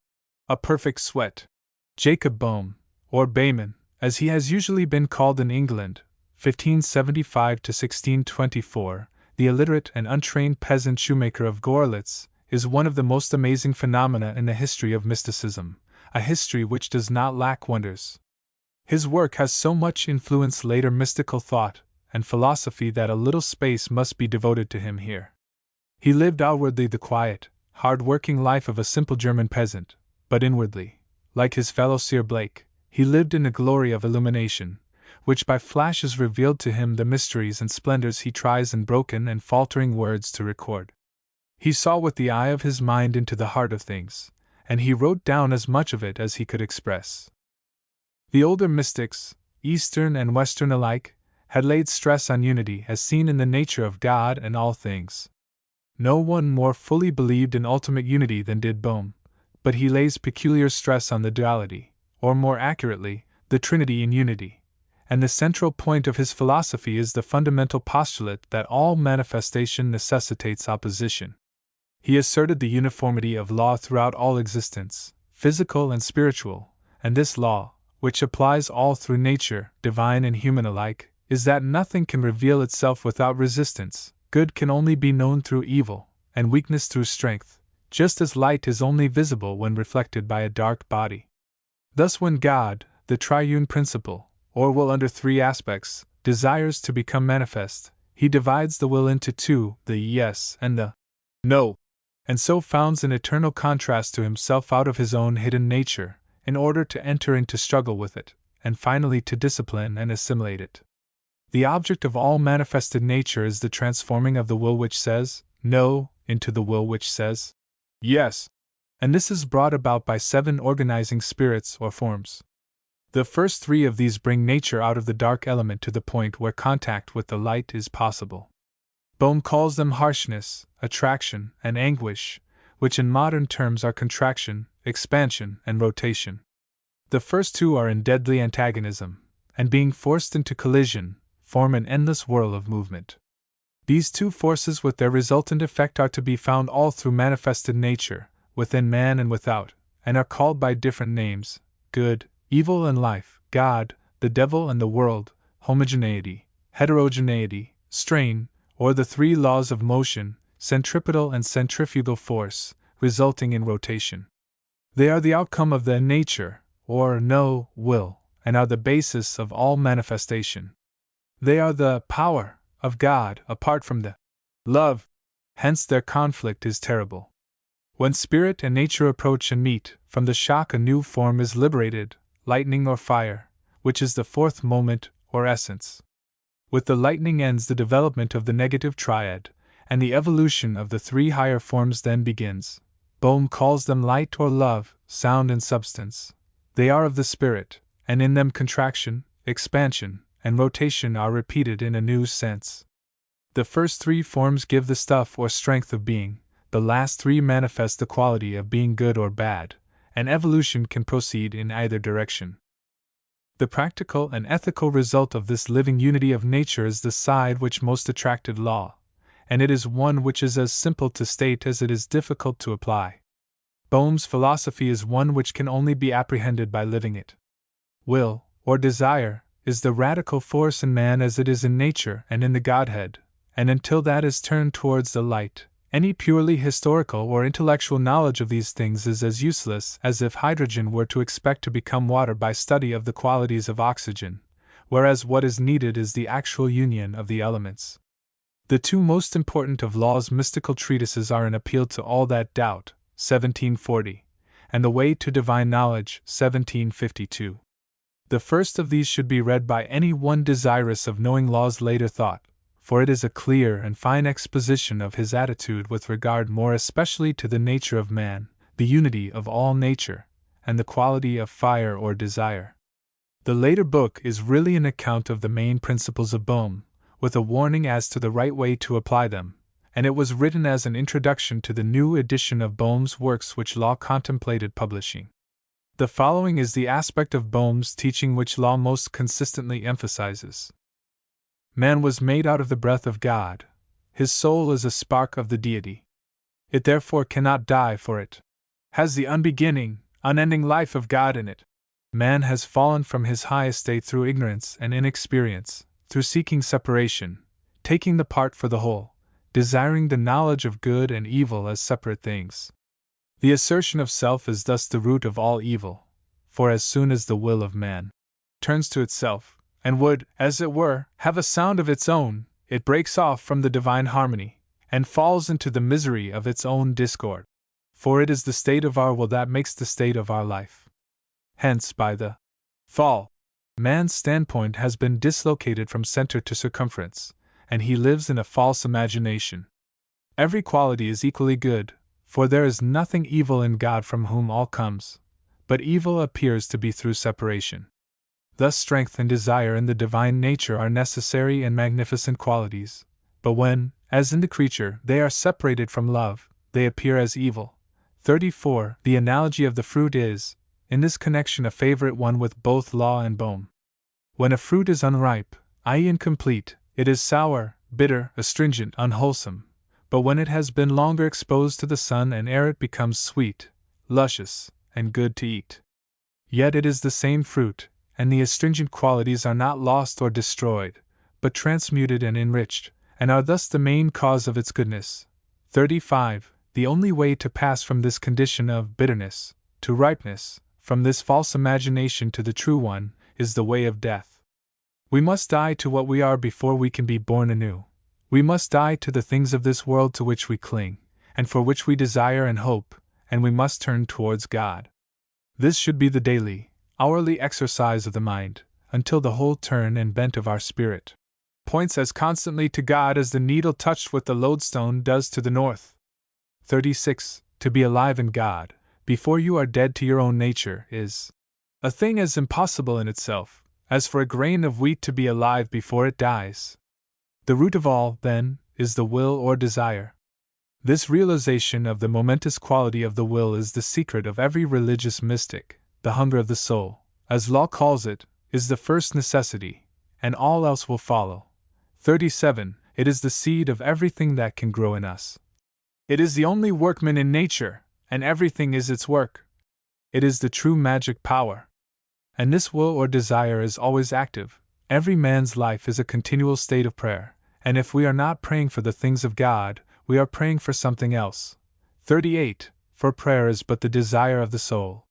a perfect sweat. Jacob Bohm, or Bayman, as he has usually been called in England, 1575 to 1624, the illiterate and untrained peasant shoemaker of Gorlitz, is one of the most amazing phenomena in the history of mysticism, a history which does not lack wonders. His work has so much influenced later mystical thought and philosophy that a little space must be devoted to him here. He lived outwardly the quiet, hard-working life of a simple German peasant, but inwardly, like his fellow seer Blake, he lived in a glory of illumination, which by flashes revealed to him the mysteries and splendors he tries in broken and faltering words to record. He saw with the eye of his mind into the heart of things, and he wrote down as much of it as he could express. The older mystics, Eastern and Western alike, had laid stress on unity as seen in the nature of God and all things. No one more fully believed in ultimate unity than did Bohm, but he lays peculiar stress on the duality, or more accurately, the Trinity in unity, and the central point of his philosophy is the fundamental postulate that all manifestation necessitates opposition. He asserted the uniformity of law throughout all existence, physical and spiritual, and this law, which applies all through nature, divine and human alike, is that nothing can reveal itself without resistance, good can only be known through evil, and weakness through strength, just as light is only visible when reflected by a dark body. Thus when God, the triune principle, or will under three aspects, desires to become manifest, he divides the will into two, the yes and the no, and so founds an eternal contrast to himself out of his own hidden nature, in order to enter into struggle with it, and finally to discipline and assimilate it. The object of all manifested nature is the transforming of the will which says, no, into the will which says, yes, and this is brought about by 7 organizing spirits or forms. The first 3 of these bring nature out of the dark element to the point where contact with the light is possible. Bohm calls them harshness, attraction, and anguish, which in modern terms are contraction, expansion, and rotation. The first 2 are in deadly antagonism, and being forced into collision, form an endless whirl of movement. These two forces with their resultant effect are to be found all through manifested nature, within man and without, and are called by different names: good, evil, and life, God, the devil, and the world, homogeneity, heterogeneity, strain, or the three laws of motion, centripetal and centrifugal force, resulting in rotation. They are the outcome of the nature, or no, will, and are the basis of all manifestation. They are the power of God apart from the love. Hence their conflict is terrible. When spirit and nature approach and meet, from the shock a new form is liberated, lightning or fire, which is the fourth moment or essence. With the lightning ends the development of the negative triad, and the evolution of the three higher forms then begins. Bohm calls them light or love, sound and substance. They are of the spirit, and in them contraction, expansion, and rotation are repeated in a new sense. The first three forms give the stuff or strength of being, the last three manifest the quality of being good or bad, and evolution can proceed in either direction. The practical and ethical result of this living unity of nature is the side which most attracted law, and it is one which is as simple to state as it is difficult to apply. Bohm's philosophy is one which can only be apprehended by living it. Will, or desire, is the radical force in man as it is in nature and in the Godhead, and until that is turned towards the light, any purely historical or intellectual knowledge of these things is as useless as if hydrogen were to expect to become water by study of the qualities of oxygen, whereas what is needed is the actual union of the elements. The two most important of Law's mystical treatises are An Appeal to All That Doubt, 1740, and The Way to Divine Knowledge, 1752. The first of these should be read by any one desirous of knowing Law's later thought, for it is a clear and fine exposition of his attitude with regard more especially to the nature of man, the unity of all nature, and the quality of fire or desire. The later book is really an account of the main principles of Bohm, with a warning as to the right way to apply them, and it was written as an introduction to the new edition of Bohm's works which Law contemplated publishing. The following is the aspect of Bohm's teaching which Law most consistently emphasizes. Man was made out of the breath of God. His soul is a spark of the deity. It therefore cannot die, for it has the unbeginning, unending life of God in it. Man has fallen from his high estate through ignorance and inexperience, through seeking separation, taking the part for the whole, desiring the knowledge of good and evil as separate things. The assertion of self is thus the root of all evil, for as soon as the will of man turns to itself, and would, as it were, have a sound of its own, it breaks off from the divine harmony, and falls into the misery of its own discord. For it is the state of our will that makes the state of our life. Hence, by the fall, man's standpoint has been dislocated from center to circumference, and he lives in a false imagination. Every quality is equally good, for there is nothing evil in God from whom all comes, but evil appears to be through separation. Thus strength and desire in the divine nature are necessary and magnificent qualities, but when, as in the creature, they are separated from love, they appear as evil. 34. The analogy of the fruit is, in this connection, a favorite one with both Law and Bohm. When a fruit is unripe, i.e. incomplete, it is sour, bitter, astringent, unwholesome, but when it has been longer exposed to the sun and air it becomes sweet, luscious, and good to eat. Yet it is the same fruit, and the astringent qualities are not lost or destroyed, but transmuted and enriched, and are thus the main cause of its goodness. 35. The only way to pass from this condition of bitterness to ripeness, from this false imagination to the true one, is the way of death. We must die to what we are before we can be born anew. We must die to the things of this world to which we cling, and for which we desire and hope, and we must turn towards God. This should be the daily, hourly exercise of the mind, until the whole turn and bent of our spirit points as constantly to God as the needle touched with the lodestone does to the north. 36. To be alive in God, before you are dead to your own nature, is a thing as impossible in itself, as for a grain of wheat to be alive before it dies. The root of all, then, is the will or desire. This realization of the momentous quality of the will is the secret of every religious mystic. The hunger of the soul, as Law calls it, is the first necessity, and all else will follow. 37. It is the seed of everything that can grow in us. It is the only workman in nature, and everything is its work. It is the true magic power. And this will or desire is always active. Every man's life is a continual state of prayer, and if we are not praying for the things of God, we are praying for something else. 38. For prayer is but the desire of the soul.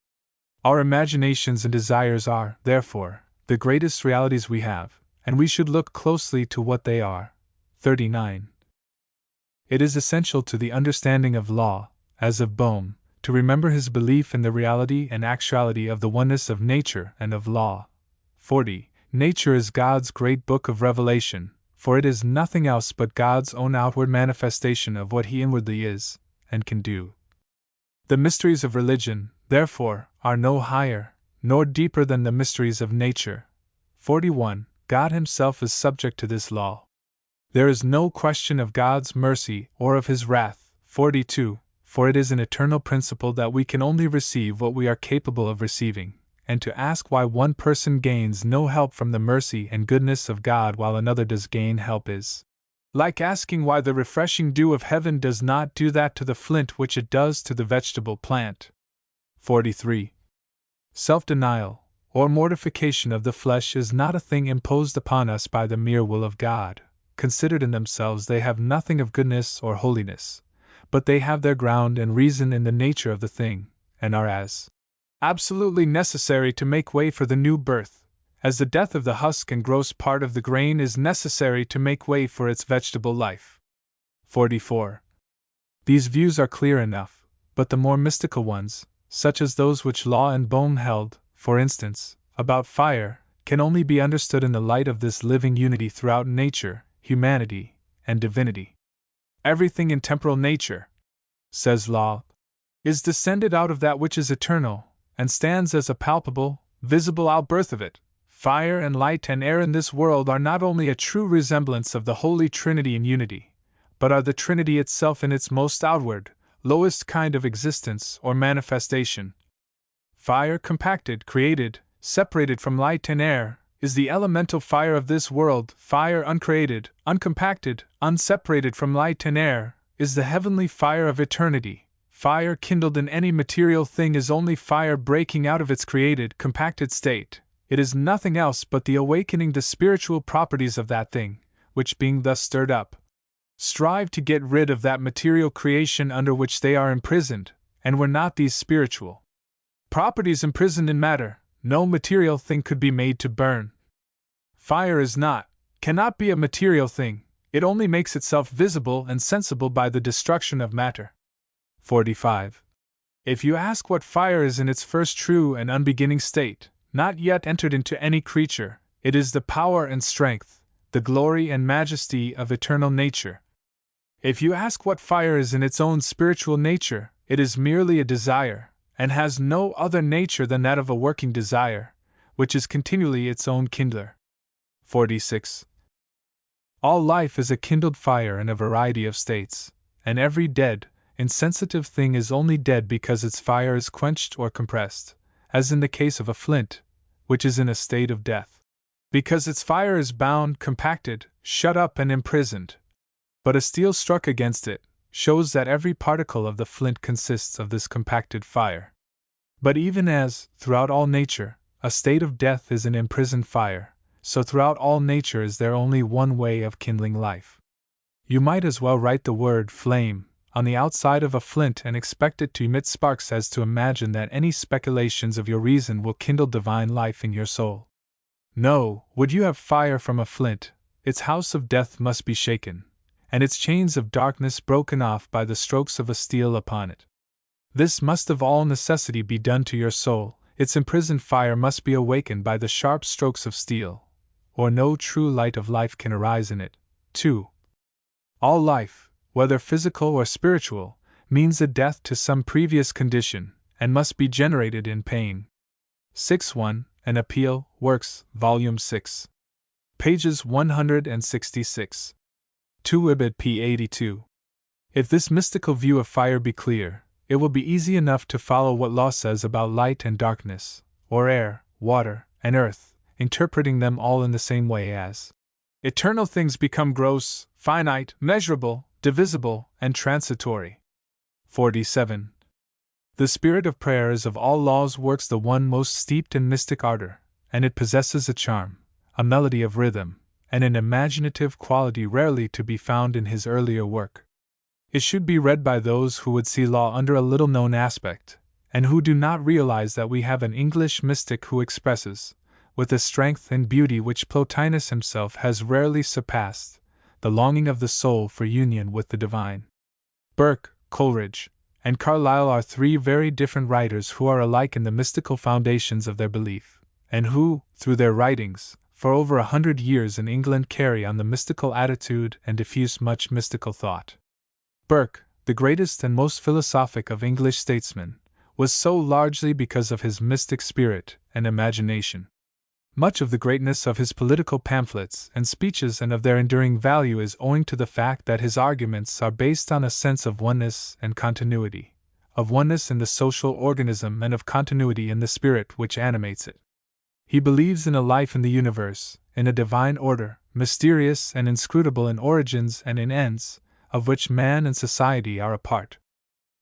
Our imaginations and desires are, therefore, the greatest realities we have, and we should look closely to what they are. 39. It is essential to the understanding of law, as of Bohm, to remember his belief in the reality and actuality of the oneness of nature and of law. 40. Nature is God's great book of revelation, for it is nothing else but God's own outward manifestation of what he inwardly is, and can do. The mysteries of religion, therefore, are no higher, nor deeper than the mysteries of nature. 41. God himself is subject to this law. There is no question of God's mercy or of his wrath. 42. For it is an eternal principle that we can only receive what we are capable of receiving, and to ask why one person gains no help from the mercy and goodness of God while another does gain help is like asking why the refreshing dew of heaven does not do that to the flint which it does to the vegetable plant. 43. Self-denial, or mortification of the flesh, is not a thing imposed upon us by the mere will of God. Considered in themselves, they have nothing of goodness or holiness, but they have their ground and reason in the nature of the thing, and are as absolutely necessary to make way for the new birth, as the death of the husk and gross part of the grain is necessary to make way for its vegetable life. 44. These views are clear enough, but the more mystical ones, such as those which Law and Bohm held, for instance, about fire, can only be understood in the light of this living unity throughout nature, humanity, and divinity. Everything in temporal nature, says Law, is descended out of that which is eternal, and stands as a palpable, visible outbirth of it. Fire and light and air in this world are not only a true resemblance of the Holy Trinity in unity, but are the Trinity itself in its most outward, lowest kind of existence or manifestation. Fire compacted, created, separated from light and air, is the elemental fire of this world. Fire uncreated, uncompacted, unseparated from light and air, is the heavenly fire of eternity. Fire kindled in any material thing is only fire breaking out of its created, compacted state. It is nothing else but the awakening the spiritual properties of that thing, which being thus stirred up, strive to get rid of that material creation under which they are imprisoned, and were not these spiritual properties imprisoned in matter, no material thing could be made to burn. Fire is not, cannot be a material thing, it only makes itself visible and sensible by the destruction of matter. 45. If you ask what fire is in its first true and unbeginning state, not yet entered into any creature, it is the power and strength, the glory and majesty of eternal nature. If you ask what fire is in its own spiritual nature, it is merely a desire, and has no other nature than that of a working desire, which is continually its own kindler. 46. All life is a kindled fire in a variety of states, and every dead, insensitive thing is only dead because its fire is quenched or compressed, as in the case of a flint, which is in a state of death, because its fire is bound, compacted, shut up, and imprisoned. But a steel struck against it shows that every particle of the flint consists of this compacted fire. But even as, throughout all nature, a state of death is an imprisoned fire, so throughout all nature is there only one way of kindling life. You might as well write the word flame on the outside of a flint and expect it to emit sparks as to imagine that any speculations of your reason will kindle divine life in your soul. No, would you have fire from a flint, its house of death must be shaken, and its chains of darkness broken off by the strokes of a steel upon it. This must of all necessity be done to your soul, its imprisoned fire must be awakened by the sharp strokes of steel, or no true light of life can arise in it. 2. All life, whether physical or spiritual, means a death to some previous condition, and must be generated in pain. 6.1. An Appeal, Works, Volume 6. Pages 166. 2 Ibid p. 82. If this mystical view of fire be clear, it will be easy enough to follow what Law says about light and darkness, or air, water, and earth, interpreting them all in the same way as eternal things become gross, finite, measurable, divisible, and transitory. 47. The spirit of prayer is of all laws works the one most steeped in mystic ardor, and it possesses a charm, a melody of rhythm, and an imaginative quality rarely to be found in his earlier work. It should be read by those who would see law under a little-known aspect, and who do not realize that we have an English mystic who expresses, with a strength and beauty which Plotinus himself has rarely surpassed, the longing of the soul for union with the divine. Burke, Coleridge, and Carlyle are three very different writers who are alike in the mystical foundations of their belief, and who, through their writings, for over 100 years in England carry on the mystical attitude and diffuse much mystical thought. Burke, the greatest and most philosophic of English statesmen, was so largely because of his mystic spirit and imagination. Much of the greatness of his political pamphlets and speeches and of their enduring value is owing to the fact that his arguments are based on a sense of oneness and continuity, of oneness in the social organism and of continuity in the spirit which animates it. He believes in a life in the universe, in a divine order, mysterious and inscrutable in origins and in ends, of which man and society are a part.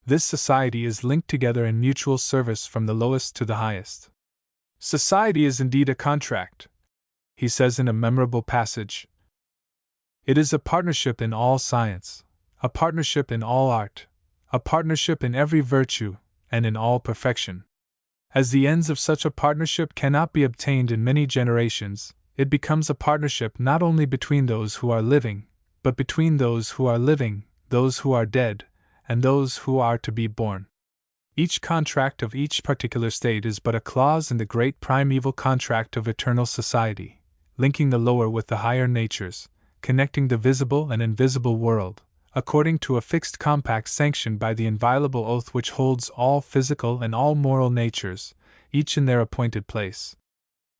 This society is linked together in mutual service from the lowest to the highest. Society is indeed a contract, he says in a memorable passage. It is a partnership in all science, a partnership in all art, a partnership in every virtue, and in all perfection. As the ends of such a partnership cannot be obtained in many generations, it becomes a partnership not only between those who are living, but between those who are living, those who are dead, and those who are to be born. Each contract of each particular state is but a clause in the great primeval contract of eternal society, linking the lower with the higher natures, connecting the visible and invisible world, according to a fixed compact sanctioned by the inviolable oath which holds all physical and all moral natures, each in their appointed place.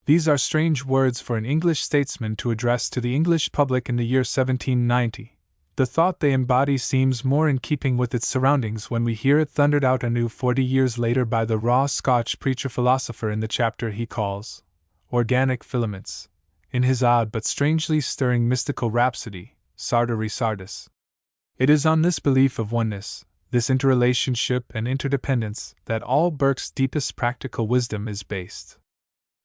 These are strange words for an English statesman to address to the English public in the year 1790. The thought they embody seems more in keeping with its surroundings when we hear it thundered out anew 40 years later by the raw Scotch preacher-philosopher in the chapter he calls Organic Filaments, in his odd but strangely stirring mystical rhapsody, Sartori Sardis. It is on this belief of oneness, this interrelationship and interdependence, that all Burke's deepest practical wisdom is based.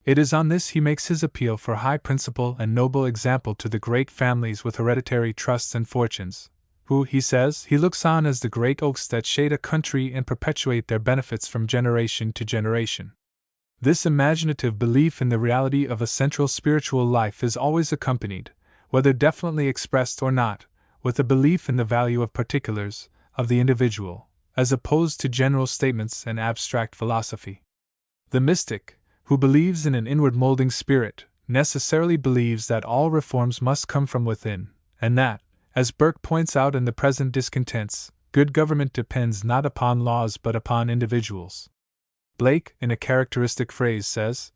It is on this he makes his appeal for high principle and noble example to the great families with hereditary trusts and fortunes, who, he says, he looks on as the great oaks that shade a country and perpetuate their benefits from generation to generation. This imaginative belief in the reality of a central spiritual life is always accompanied, whether definitely expressed or not, with a belief in the value of particulars, of the individual, as opposed to general statements and abstract philosophy. The mystic, who believes in an inward molding spirit, necessarily believes that all reforms must come from within, and that, as Burke points out in the present discontents, good government depends not upon laws but upon individuals. Blake, in a characteristic phrase, says,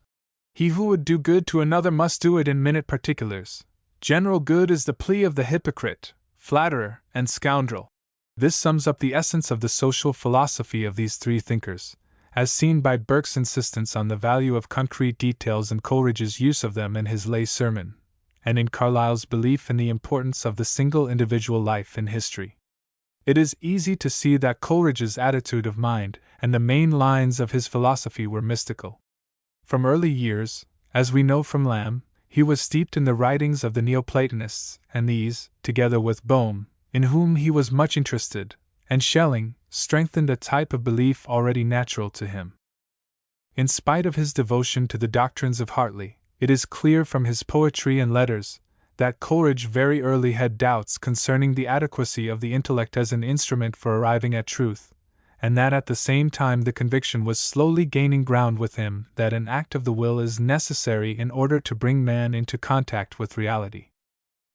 "He who would do good to another must do it in minute particulars. General good is the plea of the hypocrite, flatterer, and scoundrel." This sums up the essence of the social philosophy of these three thinkers, as seen by Burke's insistence on the value of concrete details and Coleridge's use of them in his lay sermon, and in Carlyle's belief in the importance of the single individual life in history. It is easy to see that Coleridge's attitude of mind and the main lines of his philosophy were mystical. From early years, as we know from Lamb, he was steeped in the writings of the Neoplatonists, and these, together with Boehme, in whom he was much interested, and Schelling, strengthened a type of belief already natural to him. In spite of his devotion to the doctrines of Hartley, it is clear from his poetry and letters that Coleridge very early had doubts concerning the adequacy of the intellect as an instrument for arriving at truth, and that at the same time the conviction was slowly gaining ground with him that an act of the will is necessary in order to bring man into contact with reality.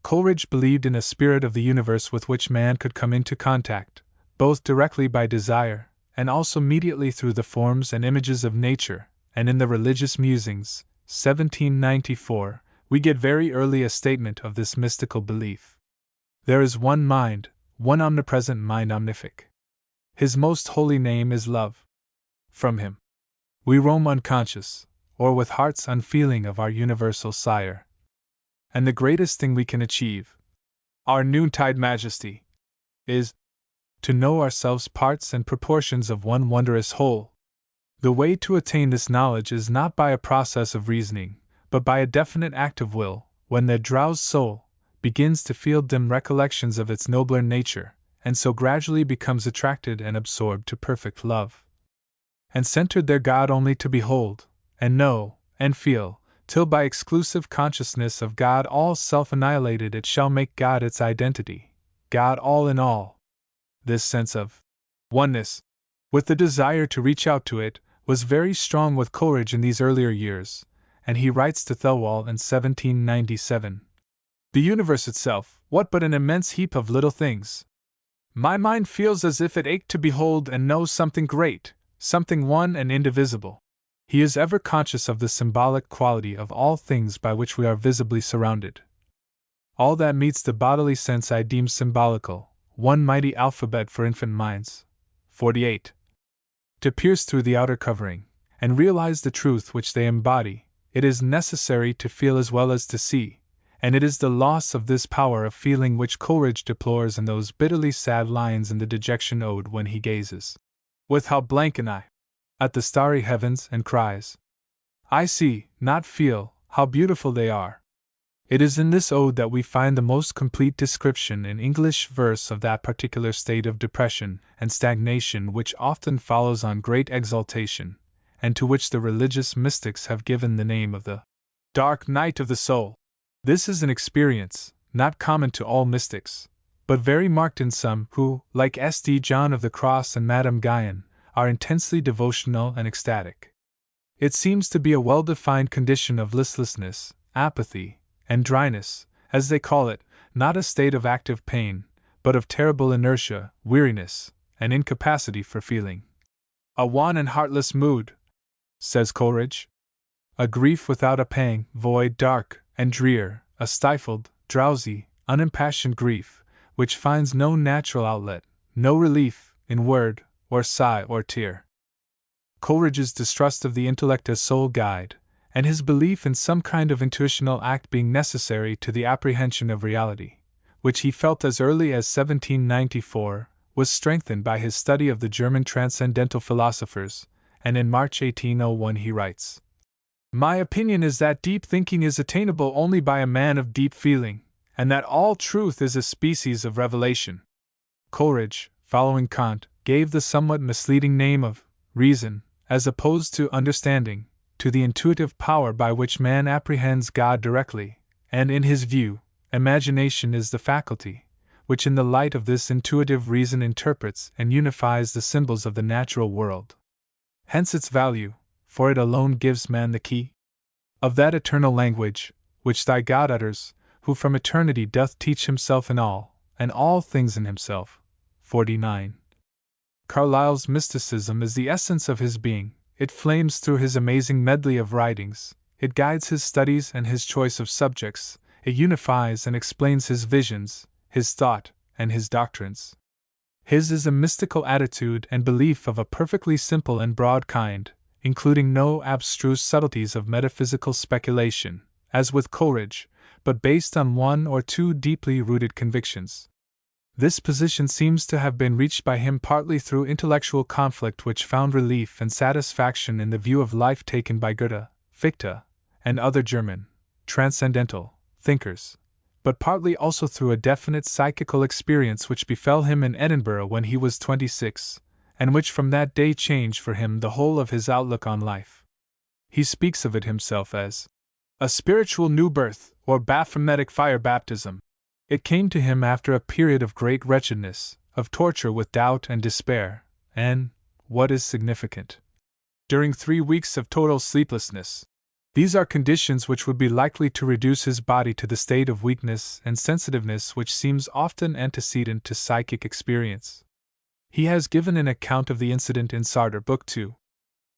Coleridge believed in a spirit of the universe with which man could come into contact, both directly by desire, and also mediately through the forms and images of nature, and in the Religious Musings, 1794, we get very early a statement of this mystical belief. There is one mind, one omnipresent mind omnific. His most holy name is love. From him we roam unconscious, or with hearts unfeeling of our universal Sire. And the greatest thing we can achieve, our noontide majesty, is to know ourselves parts and proportions of one wondrous whole. The way to attain this knowledge is not by a process of reasoning, but by a definite act of will, when the drowsed soul begins to feel dim recollections of its nobler nature, and so gradually becomes attracted and absorbed to perfect love, and centered their God only to behold, and know, and feel, till by exclusive consciousness of God all self-annihilated it shall make God its identity, God all in all. This sense of oneness, with the desire to reach out to it, was very strong with Coleridge in these earlier years, and he writes to Thelwall in 1797. The universe itself, what but an immense heap of little things? My mind feels as if it ached to behold and know something great, something one and indivisible. He is ever conscious of the symbolic quality of all things by which we are visibly surrounded. All that meets the bodily sense I deem symbolical, one mighty alphabet for infant minds. 48. To pierce through the outer covering, and realize the truth which they embody, it is necessary to feel as well as to see, and it is the loss of this power of feeling which Coleridge deplores in those bitterly sad lines in the Dejection Ode when he gazes, with how blank an eye, at the starry heavens and cries, I see, not feel, how beautiful they are. It is in this ode that we find the most complete description in English verse of that particular state of depression and stagnation which often follows on great exaltation, and to which the religious mystics have given the name of the dark night of the soul. This is an experience, not common to all mystics, but very marked in some who, like St. John of the Cross and Madame Guyon, are intensely devotional and ecstatic. It seems to be a well-defined condition of listlessness, apathy, and dryness, as they call it, not a state of active pain, but of terrible inertia, weariness, and incapacity for feeling. A wan and heartless mood, says Coleridge. A grief without a pang, void, dark, and drear, a stifled, drowsy, unimpassioned grief, which finds no natural outlet, no relief, in word, or sigh, or tear. Coleridge's distrust of the intellect as sole guide, and his belief in some kind of intuitional act being necessary to the apprehension of reality, which he felt as early as 1794, was strengthened by his study of the German transcendental philosophers, and in March 1801 he writes, My opinion is that deep thinking is attainable only by a man of deep feeling, and that all truth is a species of revelation. Coleridge, following Kant, gave the somewhat misleading name of reason, as opposed to understanding, to the intuitive power by which man apprehends God directly, and in his view, imagination is the faculty, which in the light of this intuitive reason interprets and unifies the symbols of the natural world. Hence its value, for it alone gives man the key of that eternal language, which thy God utters, who from eternity doth teach himself in all, and all things in himself. 49. Carlyle's mysticism is the essence of his being. It flames through his amazing medley of writings, it guides his studies and his choice of subjects, it unifies and explains his visions, his thought, and his doctrines. His is a mystical attitude and belief of a perfectly simple and broad kind, including no abstruse subtleties of metaphysical speculation, as with Coleridge, but based on one or two deeply rooted convictions. This position seems to have been reached by him partly through intellectual conflict which found relief and satisfaction in the view of life taken by Goethe, Fichte, and other German, transcendental, thinkers, but partly also through a definite psychical experience which befell him in Edinburgh when he was 26, and which from that day changed for him the whole of his outlook on life. He speaks of it himself as a spiritual new birth, or Baphometic fire baptism. It came to him after a period of great wretchedness, of torture with doubt and despair, and, what is significant, during 3 weeks of total sleeplessness. These are conditions which would be likely to reduce his body to the state of weakness and sensitiveness which seems often antecedent to psychic experience. He has given an account of the incident in Sartor Book 2.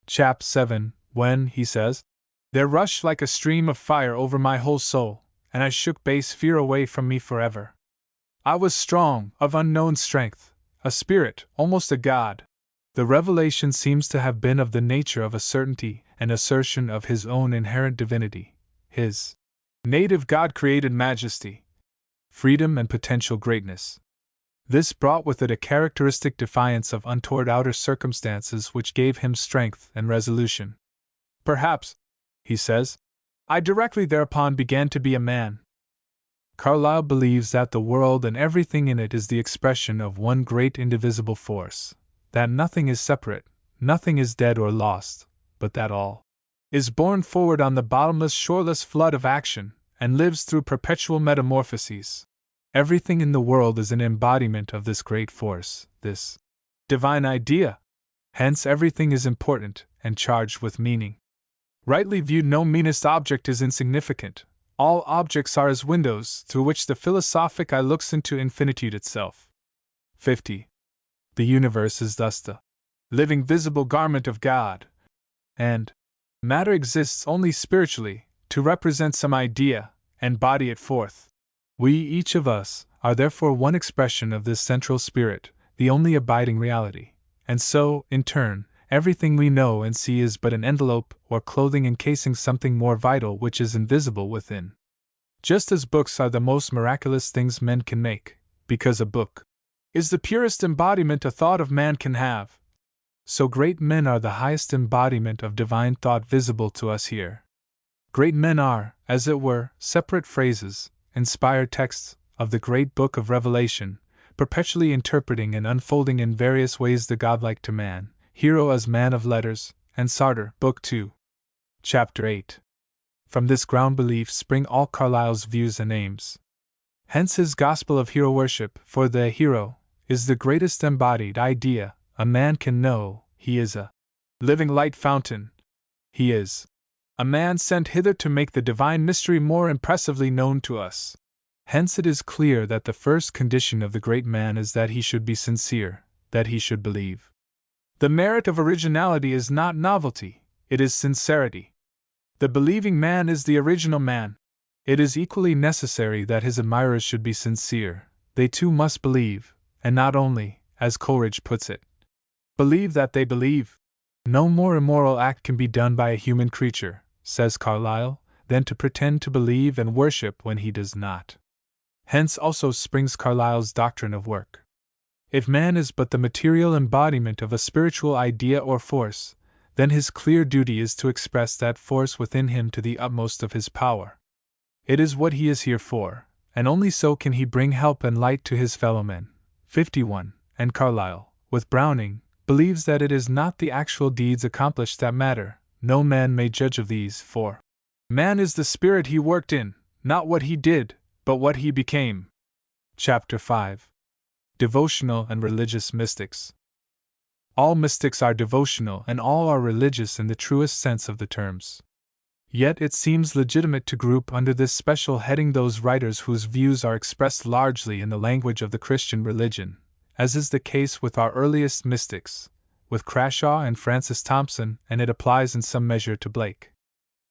Chap 7, when, he says, there rushed like a stream of fire over my whole soul, and I shook base fear away from me forever. I was strong, of unknown strength, a spirit, almost a god. The revelation seems to have been of the nature of a certainty, an assertion of his own inherent divinity, his native God-created majesty, freedom, and potential greatness. This brought with it a characteristic defiance of untoward outer circumstances which gave him strength and resolution. Perhaps, he says, I directly thereupon began to be a man. Carlyle believes that the world and everything in it is the expression of one great indivisible force, that nothing is separate, nothing is dead or lost, but that all is borne forward on the bottomless, shoreless flood of action, and lives through perpetual metamorphoses. Everything in the world is an embodiment of this great force, this divine idea. Hence everything is important and charged with meaning. Rightly viewed, no meanest object is insignificant. All objects are as windows through which the philosophic eye looks into infinitude itself. 50. The universe is thus the living visible garment of God, and matter exists only spiritually, to represent some idea, and body it forth. We, each of us, are therefore one expression of this central spirit, the only abiding reality, and so, in turn, everything we know and see is but an envelope or clothing encasing something more vital which is invisible within. Just as books are the most miraculous things men can make, because a book is the purest embodiment a thought of man can have, so great men are the highest embodiment of divine thought visible to us here. Great men are, as it were, separate phrases, inspired texts, of the great book of Revelation, perpetually interpreting and unfolding in various ways the godlike to man, hero as man of letters, and Sartor, Book 2. Chapter 8. From this ground belief spring all Carlyle's views and aims. Hence his gospel of hero worship, for the hero is the greatest embodied idea a man can know. He is a living light fountain. He is a man sent hither to make the divine mystery more impressively known to us. Hence it is clear that the first condition of the great man is that he should be sincere, that he should believe. The merit of originality is not novelty, it is sincerity. The believing man is the original man. It is equally necessary that his admirers should be sincere. They too must believe, and not only, as Coleridge puts it, believe that they believe. No more immoral act can be done by a human creature, says Carlyle, than to pretend to believe and worship when he does not. Hence also springs Carlyle's doctrine of work. If man is but the material embodiment of a spiritual idea or force, then his clear duty is to express that force within him to the utmost of his power. It is what he is here for, and only so can he bring help and light to his fellowmen. 51. And Carlyle, with Browning, believes that it is not the actual deeds accomplished that matter. No man may judge of these, for man is the spirit he worked in, not what he did, but what he became. Chapter 5. Devotional and Religious Mystics. All mystics are devotional and all are religious in the truest sense of the terms. Yet it seems legitimate to group under this special heading those writers whose views are expressed largely in the language of the Christian religion, as is the case with our earliest mystics, with Crashaw and Francis Thompson, and it applies in some measure to Blake.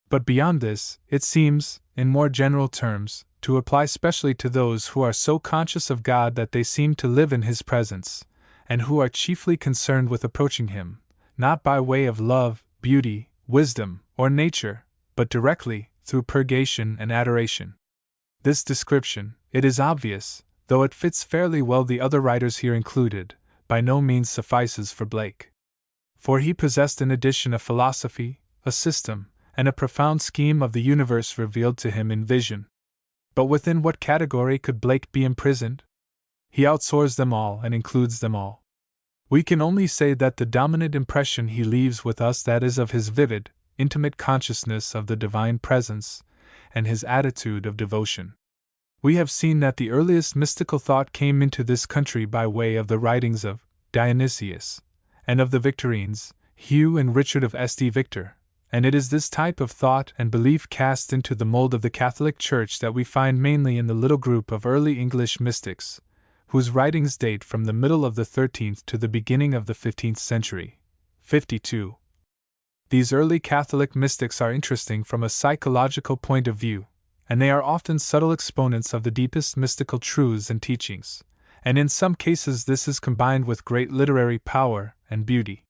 But beyond this, it seems, in more general terms, to apply specially to those who are so conscious of God that they seem to live in His presence, and who are chiefly concerned with approaching Him, not by way of love, beauty, wisdom, or nature, but directly, through purgation and adoration. This description, it is obvious, though it fits fairly well the other writers here included, by no means suffices for Blake. For he possessed in addition a philosophy, a system, and a profound scheme of the universe revealed to him in vision. But within what category could Blake be imprisoned? He outsoars them all and includes them all. We can only say that the dominant impression he leaves with us that is of his vivid, intimate consciousness of the divine presence, and his attitude of devotion. We have seen that the earliest mystical thought came into this country by way of the writings of Dionysius, and of the Victorines, Hugh and Richard of St. Victor, and it is this type of thought and belief cast into the mold of the Catholic Church that we find mainly in the little group of early English mystics, whose writings date from the middle of the 13th to the beginning of the 15th century. 52. These early Catholic mystics are interesting from a psychological point of view, and they are often subtle exponents of the deepest mystical truths and teachings, and in some cases this is combined with great literary power and beauty.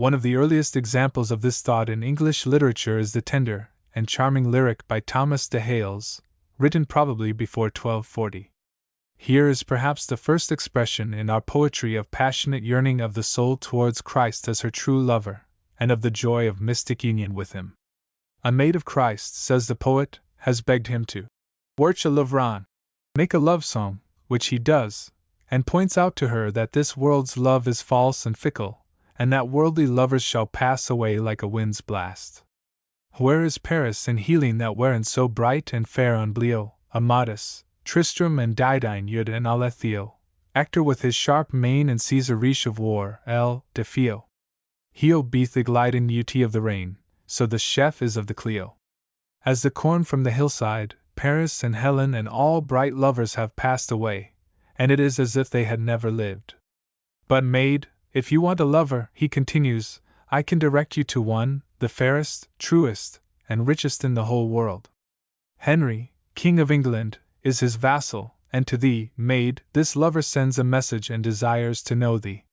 One of the earliest examples of this thought in English literature is the tender and charming lyric by Thomas de Hales, written probably before 1240. Here is perhaps the first expression in our poetry of passionate yearning of the soul towards Christ as her true lover, and of the joy of mystic union with him. A maid of Christ, says the poet, has begged him to worch a lovran, make a love song, which he does, and points out to her that this world's love is false and fickle, and that worldly lovers shall pass away like a wind's blast. Where is Paris in healing that weren so bright and fair on Blio, Amadis, Tristram and Didine Yud and Alethio, actor with his sharp mane and Caesar reach of war, El Defio. Heo beath the gliding beauty of the rain, so the chef is of the Clio. As the corn from the hillside, Paris and Helen and all bright lovers have passed away, and it is as if they had never lived. But maid, if you want a lover, he continues, I can direct you to one, the fairest, truest, and richest in the whole world. Henry, King of England, is his vassal, and to thee, maid, this lover sends a message and desires to know thee.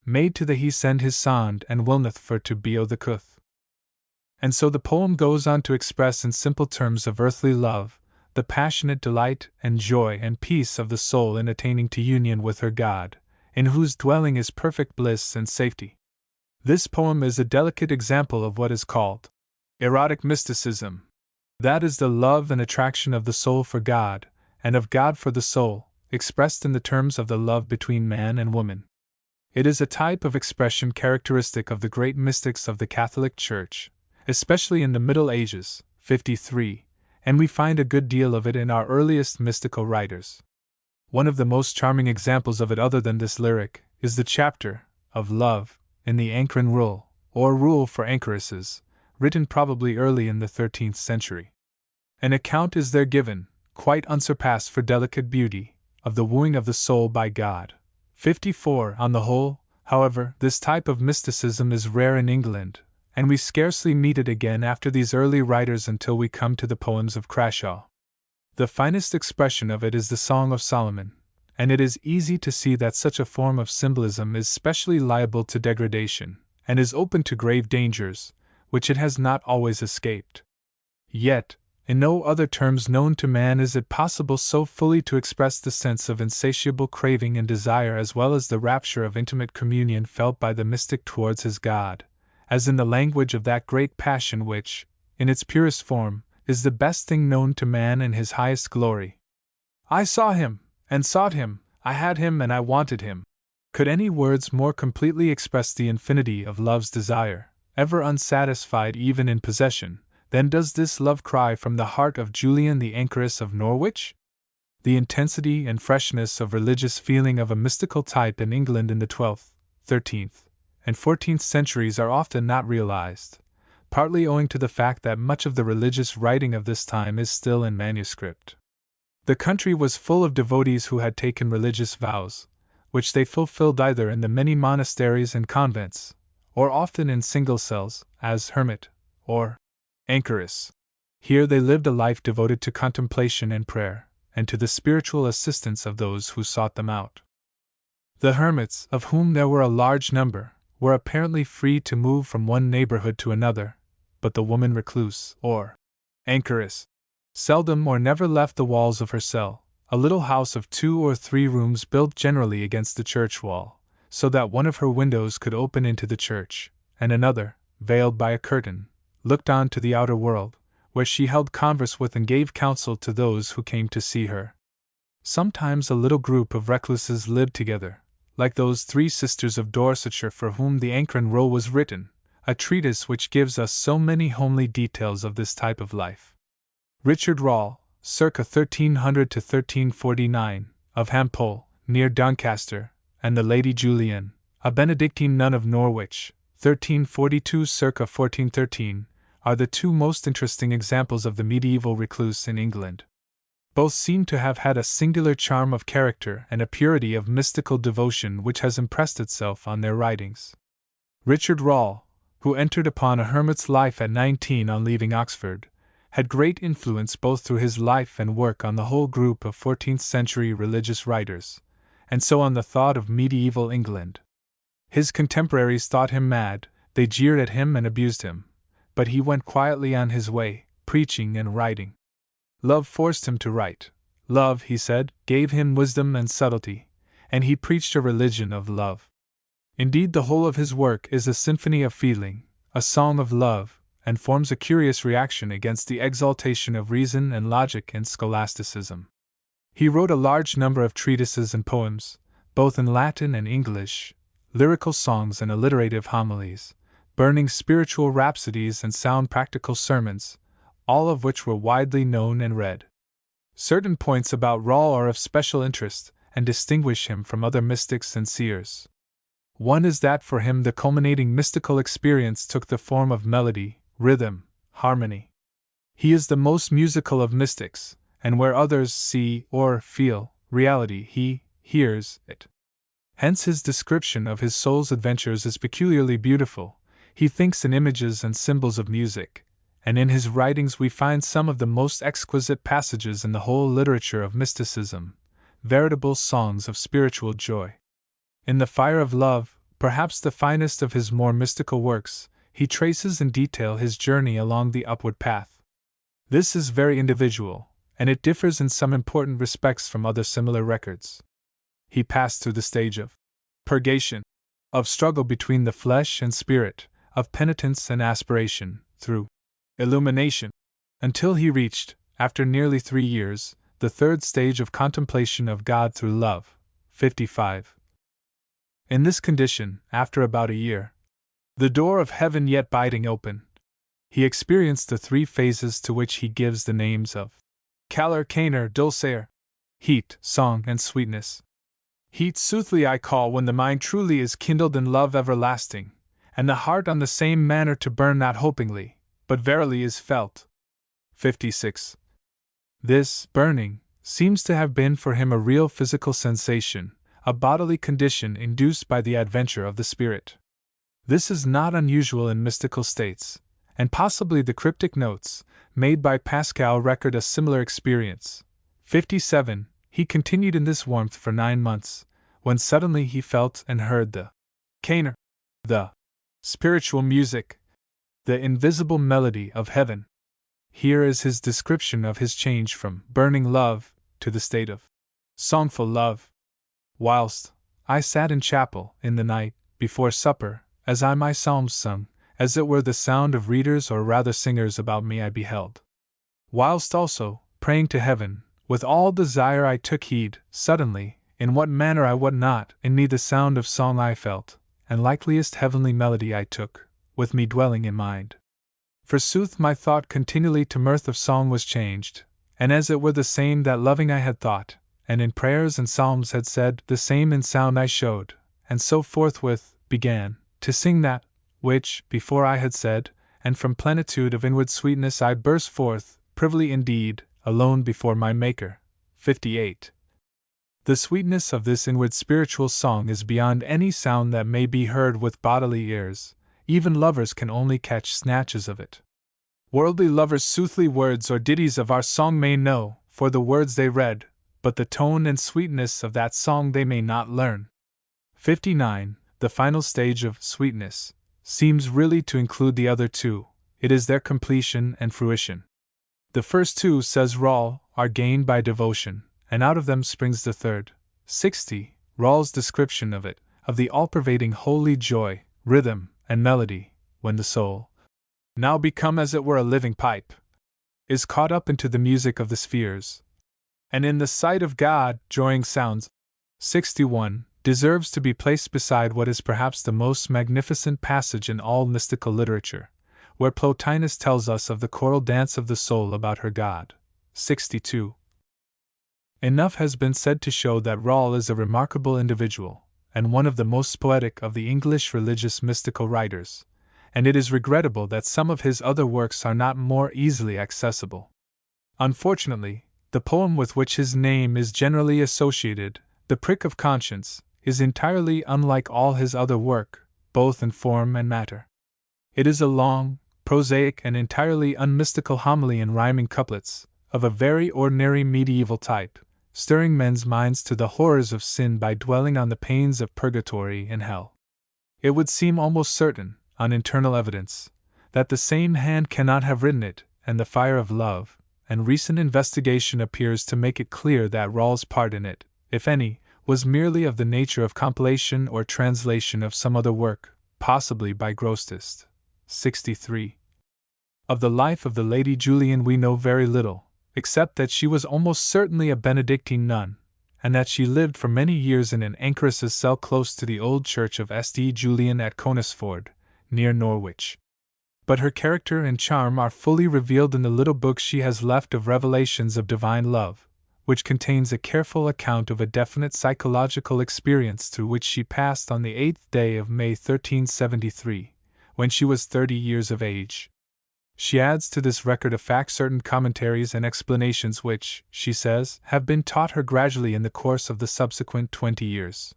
Maid to the he send his sond and willneth for to be o the cuth. And so the poem goes on to express in simple terms of earthly love, the passionate delight and joy and peace of the soul in attaining to union with her God, in whose dwelling is perfect bliss and safety. This poem is a delicate example of what is called erotic mysticism. That is the love and attraction of the soul for God, and of God for the soul, expressed in the terms of the love between man and woman. It is a type of expression characteristic of the great mystics of the Catholic Church, especially in the Middle Ages, 53, and we find a good deal of it in our earliest mystical writers. One of the most charming examples of it other than this lyric is the chapter of love in the Ancren Rule, or Rule for Anchoresses, written probably early in the 13th century. An account is there given, quite unsurpassed for delicate beauty, of the wooing of the soul by God. 54. On the whole, however, this type of mysticism is rare in England, and we scarcely meet it again after these early writers until we come to the poems of Crashaw. The finest expression of it is the Song of Solomon, and it is easy to see that such a form of symbolism is specially liable to degradation, and is open to grave dangers, which it has not always escaped. Yet, in no other terms known to man is it possible so fully to express the sense of insatiable craving and desire as well as the rapture of intimate communion felt by the mystic towards his God, as in the language of that great passion which, in its purest form, is the best thing known to man and his highest glory. I saw him, and sought him, I had him and I wanted him. Could any words more completely express the infinity of love's desire, ever unsatisfied even in possession, than does this love cry from the heart of Julian the Anchoress of Norwich? The intensity and freshness of religious feeling of a mystical type in England in the 12th, 13th, and 14th centuries are often not realized, partly owing to the fact that much of the religious writing of this time is still in manuscript. The country was full of devotees who had taken religious vows, which they fulfilled either in the many monasteries and convents, or often in single cells, as hermit, or anchoress. Here they lived a life devoted to contemplation and prayer, and to the spiritual assistance of those who sought them out. The hermits, of whom there were a large number, were apparently free to move from one neighborhood to another, but the woman recluse, or anchoress, seldom or never left the walls of her cell, a little house of 2 or 3 rooms built generally against the church wall, so that one of her windows could open into the church, and another, veiled by a curtain, looked on to the outer world, where she held converse with and gave counsel to those who came to see her. Sometimes a little group of recluses lived together, like those 3 sisters of Dorsetshire for whom the Ancren Roll was written, a treatise which gives us so many homely details of this type of life. Richard Rawle, circa 1300 to 1349, of Hampole, near Doncaster, and the Lady Julian, a Benedictine nun of Norwich, 1342 circa 1413, are the 2 most interesting examples of the medieval recluse in England. Both seem to have had a singular charm of character and a purity of mystical devotion which has impressed itself on their writings. Richard Rawle, who entered upon a hermit's life at 19 on leaving Oxford, had great influence both through his life and work on the whole group of 14th-century religious writers, and so on the thought of medieval England. His contemporaries thought him mad, They jeered at him and abused him, but he went quietly on his way, preaching and writing. Love forced him to write. Love, he said, gave him wisdom and subtlety, and he preached a religion of love. Indeed, the whole of his work is a symphony of feeling, a song of love, and forms a curious reaction against the exaltation of reason and logic and scholasticism. He wrote a large number of treatises and poems, both in Latin and English, lyrical songs and alliterative homilies, burning spiritual rhapsodies and sound practical sermons, all of which were widely known and read. Certain points about Rawle are of special interest and distinguish him from other mystics and seers. One is that for him the culminating mystical experience took the form of melody, rhythm, harmony. He is the most musical of mystics, and where others see or feel reality, he hears it. Hence his description of his soul's adventures is peculiarly beautiful. He thinks in images and symbols of music, and in his writings we find some of the most exquisite passages in the whole literature of mysticism, veritable songs of spiritual joy. In The Fire of Love, perhaps the finest of his more mystical works, he traces in detail his journey along the upward path. This is very individual, and it differs in some important respects from other similar records. He passed through the stage of purgation, of struggle between the flesh and spirit, of penitence and aspiration, through illumination, until he reached, after nearly 3 years, the third stage of contemplation of God through love, 55. In this condition, after about a year, the door of heaven yet biting open, he experienced the 3 phases to which he gives the names of calor, caner, dulcere, heat, song, and sweetness. Heat soothly I call when the mind truly is kindled in love everlasting, and the heart on the same manner to burn not hopingly, but verily is felt. 56. This burning seems to have been for him a real physical sensation, a bodily condition induced by the adventure of the spirit. This is not unusual in mystical states, and possibly the cryptic notes made by Pascal record a similar experience. 57. He continued in this warmth for 9 months, when suddenly he felt and heard the caner, the spiritual music, the invisible melody of heaven. Here is his description of his change from burning love to the state of songful love. Whilst I sat in chapel in the night, before supper, as I my psalms sung, as it were the sound of readers or rather singers about me I beheld. Whilst also, praying to heaven, with all desire I took heed, suddenly, in what manner I wot not, in me the sound of song I felt, and likeliest heavenly melody I took, with me dwelling in mind. Forsooth my thought continually to mirth of song was changed, and as it were the same that loving I had thought, and in prayers and psalms had said, the same in sound I showed, and so forthwith began to sing that which before I had said, and from plenitude of inward sweetness I burst forth, privily indeed, alone before my Maker. 58. The sweetness of this inward spiritual song is beyond any sound that may be heard with bodily ears. Even lovers can only catch snatches of it. Worldly lovers soothly words or ditties of our song may know, for the words they read, but the tone and sweetness of that song they may not learn. 59. The final stage of sweetness seems really to include the other 2. It is their completion and fruition. The first 2, says Rawle, are gained by devotion, and out of them springs the third. 60. Rawle's description of it, of the all-pervading holy joy, rhythm, and melody, when the soul, now become as it were a living pipe, is caught up into the music of the spheres, and in the sight of God, joying sounds. 61. Deserves to be placed beside what is perhaps the most magnificent passage in all mystical literature, where Plotinus tells us of the choral dance of the soul about her God. 62. Enough has been said to show that Rawle is a remarkable individual, and one of the most poetic of the English religious mystical writers, and it is regrettable that some of his other works are not more easily accessible. Unfortunately, the poem with which his name is generally associated, The Prick of Conscience, is entirely unlike all his other work, both in form and matter. It is a long, prosaic, and entirely unmystical homily in rhyming couplets, of a very ordinary medieval type, stirring men's minds to the horrors of sin by dwelling on the pains of purgatory and hell. It would seem almost certain, on internal evidence, that the same hand cannot have written it, and the fire of love, and recent investigation appears to make it clear that Rawle's part in it, if any, was merely of the nature of compilation or translation of some other work, possibly by Grosseteste. 63. Of the life of the Lady Julian we know very little, except that she was almost certainly a Benedictine nun, and that she lived for many years in an anchoress's cell close to the old church of St. Julian at Conisford, near Norwich. But her character and charm are fully revealed in the little book she has left of Revelations of Divine Love, which contains a careful account of a definite psychological experience through which she passed on the 8th day of May 1373, when she was 30 years of age. She adds to this record of fact certain commentaries and explanations which, she says, have been taught her gradually in the course of the subsequent 20 years.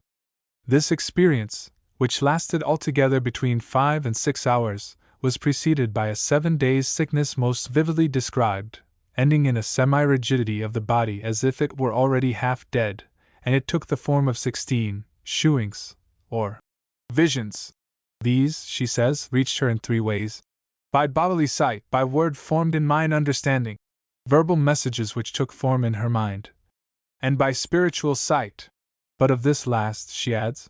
This experience, which lasted altogether between 5 and 6 hours, was preceded by a 7 days' sickness most vividly described, ending in a semi-rigidity of the body as if it were already half dead, and it took the form of 16 shewings, or visions. These, she says, reached her in 3 ways: by bodily sight, by word formed in mine understanding, verbal messages which took form in her mind, and by spiritual sight. But of this last, she adds,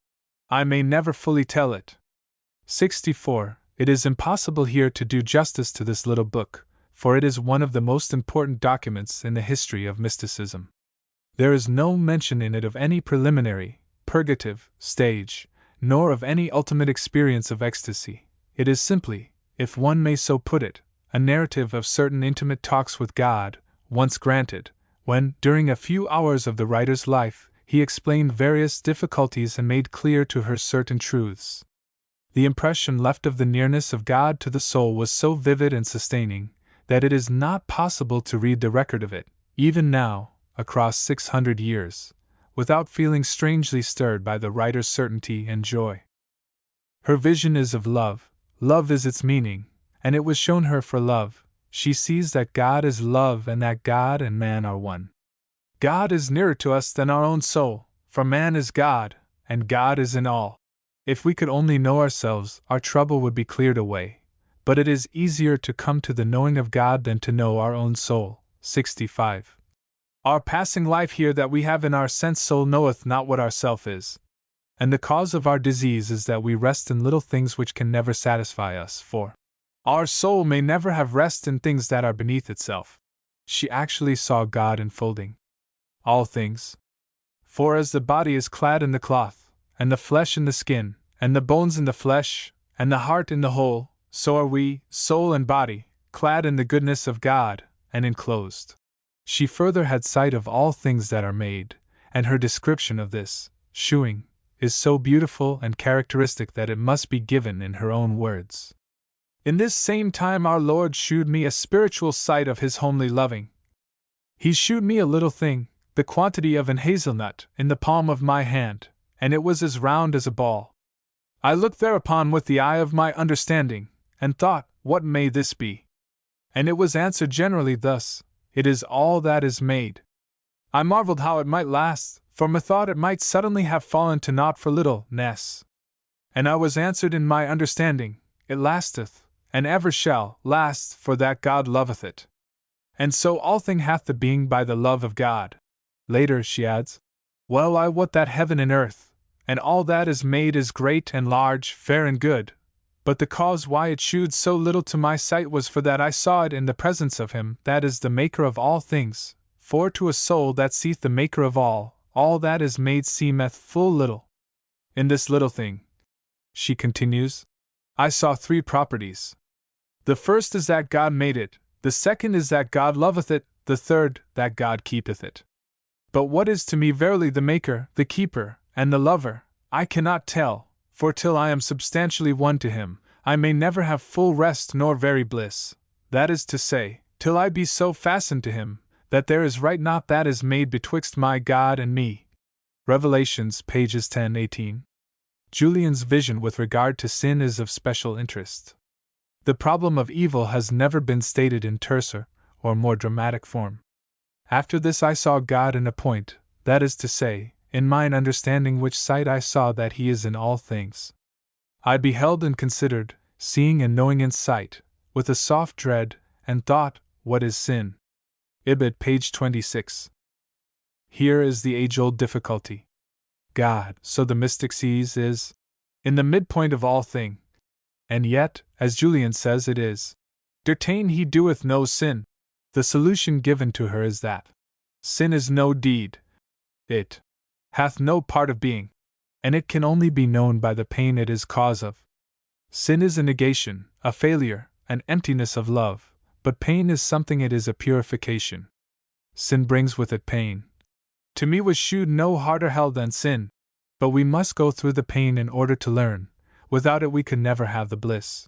I may never fully tell it. 64. It is impossible here to do justice to this little book, for it is one of the most important documents in the history of mysticism. There is no mention in it of any preliminary, purgative, stage, nor of any ultimate experience of ecstasy. It is simply, if one may so put it, a narrative of certain intimate talks with God, once granted, when, during a few hours of the writer's life, he explained various difficulties and made clear to her certain truths. The impression left of the nearness of God to the soul was so vivid and sustaining, that it is not possible to read the record of it, even now, across 600 years, without feeling strangely stirred by the writer's certainty and joy. Her vision is of love. Love is its meaning, and it was shown her for love. She sees that God is love and that God and man are one. God is nearer to us than our own soul, for man is God, and God is in all. If we could only know ourselves, our trouble would be cleared away, but it is easier to come to the knowing of God than to know our own soul. 65. Our passing life here that we have in our sense soul knoweth not what our self is. And the cause of our disease is that we rest in little things which can never satisfy us, for our soul may never have rest in things that are beneath itself. She actually saw God enfolding all things. For as the body is clad in the cloth, and the flesh in the skin, and the bones in the flesh, and the heart in the whole, so are we, soul and body, clad in the goodness of God, and enclosed. She further had sight of all things that are made, and her description of this, shewing, is so beautiful and characteristic that it must be given in her own words. In this same time our Lord shewed me a spiritual sight of his homely loving. He shewed me a little thing, the quantity of an hazelnut, in the palm of my hand, and it was as round as a ball. I looked thereupon with the eye of my understanding, and thought, what may this be? And it was answered generally thus, it is all that is made. I marveled how it might last, for methought it might suddenly have fallen to naught for littleness. And I was answered in my understanding, it lasteth, and ever shall last, for that God loveth it. And so all thing hath the being by the love of God. Later, she adds, well, I wot that heaven and earth, and all that is made is great and large, fair and good, but the cause why it shewed so little to my sight was for that I saw it in the presence of him that is the maker of all things, for to a soul that seeth the maker of all that is made seemeth full little. In this little thing, she continues, I saw 3 properties. The first is that God made it, the second is that God loveth it, the third, that God keepeth it. But what is to me verily the maker, the keeper, and the lover, I cannot tell, for till I am substantially one to him, I may never have full rest nor very bliss, that is to say, till I be so fastened to him, that there is right not that is made betwixt my God and me. Revelations, pages 10-18. Julian's vision with regard to sin is of special interest. The problem of evil has never been stated in terser, or more dramatic form. After this I saw God in a point, that is to say, in mine understanding which sight I saw that he is in all things. I beheld and considered, seeing and knowing in sight, with a soft dread, and thought, what is sin? Ibid, page 26. Here is the age-old difficulty. God, so the mystic sees, is in the midpoint of all thing. And yet, as Julian says it is, "Certain he doeth no sin." The solution given to her is that sin is no deed. It hath no part of being, and it can only be known by the pain it is cause of. Sin is a negation, a failure, an emptiness of love, but pain is something, it is a purification. Sin brings with it pain. To me was shewed no harder hell than sin, but we must go through the pain in order to learn. Without it we could never have the bliss.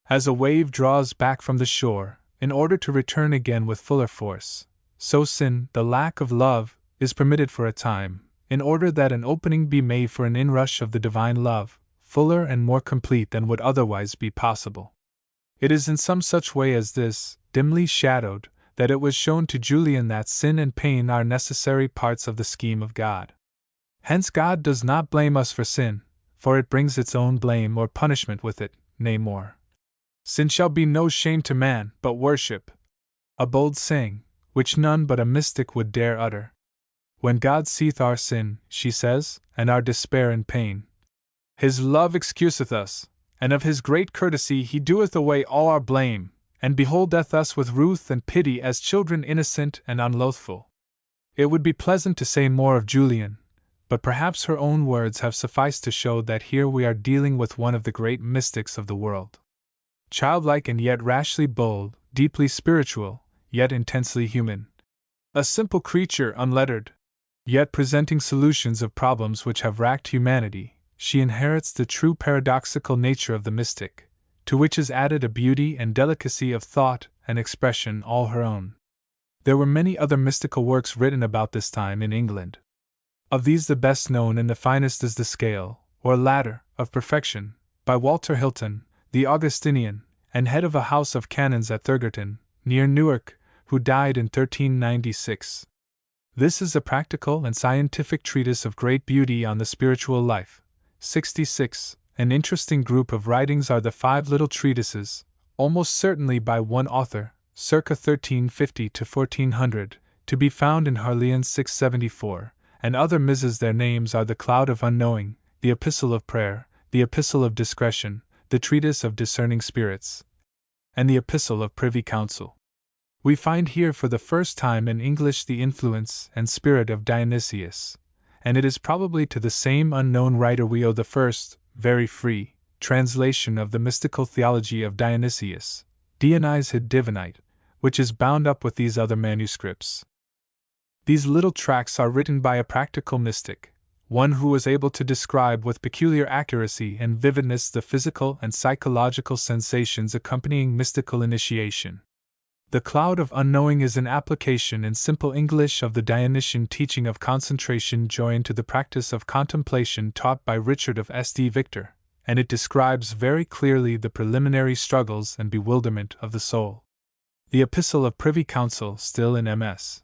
As a wave draws back from the shore, in order to return again with fuller force, so sin, the lack of love, is permitted for a time, in order that an opening be made for an inrush of the divine love, fuller and more complete than would otherwise be possible. It is in some such way as this, dimly shadowed, that it was shown to Julian that sin and pain are necessary parts of the scheme of God. Hence God does not blame us for sin, for it brings its own blame or punishment with it, nay more. Sin shall be no shame to man, but worship. A bold saying, which none but a mystic would dare utter. When God seeth our sin, she says, and our despair and pain, His love excuseth us, and of His great courtesy He doeth away all our blame, and beholdeth us with ruth and pity as children innocent and unloathful. It would be pleasant to say more of Julian, but perhaps her own words have sufficed to show that here we are dealing with one of the great mystics of the world. Childlike and yet rashly bold, deeply spiritual, yet intensely human. A simple creature, unlettered, yet presenting solutions of problems which have racked humanity, she inherits the true paradoxical nature of the mystic, to which is added a beauty and delicacy of thought and expression all her own. There were many other mystical works written about this time in England. Of these the best known and the finest is The Scale, or Ladder, of Perfection, by Walter Hilton, the Augustinian, and head of a house of canons at Thurgerton, near Newark, who died in 1396. This is a practical and scientific treatise of great beauty on the spiritual life. 66. An interesting group of writings are the 5 little treatises, almost certainly by one author, circa 1350 to 1400, to be found in Harleian 674, and other misses. Their names are The Cloud of Unknowing, The Epistle of Prayer, The Epistle of Discretion, The Treatise of Discerning Spirits, and The Epistle of Privy Council. We find here for the first time in English the influence and spirit of Dionysius, and it is probably to the same unknown writer we owe the first, very free, translation of the mystical theology of Dionysius, Dionyse Hid Divinite, which is bound up with these other manuscripts. These little tracts are written by a practical mystic, one who was able to describe with peculiar accuracy and vividness the physical and psychological sensations accompanying mystical initiation. The Cloud of Unknowing is an application in simple English of the Dionysian teaching of concentration joined to the practice of contemplation taught by Richard of St. Victor, and it describes very clearly the preliminary struggles and bewilderment of the soul. The Epistle of Privy Council, still in MS,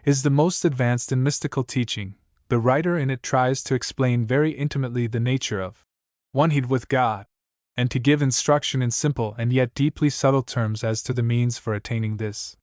is the most advanced in mystical teaching. The writer in it tries to explain very intimately the nature of one-heed with God, and to give instruction in simple and yet deeply subtle terms as to the means for attaining this.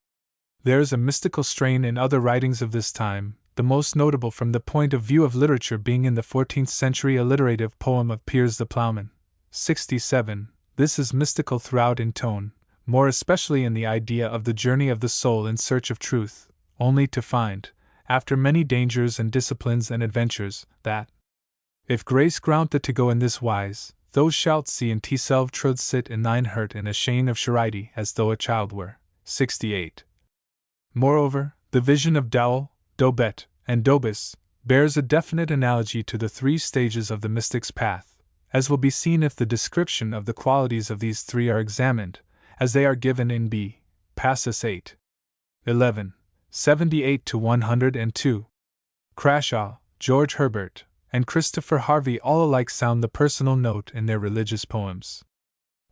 There is a mystical strain in other writings of this time, the most notable from the point of view of literature being in the 14th century alliterative poem of Piers the Plowman. 67. This is mystical throughout in tone, more especially in the idea of the journey of the soul in search of truth, only to find, after many dangers and disciplines and adventures, that if grace grant thee to go in this wise, thou shalt see in thyself truth sit in thine hurt in a shame of charity as though a child were. 68. Moreover, the vision of Dowell, Dobet, and Dobus bears a definite analogy to the 3 stages of the mystic's path, as will be seen if the description of the qualities of these 3 are examined, as they are given in B. Passus 8. 11. 78 to 102. Crashaw, George Herbert, and Christopher Harvey all alike sound the personal note in their religious poems.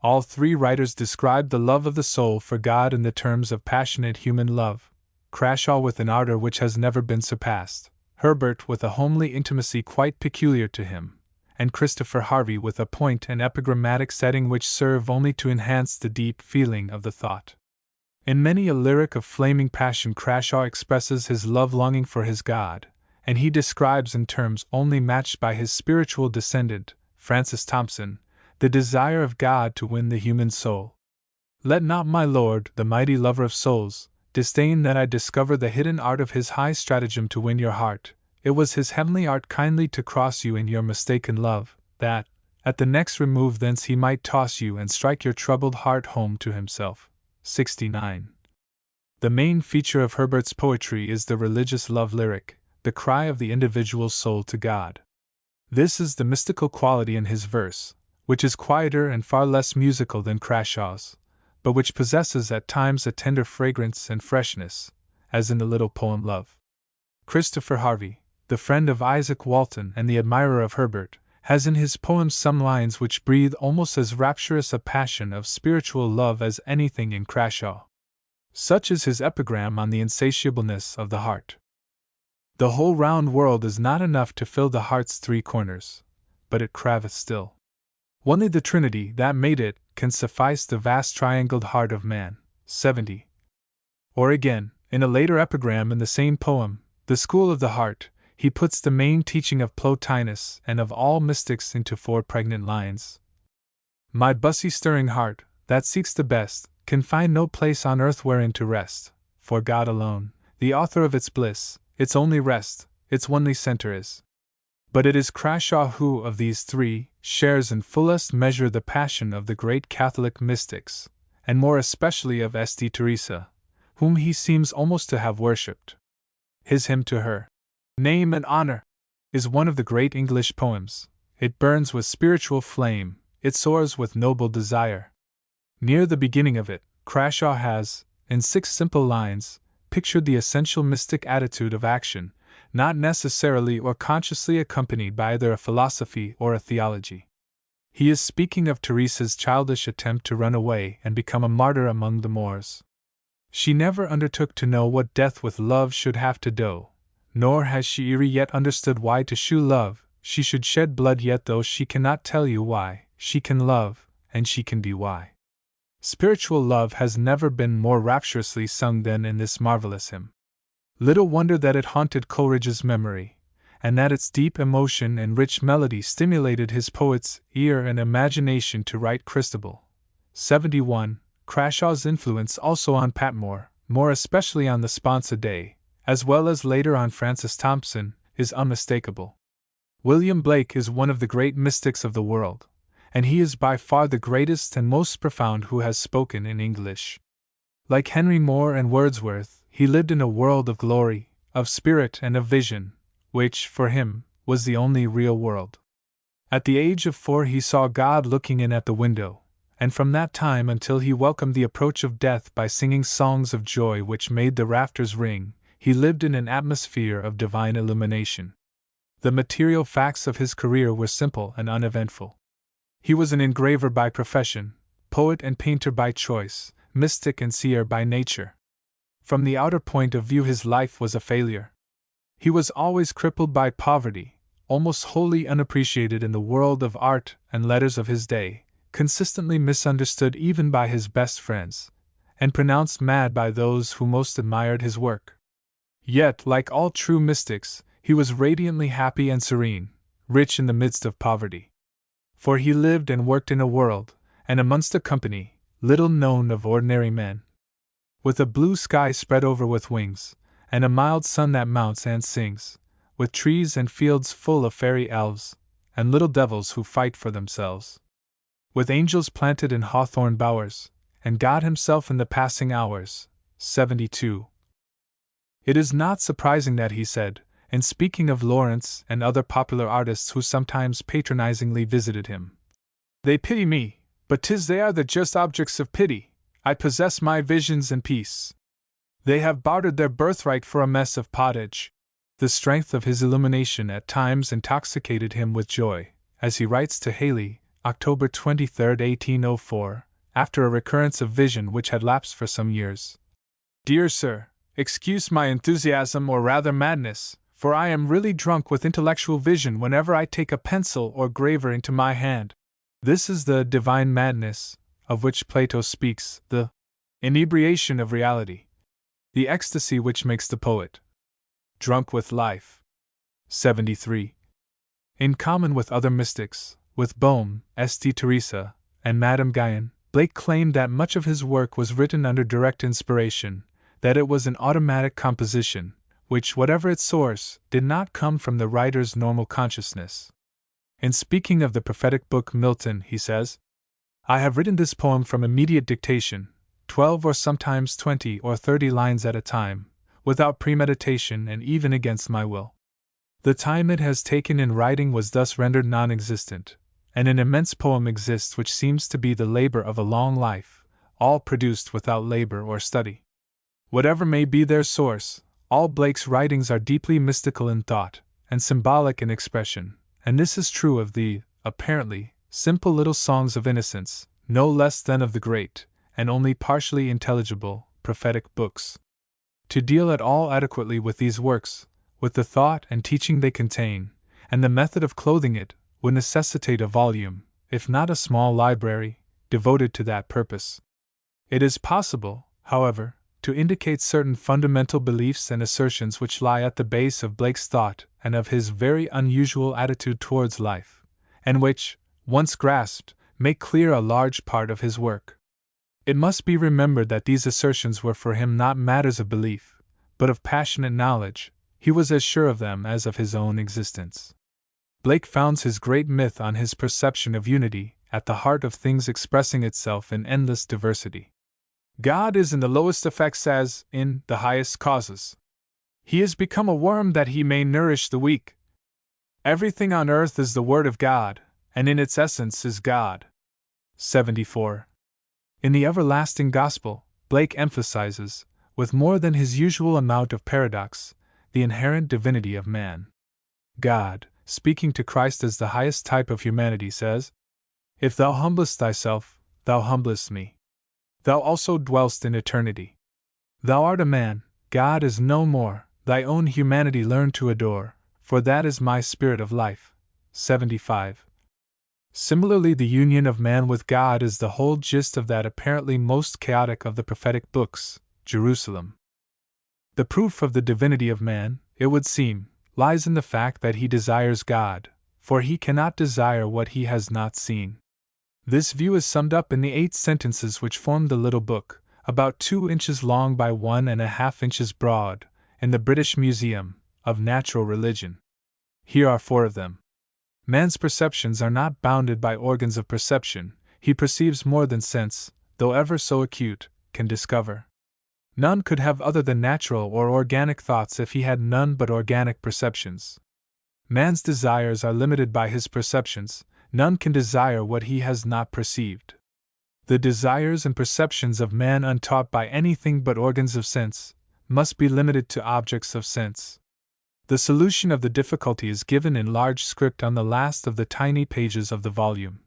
All 3 writers describe the love of the soul for God in the terms of passionate human love, Crashaw with an ardor which has never been surpassed, Herbert with a homely intimacy quite peculiar to him, and Christopher Harvey with a point and epigrammatic setting which serve only to enhance the deep feeling of the thought. In many a lyric of flaming passion Crashaw expresses his love-longing for his God, and he describes in terms only matched by his spiritual descendant, Francis Thompson, the desire of God to win the human soul. Let not my Lord, the mighty lover of souls, disdain that I discover the hidden art of his high stratagem to win your heart. It was his heavenly art kindly to cross you in your mistaken love, that, at the next remove thence he might toss you and strike your troubled heart home to himself. 69. The main feature of Herbert's poetry is the religious love lyric, the cry of the individual soul to God. This is the mystical quality in his verse, which is quieter and far less musical than Crashaw's, but which possesses at times a tender fragrance and freshness, as in the little poem Love. Christopher Harvey, the friend of Isaac Walton and the admirer of Herbert, has in his poems some lines which breathe almost as rapturous a passion of spiritual love as anything in Crashaw. Such is his epigram on the insatiableness of the heart. The whole round world is not enough to fill the heart's three corners, but it craveth still. Only the Trinity that made it can suffice the vast triangled heart of man. 70. Or again, in a later epigram in the same poem, The School of the Heart, he puts the main teaching of Plotinus and of all mystics into 4 pregnant lines. My bussy stirring heart, that seeks the best, can find no place on earth wherein to rest, for God alone, the author of its bliss, its only rest, its only center is. But it is Crashaw who, of these 3, shares in fullest measure the passion of the great Catholic mystics, and more especially of St. Teresa, whom he seems almost to have worshipped. His hymn to her, Name and Honor, is one of the great English poems. It burns with spiritual flame, it soars with noble desire. Near the beginning of it, Crashaw has, in 6 simple lines, pictured the essential mystic attitude of action, not necessarily or consciously accompanied by either a philosophy or a theology. He is speaking of Teresa's childish attempt to run away and become a martyr among the Moors. She never undertook to know what death with love should have to do, nor has she yet understood why to shew love she should shed blood, yet though she cannot tell you why, she can love, and she can be why. Spiritual love has never been more rapturously sung than in this marvelous hymn. Little wonder that it haunted Coleridge's memory, and that its deep emotion and rich melody stimulated his poet's ear and imagination to write Christabel. 71. Crashaw's influence also on Patmore, more especially on the Sponsa Dei, as well as later on Francis Thompson, is unmistakable. William Blake is one of the great mystics of the world, and he is by far the greatest and most profound who has spoken in English. Like Henry Moore and Wordsworth, he lived in a world of glory, of spirit and of vision, which, for him, was the only real world. At the age of 4 he saw God looking in at the window, and from that time until he welcomed the approach of death by singing songs of joy which made the rafters ring, he lived in an atmosphere of divine illumination. The material facts of his career were simple and uneventful. He was an engraver by profession, poet and painter by choice, mystic and seer by nature. From the outer point of view his life was a failure. He was always crippled by poverty, almost wholly unappreciated in the world of art and letters of his day, consistently misunderstood even by his best friends, and pronounced mad by those who most admired his work. Yet, like all true mystics, he was radiantly happy and serene, rich in the midst of poverty. For he lived and worked in a world, and amongst a company, little known of ordinary men. With a blue sky spread over with wings, and a mild sun that mounts and sings, with trees and fields full of fairy elves, and little devils who fight for themselves. With angels planted in hawthorn bowers, and God himself in the passing hours. 72. It is not surprising that he said, in speaking of Lawrence and other popular artists who sometimes patronizingly visited him, "They pity me, but 'tis they are the just objects of pity. I possess my visions and peace. They have bartered their birthright for a mess of pottage." The strength of his illumination at times intoxicated him with joy, as he writes to Haley, October 23, 1804, after a recurrence of vision which had lapsed for some years. "Dear Sir, excuse my enthusiasm or rather madness, for I am really drunk with intellectual vision whenever I take a pencil or graver into my hand. This is the divine madness, of which Plato speaks, the inebriation of reality, the ecstasy which makes the poet drunk with life. 73. In common with other mystics, with Boehme, St. Teresa, and Madame Guyon, Blake claimed that much of his work was written under direct inspiration, that it was an automatic composition, which, whatever its source, did not come from the writer's normal consciousness. In speaking of the prophetic book Milton, he says, "I have written this poem from immediate dictation, 12 or sometimes 20 or 30 lines at a time, without premeditation and even against my will. The time it has taken in writing was thus rendered non-existent, and an immense poem exists which seems to be the labor of a long life, all produced without labor or study." Whatever may be their source, all Blake's writings are deeply mystical in thought, and symbolic in expression, and this is true of the, apparently, simple little songs of innocence, no less than of the great, and only partially intelligible, prophetic books. To deal at all adequately with these works, with the thought and teaching they contain, and the method of clothing it, would necessitate a volume, if not a small library, devoted to that purpose. It is possible, however, to indicate certain fundamental beliefs and assertions which lie at the base of Blake's thought and of his very unusual attitude towards life, and which, once grasped, make clear a large part of his work. It must be remembered that these assertions were for him not matters of belief, but of passionate knowledge. He was as sure of them as of his own existence. Blake founds his great myth on his perception of unity, at the heart of things expressing itself in endless diversity. God is in the lowest effects as, in the highest causes. He is become a worm that he may nourish the weak. Everything on earth is the Word of God, and in its essence is God. 74. In the everlasting gospel, Blake emphasizes, with more than his usual amount of paradox, the inherent divinity of man. God, speaking to Christ as the highest type of humanity, says, "If thou humblest thyself, thou humblest me. Thou also dwellst in eternity. Thou art a man, God is no more, thy own humanity learn to adore, for that is my spirit of life." 75. Similarly, the union of man with God is the whole gist of that apparently most chaotic of the prophetic books, Jerusalem. The proof of the divinity of man, it would seem, lies in the fact that he desires God, for he cannot desire what he has not seen. This view is summed up in the 8 sentences which form the little book, about 2 inches long by 1½ inches broad, in the British Museum of Natural Religion. Here are 4 of them. Man's perceptions are not bounded by organs of perception, he perceives more than sense, though ever so acute, can discover. None could have other than natural or organic thoughts if he had none but organic perceptions. Man's desires are limited by his perceptions, none can desire what he has not perceived. The desires and perceptions of man untaught by anything but organs of sense, must be limited to objects of sense. The solution of the difficulty is given in large script on the last of the tiny pages of the volume.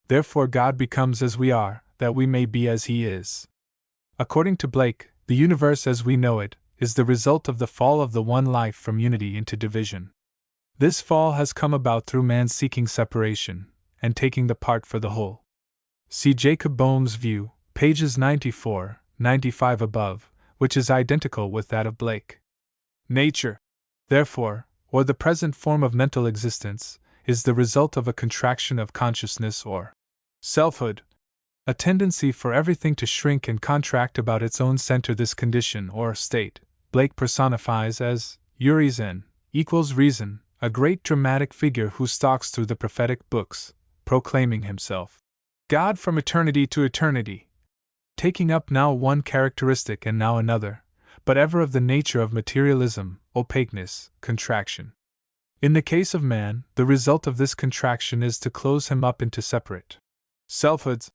Therefore God becomes as we are, that we may be as he is. According to Blake, the universe as we know it, is the result of the fall of the one life from unity into division. This fall has come about through man seeking separation, and taking the part for the whole. See Jacob Boehme's view, pages 94, 95 above, which is identical with that of Blake. Nature, therefore, or the present form of mental existence, is the result of a contraction of consciousness or selfhood, a tendency for everything to shrink and contract about its own center. This condition or state, Blake personifies as Urizen equals reason, a great dramatic figure who stalks through the prophetic books, proclaiming himself God from eternity to eternity, taking up now one characteristic and now another, but ever of the nature of materialism, opaqueness, contraction. In the case of man, the result of this contraction is to close him up into separate selfhoods,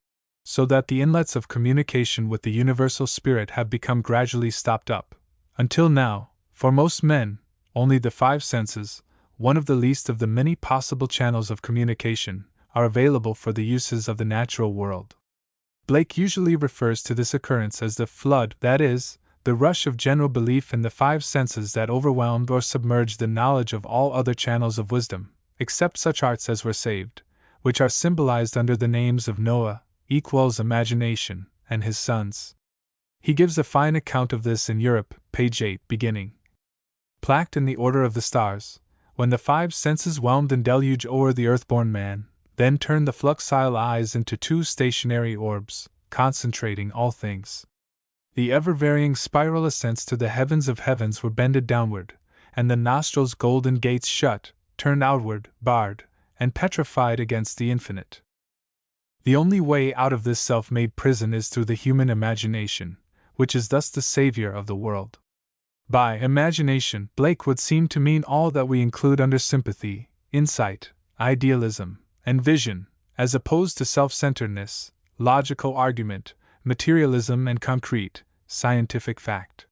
so that the inlets of communication with the universal spirit have become gradually stopped up, until now, for most men, only the 5 senses, one of the least of the many possible channels of communication, are available for the uses of the natural world. Blake usually refers to this occurrence as the flood, that is, the rush of general belief in the five senses that overwhelmed or submerged the knowledge of all other channels of wisdom, except such arts as were saved, which are symbolized under the names of Noah, equals imagination, and his sons. He gives a fine account of this in Europe, page 8, beginning. Placked in the order of the stars, when the five senses whelmed in deluge o'er the earthborn man, then turned the fluxile eyes into two stationary orbs, concentrating all things. The ever-varying spiral ascents to the heavens of heavens were bended downward, and the nostrils' golden gates shut, turned outward, barred, and petrified against the infinite. The only way out of this self-made prison is through the human imagination, which is thus the savior of the world. By imagination, Blake would seem to mean all that we include under sympathy, insight, idealism, and vision, as opposed to self-centeredness, logical argument, materialism, and concrete, scientific fact.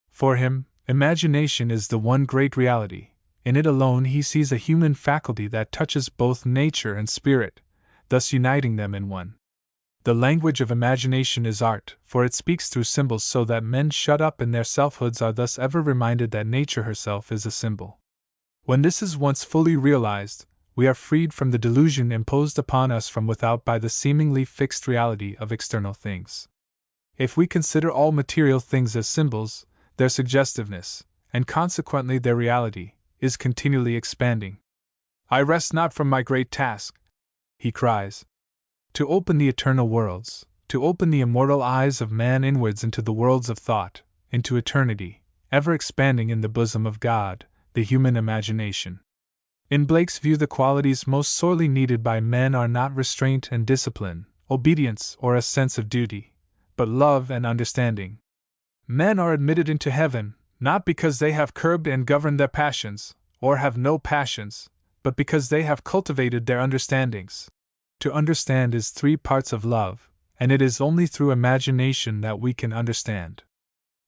For him, imagination is the one great reality. In it alone he sees a human faculty that touches both nature and spirit, thus uniting them in one. The language of imagination is art, for it speaks through symbols so that men shut up in their selfhoods are thus ever reminded that nature herself is a symbol. When this is once fully realized, we are freed from the delusion imposed upon us from without by the seemingly fixed reality of external things. If we consider all material things as symbols, their suggestiveness, and consequently their reality, is continually expanding. "I rest not from my great task," he cries, "to open the eternal worlds, to open the immortal eyes of man inwards into the worlds of thought, into eternity, ever expanding in the bosom of God, the human imagination." In Blake's view, the qualities most sorely needed by men are not restraint and discipline, obedience or a sense of duty, but love and understanding. Men are admitted into heaven, not because they have curbed and governed their passions, or have no passions, but because they have cultivated their understandings. To understand is 3 parts of love, and it is only through imagination that we can understand.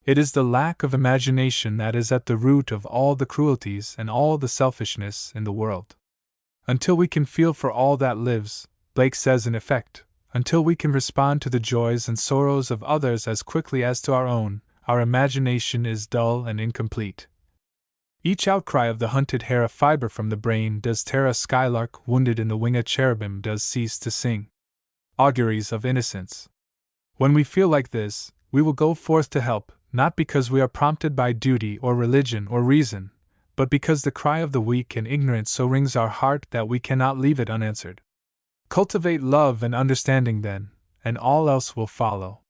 It is the lack of imagination that is at the root of all the cruelties and all the selfishness in the world. Until we can feel for all that lives, Blake says in effect, until we can respond to the joys and sorrows of others as quickly as to our own, our imagination is dull and incomplete. Each outcry of the hunted hare a fiber from the brain does tear a skylark wounded in the wing a cherubim does cease to sing. Auguries of innocence. When we feel like this, we will go forth to help, not because we are prompted by duty or religion or reason, but because the cry of the weak and ignorant so wrings our heart that we cannot leave it unanswered. Cultivate love and understanding then, and all else will follow.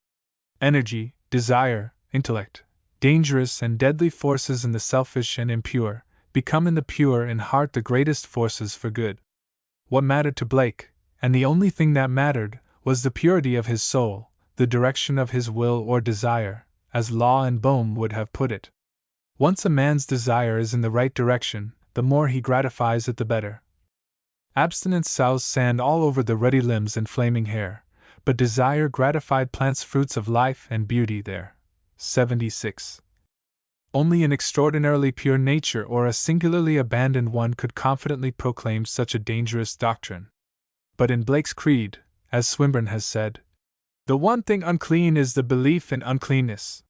Energy, desire, intellect, dangerous and deadly forces in the selfish and impure, become in the pure in heart the greatest forces for good. What mattered to Blake, and the only thing that mattered, was the purity of his soul, the direction of his will or desire, as Law and Bohm would have put it. Once a man's desire is in the right direction, the more he gratifies it the better. Abstinence sows sand all over the ruddy limbs and flaming hair, but desire gratified plants fruits of life and beauty there. 76. Only an extraordinarily pure nature or a singularly abandoned one could confidently proclaim such a dangerous doctrine. But in Blake's creed, as Swinburne has said, the one thing unclean is the belief in uncleanness.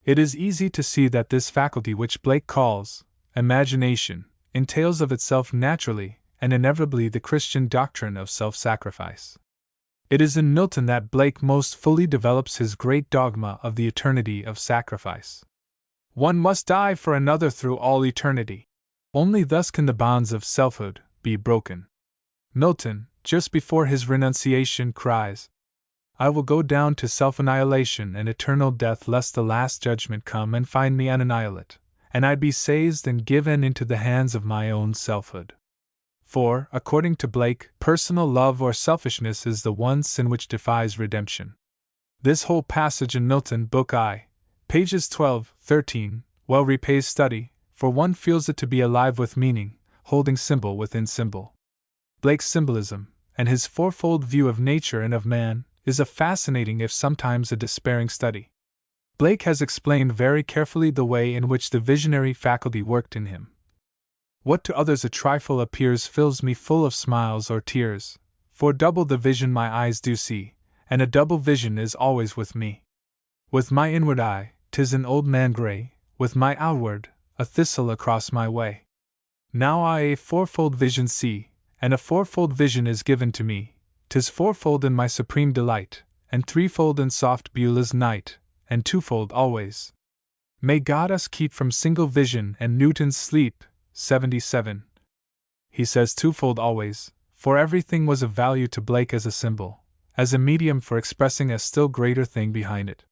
It is easy to see that this faculty which Blake calls imagination entails of itself naturally and inevitably the Christian doctrine of self-sacrifice. It is in Milton that Blake most fully develops his great dogma of the eternity of sacrifice. One must die for another through all eternity. Only thus can the bonds of selfhood be broken. Milton, just before his renunciation, cries, "I will go down to self-annihilation and eternal death lest the last judgment come and find me an annihilate, and I be seized and given into the hands of my own selfhood." For, according to Blake, personal love or selfishness is the one sin which defies redemption. This whole passage in Milton, Book I, pages 12, 13, well repays study, for one feels it to be alive with meaning, holding symbol within symbol. Blake's symbolism, and his fourfold view of nature and of man, is a fascinating if sometimes a despairing study. Blake has explained very carefully the way in which the visionary faculty worked in him. What to others a trifle appears fills me full of smiles or tears, for double the vision my eyes do see, and a double vision is always with me. With my inward eye, 'tis an old man grey, with my outward, a thistle across my way. Now I a fourfold vision see, and a fourfold vision is given to me, 'tis fourfold in my supreme delight, and threefold in soft Beulah's night, and twofold always. May God us keep from single vision and Newton's sleep. 77. He says twofold always, for everything was of value to Blake as a symbol, as a medium for expressing a still greater thing behind it.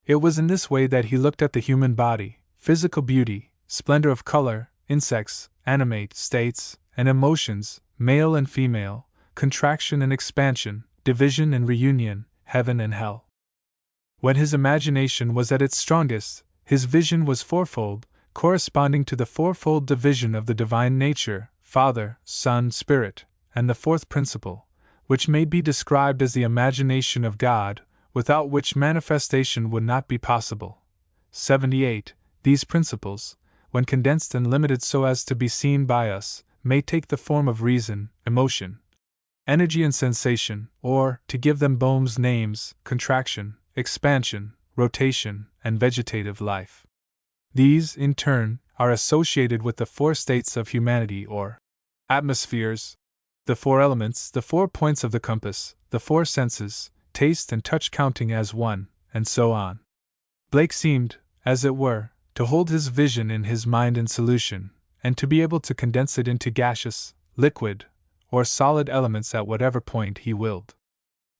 It was in this way that he looked at the human body, physical beauty, splendor of color, insects, animate states, and emotions, male and female, contraction and expansion, division and reunion, heaven and hell. When his imagination was at its strongest, his vision was fourfold, corresponding to the fourfold division of the divine nature, Father, Son, Spirit, and the fourth principle, which may be described as the imagination of God, without which manifestation would not be possible. 78. These principles, when condensed and limited so as to be seen by us, may take the form of reason, emotion, energy and sensation, or, to give them Boehm's names, contraction, expansion, rotation, and vegetative life. These, in turn, are associated with the four states of humanity or atmospheres, the four elements, the 4 points of the compass, the 4 senses, taste and touch counting as one, and so on. Blake seemed, as it were, to hold his vision in his mind in solution, and to be able to condense it into gaseous, liquid, or solid elements at whatever point he willed.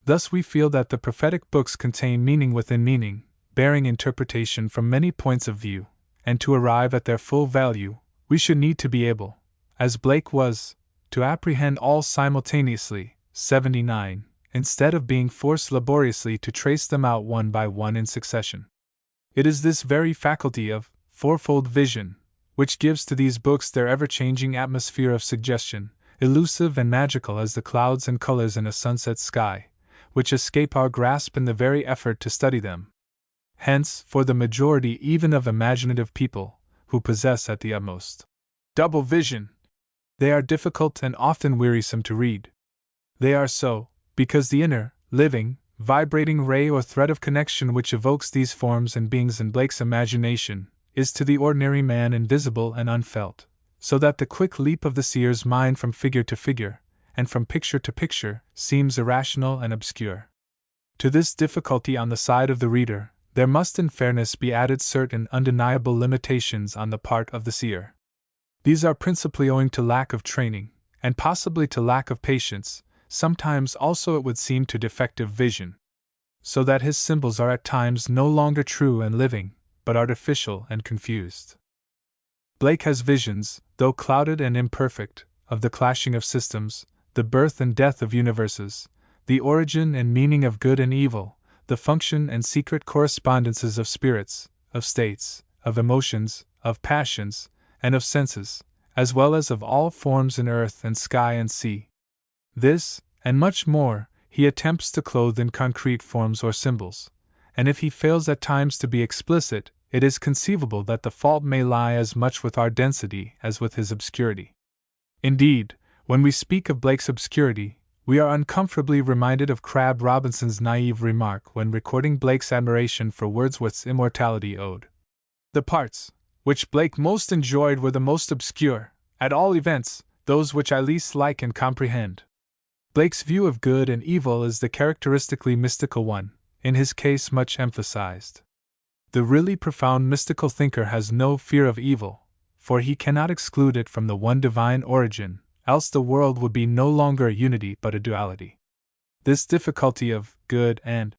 Thus we feel that the prophetic books contain meaning within meaning, bearing interpretation from many points of view, and to arrive at their full value, we should need to be able, as Blake was, to apprehend all simultaneously. 79, instead of being forced laboriously to trace them out one by one in succession. It is this very faculty of fourfold vision which gives to these books their ever-changing atmosphere of suggestion, elusive and magical as the clouds and colors in a sunset sky, which escape our grasp in the very effort to study them. Hence, for the majority even of imaginative people, who possess at the utmost double vision, they are difficult and often wearisome to read. They are so, because the inner, living, vibrating ray or thread of connection which evokes these forms and beings in Blake's imagination, is to the ordinary man invisible and unfelt, so that the quick leap of the seer's mind from figure to figure, and from picture to picture, seems irrational and obscure. To this difficulty on the side of the reader, there must in fairness be added certain undeniable limitations on the part of the seer. These are principally owing to lack of training, and possibly to lack of patience, sometimes also it would seem to defective vision. So that his symbols are at times no longer true and living, but artificial and confused. Blake has visions, though clouded and imperfect, of the clashing of systems, the birth and death of universes, the origin and meaning of good and evil, the function and secret correspondences of spirits, of states, of emotions, of passions, and of senses, as well as of all forms in earth and sky and sea. This, and much more, he attempts to clothe in concrete forms or symbols, and if he fails at times to be explicit, it is conceivable that the fault may lie as much with our density as with his obscurity. Indeed, when we speak of Blake's obscurity, we are uncomfortably reminded of Crabb Robinson's naive remark when recording Blake's admiration for Wordsworth's Immortality Ode. The parts which Blake most enjoyed were the most obscure, at all events, those which I least like and comprehend. Blake's view of good and evil is the characteristically mystical one, in his case much emphasized. The really profound mystical thinker has no fear of evil, for he cannot exclude it from the one divine origin, else the world would be no longer a unity but a duality. This difficulty of good and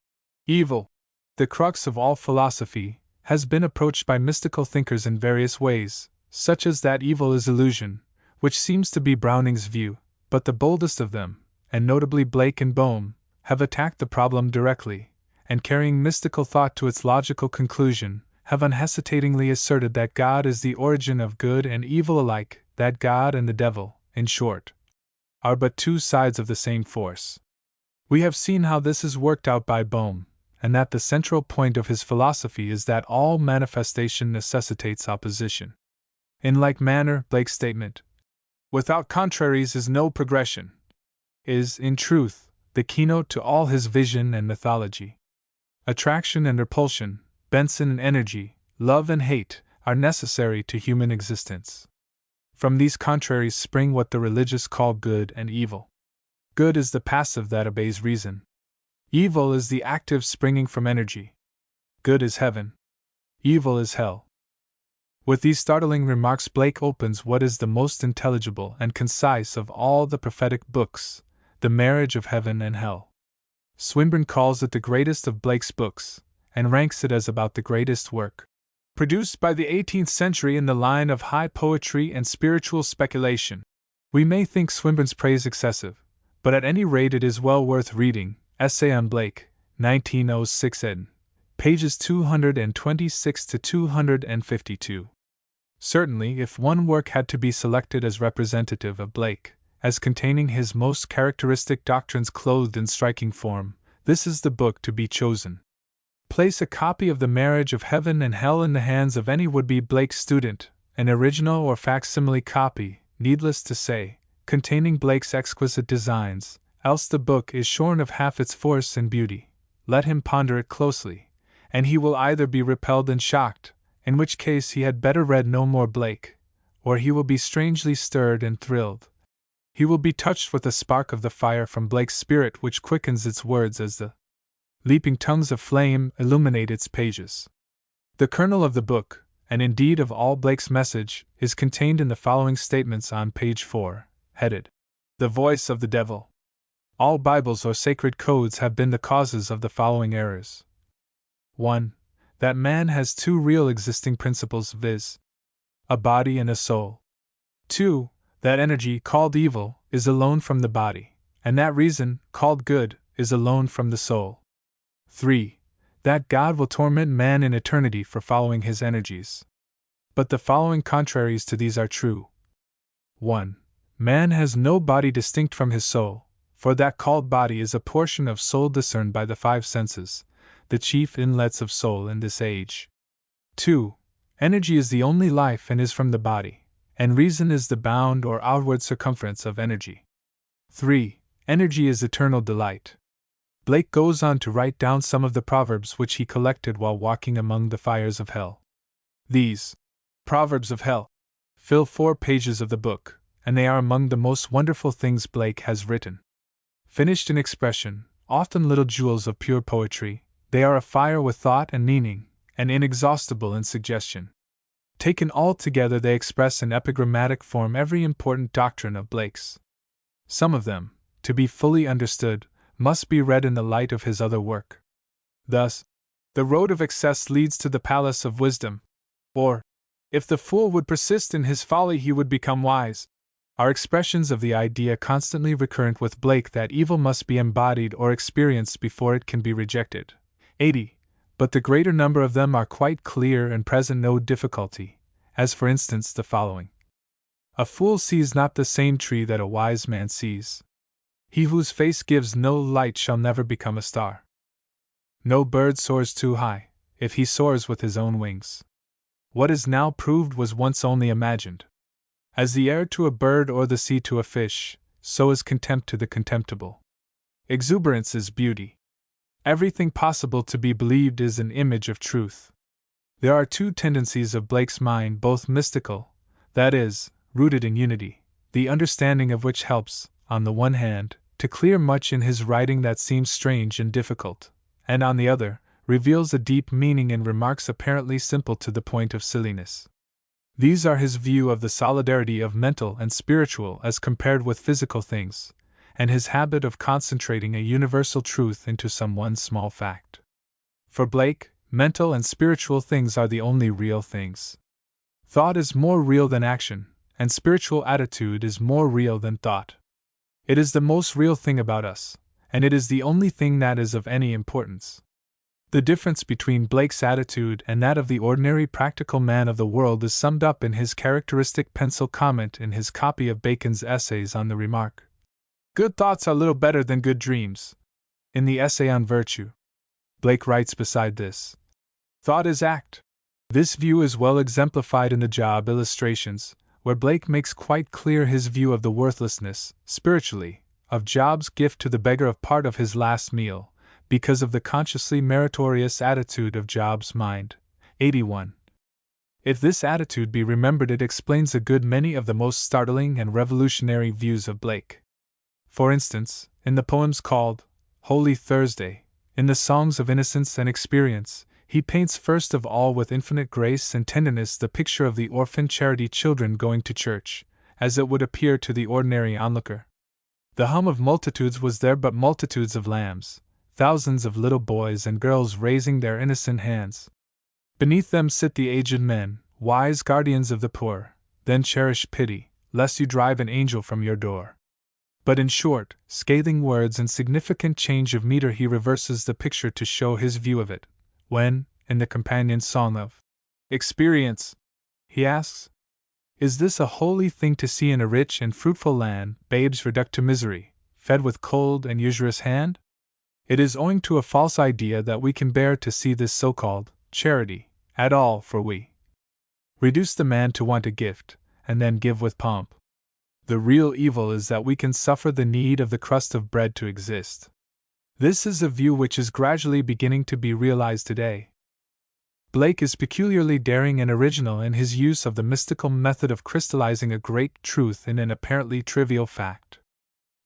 evil, the crux of all philosophy, has been approached by mystical thinkers in various ways, such as that evil is illusion, which seems to be Browning's view, but the boldest of them, and notably Blake and Boehme, have attacked the problem directly, and carrying mystical thought to its logical conclusion, have unhesitatingly asserted that God is the origin of good and evil alike, that God and the devil, in short, are but two sides of the same force. We have seen how this is worked out by Boehme, and that the central point of his philosophy is that all manifestation necessitates opposition. In like manner, Blake's statement, "Without contraries is no progression," is, in truth, the keynote to all his vision and mythology. Attraction and repulsion, Benson and energy, love and hate, are necessary to human existence. From these contraries spring what the religious call good and evil. Good is the passive that obeys reason. Evil is the active springing from energy. Good is heaven. Evil is hell. With these startling remarks, Blake opens what is the most intelligible and concise of all the prophetic books, The Marriage of Heaven and Hell. Swinburne calls it the greatest of Blake's books, and ranks it as about the greatest work produced by the 18th century in the line of high poetry and spiritual speculation. We may think Swinburne's praise excessive, but at any rate it is well worth reading. Essay on Blake, 1906 ed. Pages 226 to 252. Certainly, if one work had to be selected as representative of Blake, as containing his most characteristic doctrines clothed in striking form, this is the book to be chosen. Place a copy of The Marriage of Heaven and Hell in the hands of any would-be Blake student, an original or facsimile copy, needless to say, containing Blake's exquisite designs, else the book is shorn of half its force and beauty. Let him ponder it closely, and he will either be repelled and shocked, in which case he had better read no more Blake, or he will be strangely stirred and thrilled. He will be touched with a spark of the fire from Blake's spirit which quickens its words as the leaping tongues of flame illuminate its pages. The kernel of the book, and indeed of all Blake's message, is contained in the following statements on page 4, headed, The Voice of the Devil. All Bibles or sacred codes have been the causes of the following errors. 1. That man has two real existing principles, viz., a body and a soul. 2. That energy, called evil, is alone from the body, and that reason, called good, is alone from the soul. 3. That God will torment man in eternity for following his energies. But the following contraries to these are true. 1. Man has no body distinct from his soul, for that called body is a portion of soul discerned by the five senses, the chief inlets of soul in this age. 2. Energy is the only life and is from the body, and reason is the bound or outward circumference of energy. 3. Energy is eternal delight. Blake goes on to write down some of the proverbs which he collected while walking among the fires of hell. These proverbs of hell fill 4 pages of the book, and they are among the most wonderful things Blake has written. Finished in expression, often little jewels of pure poetry, they are afire with thought and meaning, and inexhaustible in suggestion. Taken all together, they express in epigrammatic form every important doctrine of Blake's. Some of them, to be fully understood, must be read in the light of his other work. Thus, the road of excess leads to the palace of wisdom, or, if the fool would persist in his folly he would become wise, are expressions of the idea constantly recurrent with Blake that evil must be embodied or experienced before it can be rejected. 80. But the greater number of them are quite clear and present no difficulty, as for instance the following. A fool sees not the same tree that a wise man sees. He whose face gives no light shall never become a star. No bird soars too high, if he soars with his own wings. What is now proved was once only imagined. As the air to a bird or the sea to a fish, so is contempt to the contemptible. Exuberance is beauty. Everything possible to be believed is an image of truth. There are 2 tendencies of Blake's mind, both mystical, that is, rooted in unity, the understanding of which helps, on the one hand, to clear much in his writing that seems strange and difficult, and on the other, reveals a deep meaning in remarks apparently simple to the point of silliness. These are his view of the solidarity of mental and spiritual as compared with physical things, and his habit of concentrating a universal truth into some one small fact. For Blake, mental and spiritual things are the only real things. Thought is more real than action, and spiritual attitude is more real than thought. It is the most real thing about us, and it is the only thing that is of any importance. The difference between Blake's attitude and that of the ordinary practical man of the world is summed up in his characteristic pencil comment in his copy of Bacon's Essays on the remark, "Good thoughts are little better than good dreams." In the essay on virtue, Blake writes beside this, "Thought is act." This view is well exemplified in the Job illustrations, where Blake makes quite clear his view of the worthlessness, spiritually, of Job's gift to the beggar of part of his last meal, because of the consciously meritorious attitude of Job's mind. 81. If this attitude be remembered, it explains a good many of the most startling and revolutionary views of Blake. For instance, in the poems called Holy Thursday, in the Songs of Innocence and Experience, he paints first of all with infinite grace and tenderness the picture of the orphan charity children going to church, as it would appear to the ordinary onlooker. The hum of multitudes was there, but multitudes of lambs, thousands of little boys and girls raising their innocent hands. Beneath them sit the aged men, wise guardians of the poor, then cherish pity, lest you drive an angel from your door. But in short, scathing words and significant change of meter, he reverses the picture to show his view of it, when, in the companion song of Experience, he asks, "Is this a holy thing to see in a rich and fruitful land, babes reduced to misery, fed with cold and usurious hand? It is owing to a false idea that we can bear to see this so-called charity at all, for we reduce the man to want a gift, and then give with pomp. The real evil is that we can suffer the need of the crust of bread to exist." This is a view which is gradually beginning to be realized today. Blake is peculiarly daring and original in his use of the mystical method of crystallizing a great truth in an apparently trivial fact.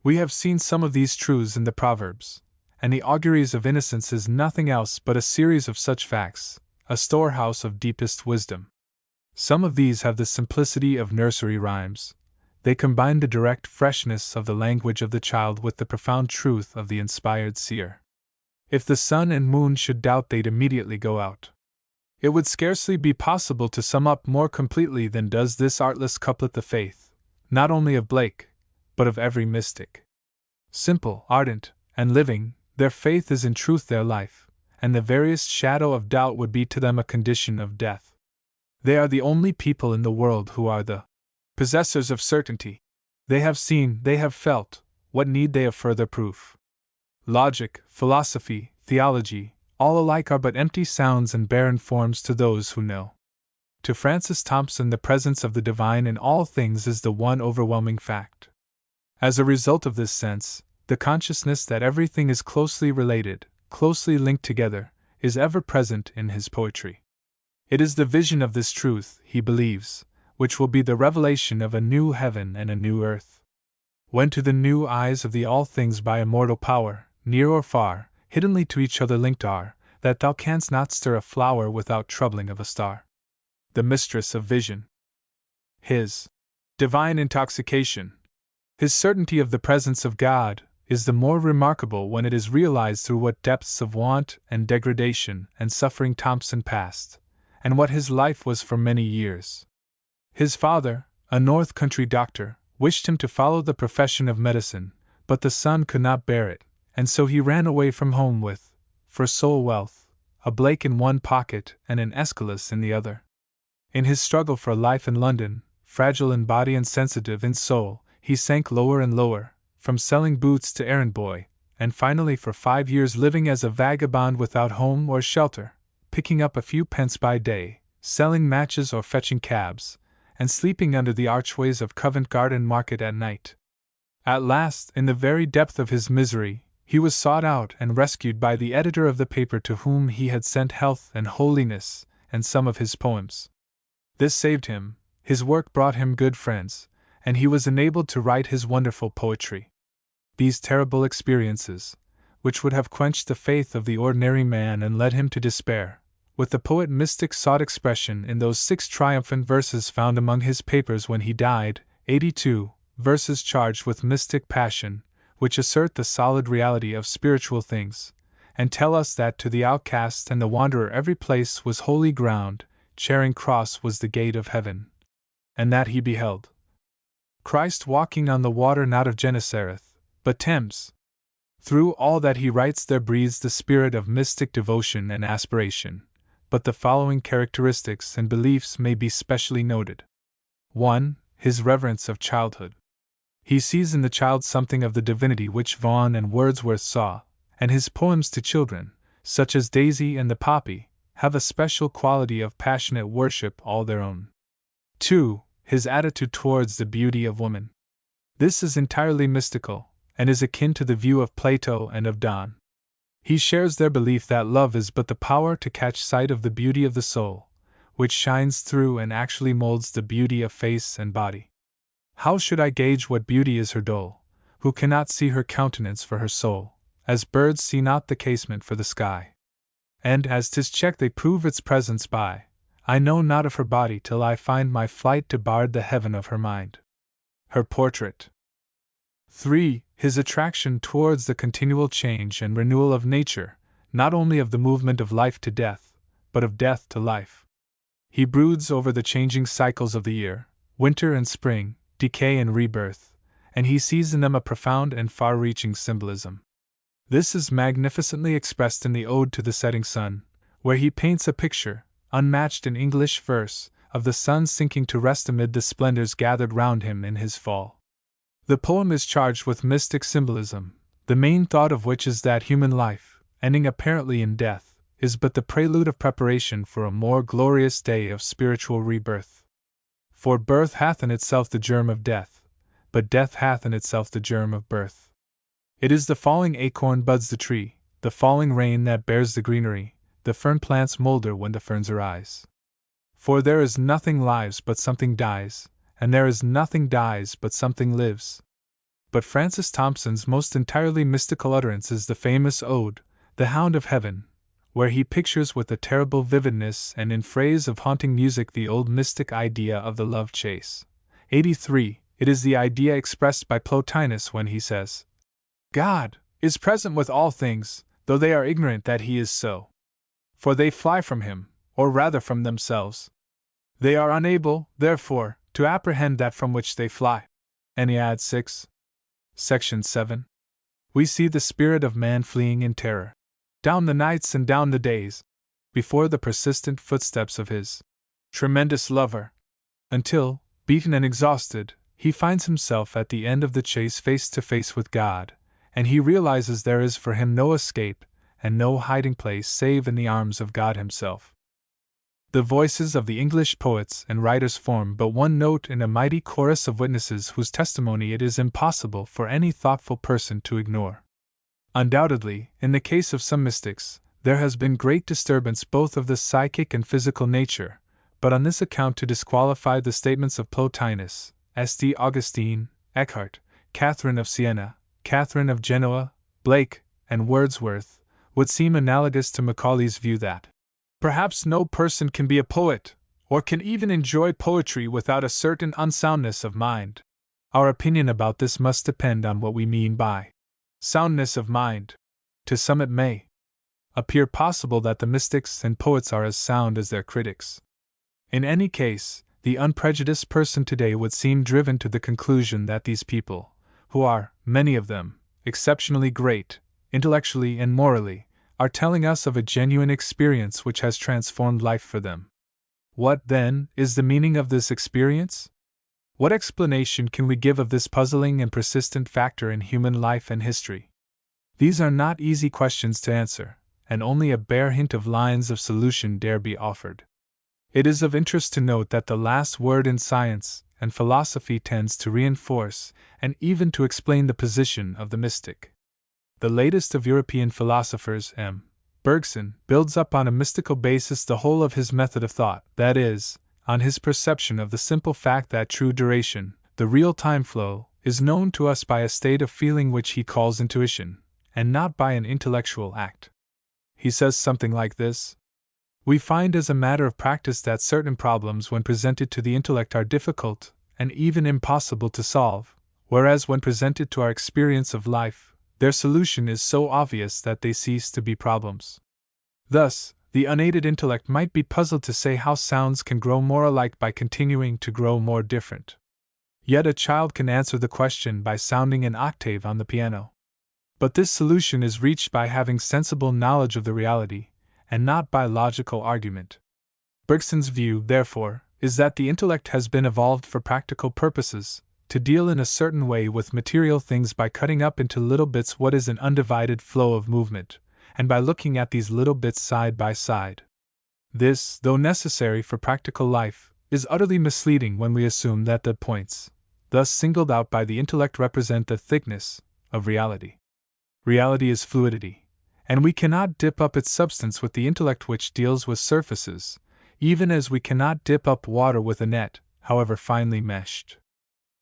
We have seen some of these truths in the Proverbs, and the auguries of innocence is nothing else but a series of such facts, a storehouse of deepest wisdom. Some of these have the simplicity of nursery rhymes. They combine the direct freshness of the language of the child with the profound truth of the inspired seer. If the sun and moon should doubt, they'd immediately go out. It would scarcely be possible to sum up more completely than does this artless couplet the faith, not only of Blake, but of every mystic. Simple, ardent, and living, their faith is in truth their life, and the veriest shadow of doubt would be to them a condition of death. They are the only people in the world who are the possessors of certainty. They have seen, they have felt, what need they of further proof? Logic, philosophy, theology, all alike are but empty sounds and barren forms to those who know. To Francis Thompson, the presence of the divine in all things is the one overwhelming fact. As a result of this sense, the consciousness that everything is closely related, closely linked together, is ever present in his poetry. It is the vision of this truth, he believes, which will be the revelation of a new heaven and a new earth. When to the new eyes of the all things by immortal power, near or far, hiddenly to each other linked are, that thou canst not stir a flower without troubling of a star. The mistress of vision. His divine intoxication, his certainty of the presence of God, is the more remarkable when it is realized through what depths of want and degradation and suffering Thompson passed, and what his life was for many years. His father, a North Country doctor, wished him to follow the profession of medicine, but the son could not bear it, and so he ran away from home with, for sole wealth, a Blake in one pocket and an Aeschylus in the other. In his struggle for life in London, fragile in body and sensitive in soul, he sank lower and lower, from selling boots to errand boy, and finally for 5 years living as a vagabond without home or shelter, picking up a few pence by day, selling matches or fetching cabs, and sleeping under the archways of Covent Garden Market at night. At last, in the very depth of his misery, he was sought out and rescued by the editor of the paper to whom he had sent Health and Holiness and some of his poems. This saved him, his work brought him good friends, and he was enabled to write his wonderful poetry. These terrible experiences, which would have quenched the faith of the ordinary man and led him to despair, with the poet mystic sought expression in those 6 triumphant verses found among his papers when he died, 82 verses charged with mystic passion, which assert the solid reality of spiritual things, and tell us that to the outcast and the wanderer every place was holy ground, Charing Cross was the gate of heaven, and that he beheld Christ walking on the water not of Gennesareth, but Thames. Through all that he writes there breathes the spirit of mystic devotion and aspiration, but the following characteristics and beliefs may be specially noted. 1. His reverence of childhood. He sees in the child something of the divinity which Vaughan and Wordsworth saw, and his poems to children, such as Daisy and the Poppy, have a special quality of passionate worship all their own. 2. His attitude towards the beauty of woman. This is entirely mystical, and is akin to the view of Plato and of Donne. He shares their belief that love is but the power to catch sight of the beauty of the soul, which shines through and actually molds the beauty of face and body. How should I gauge what beauty is her dole, who cannot see her countenance for her soul, as birds see not the casement for the sky? And as 'tis checked they prove its presence by, I know not of her body till I find my flight to barred the heaven of her mind. Her portrait. 3. His attraction towards the continual change and renewal of nature, not only of the movement of life to death, but of death to life. He broods over the changing cycles of the year, winter and spring, decay and rebirth, and he sees in them a profound and far-reaching symbolism. This is magnificently expressed in the Ode to the Setting Sun, where he paints a picture, unmatched in English verse, of the sun sinking to rest amid the splendors gathered round him in his fall. The poem is charged with mystic symbolism, the main thought of which is that human life, ending apparently in death, is but the prelude of preparation for a more glorious day of spiritual rebirth. For birth hath in itself the germ of death, but death hath in itself the germ of birth. It is the falling acorn buds the tree, the falling rain that bears the greenery, the fern plants molder when the ferns arise. For there is nothing lives but something dies, and there is nothing dies but something lives. But Francis Thompson's most entirely mystical utterance is the famous ode, The Hound of Heaven, where he pictures with a terrible vividness and in phrase of haunting music the old mystic idea of the love chase. 83. It is the idea expressed by Plotinus when he says, God is present with all things, though they are ignorant that he is so. For they fly from him, or rather from themselves. They are unable, therefore, to apprehend that from which they fly. Ennead 6. Section 7. We see the spirit of man fleeing in terror, down the nights and down the days, before the persistent footsteps of his tremendous lover, until, beaten and exhausted, he finds himself at the end of the chase face to face with God, and he realizes there is for him no escape and no hiding place save in the arms of God himself. The voices of the English poets and writers form but one note in a mighty chorus of witnesses whose testimony it is impossible for any thoughtful person to ignore. Undoubtedly, in the case of some mystics, there has been great disturbance both of the psychic and physical nature, but on this account to disqualify the statements of Plotinus, St. Augustine, Eckhart, Catherine of Siena, Catherine of Genoa, Blake, and Wordsworth, would seem analogous to Macaulay's view that perhaps no person can be a poet, or can even enjoy poetry without a certain unsoundness of mind. Our opinion about this must depend on what we mean by soundness of mind. To some it may appear possible that the mystics and poets are as sound as their critics. In any case, the unprejudiced person today would seem driven to the conclusion that these people, who are, many of them, exceptionally great, intellectually and morally, are telling us of a genuine experience which has transformed life for them. What, then, is the meaning of this experience? What explanation can we give of this puzzling and persistent factor in human life and history? These are not easy questions to answer, and only a bare hint of lines of solution dare be offered. It is of interest to note that the last word in science and philosophy tends to reinforce and even to explain the position of the mystic. The latest of European philosophers, M. Bergson, builds up on a mystical basis the whole of his method of thought, that is, on his perception of the simple fact that true duration, the real time flow, is known to us by a state of feeling which he calls intuition, and not by an intellectual act. He says something like this: we find as a matter of practice that certain problems when presented to the intellect are difficult, and even impossible to solve, whereas when presented to our experience of life, their solution is so obvious that they cease to be problems. Thus, the unaided intellect might be puzzled to say how sounds can grow more alike by continuing to grow more different. Yet a child can answer the question by sounding an octave on the piano. But this solution is reached by having sensible knowledge of the reality, and not by logical argument. Bergson's view, therefore, is that the intellect has been evolved for practical purposes, to deal in a certain way with material things by cutting up into little bits what is an undivided flow of movement, and by looking at these little bits side by side. This, though necessary for practical life, is utterly misleading when we assume that the points, thus singled out by the intellect, represent the thickness of reality. Reality is fluidity, and we cannot dip up its substance with the intellect which deals with surfaces, even as we cannot dip up water with a net, however finely meshed.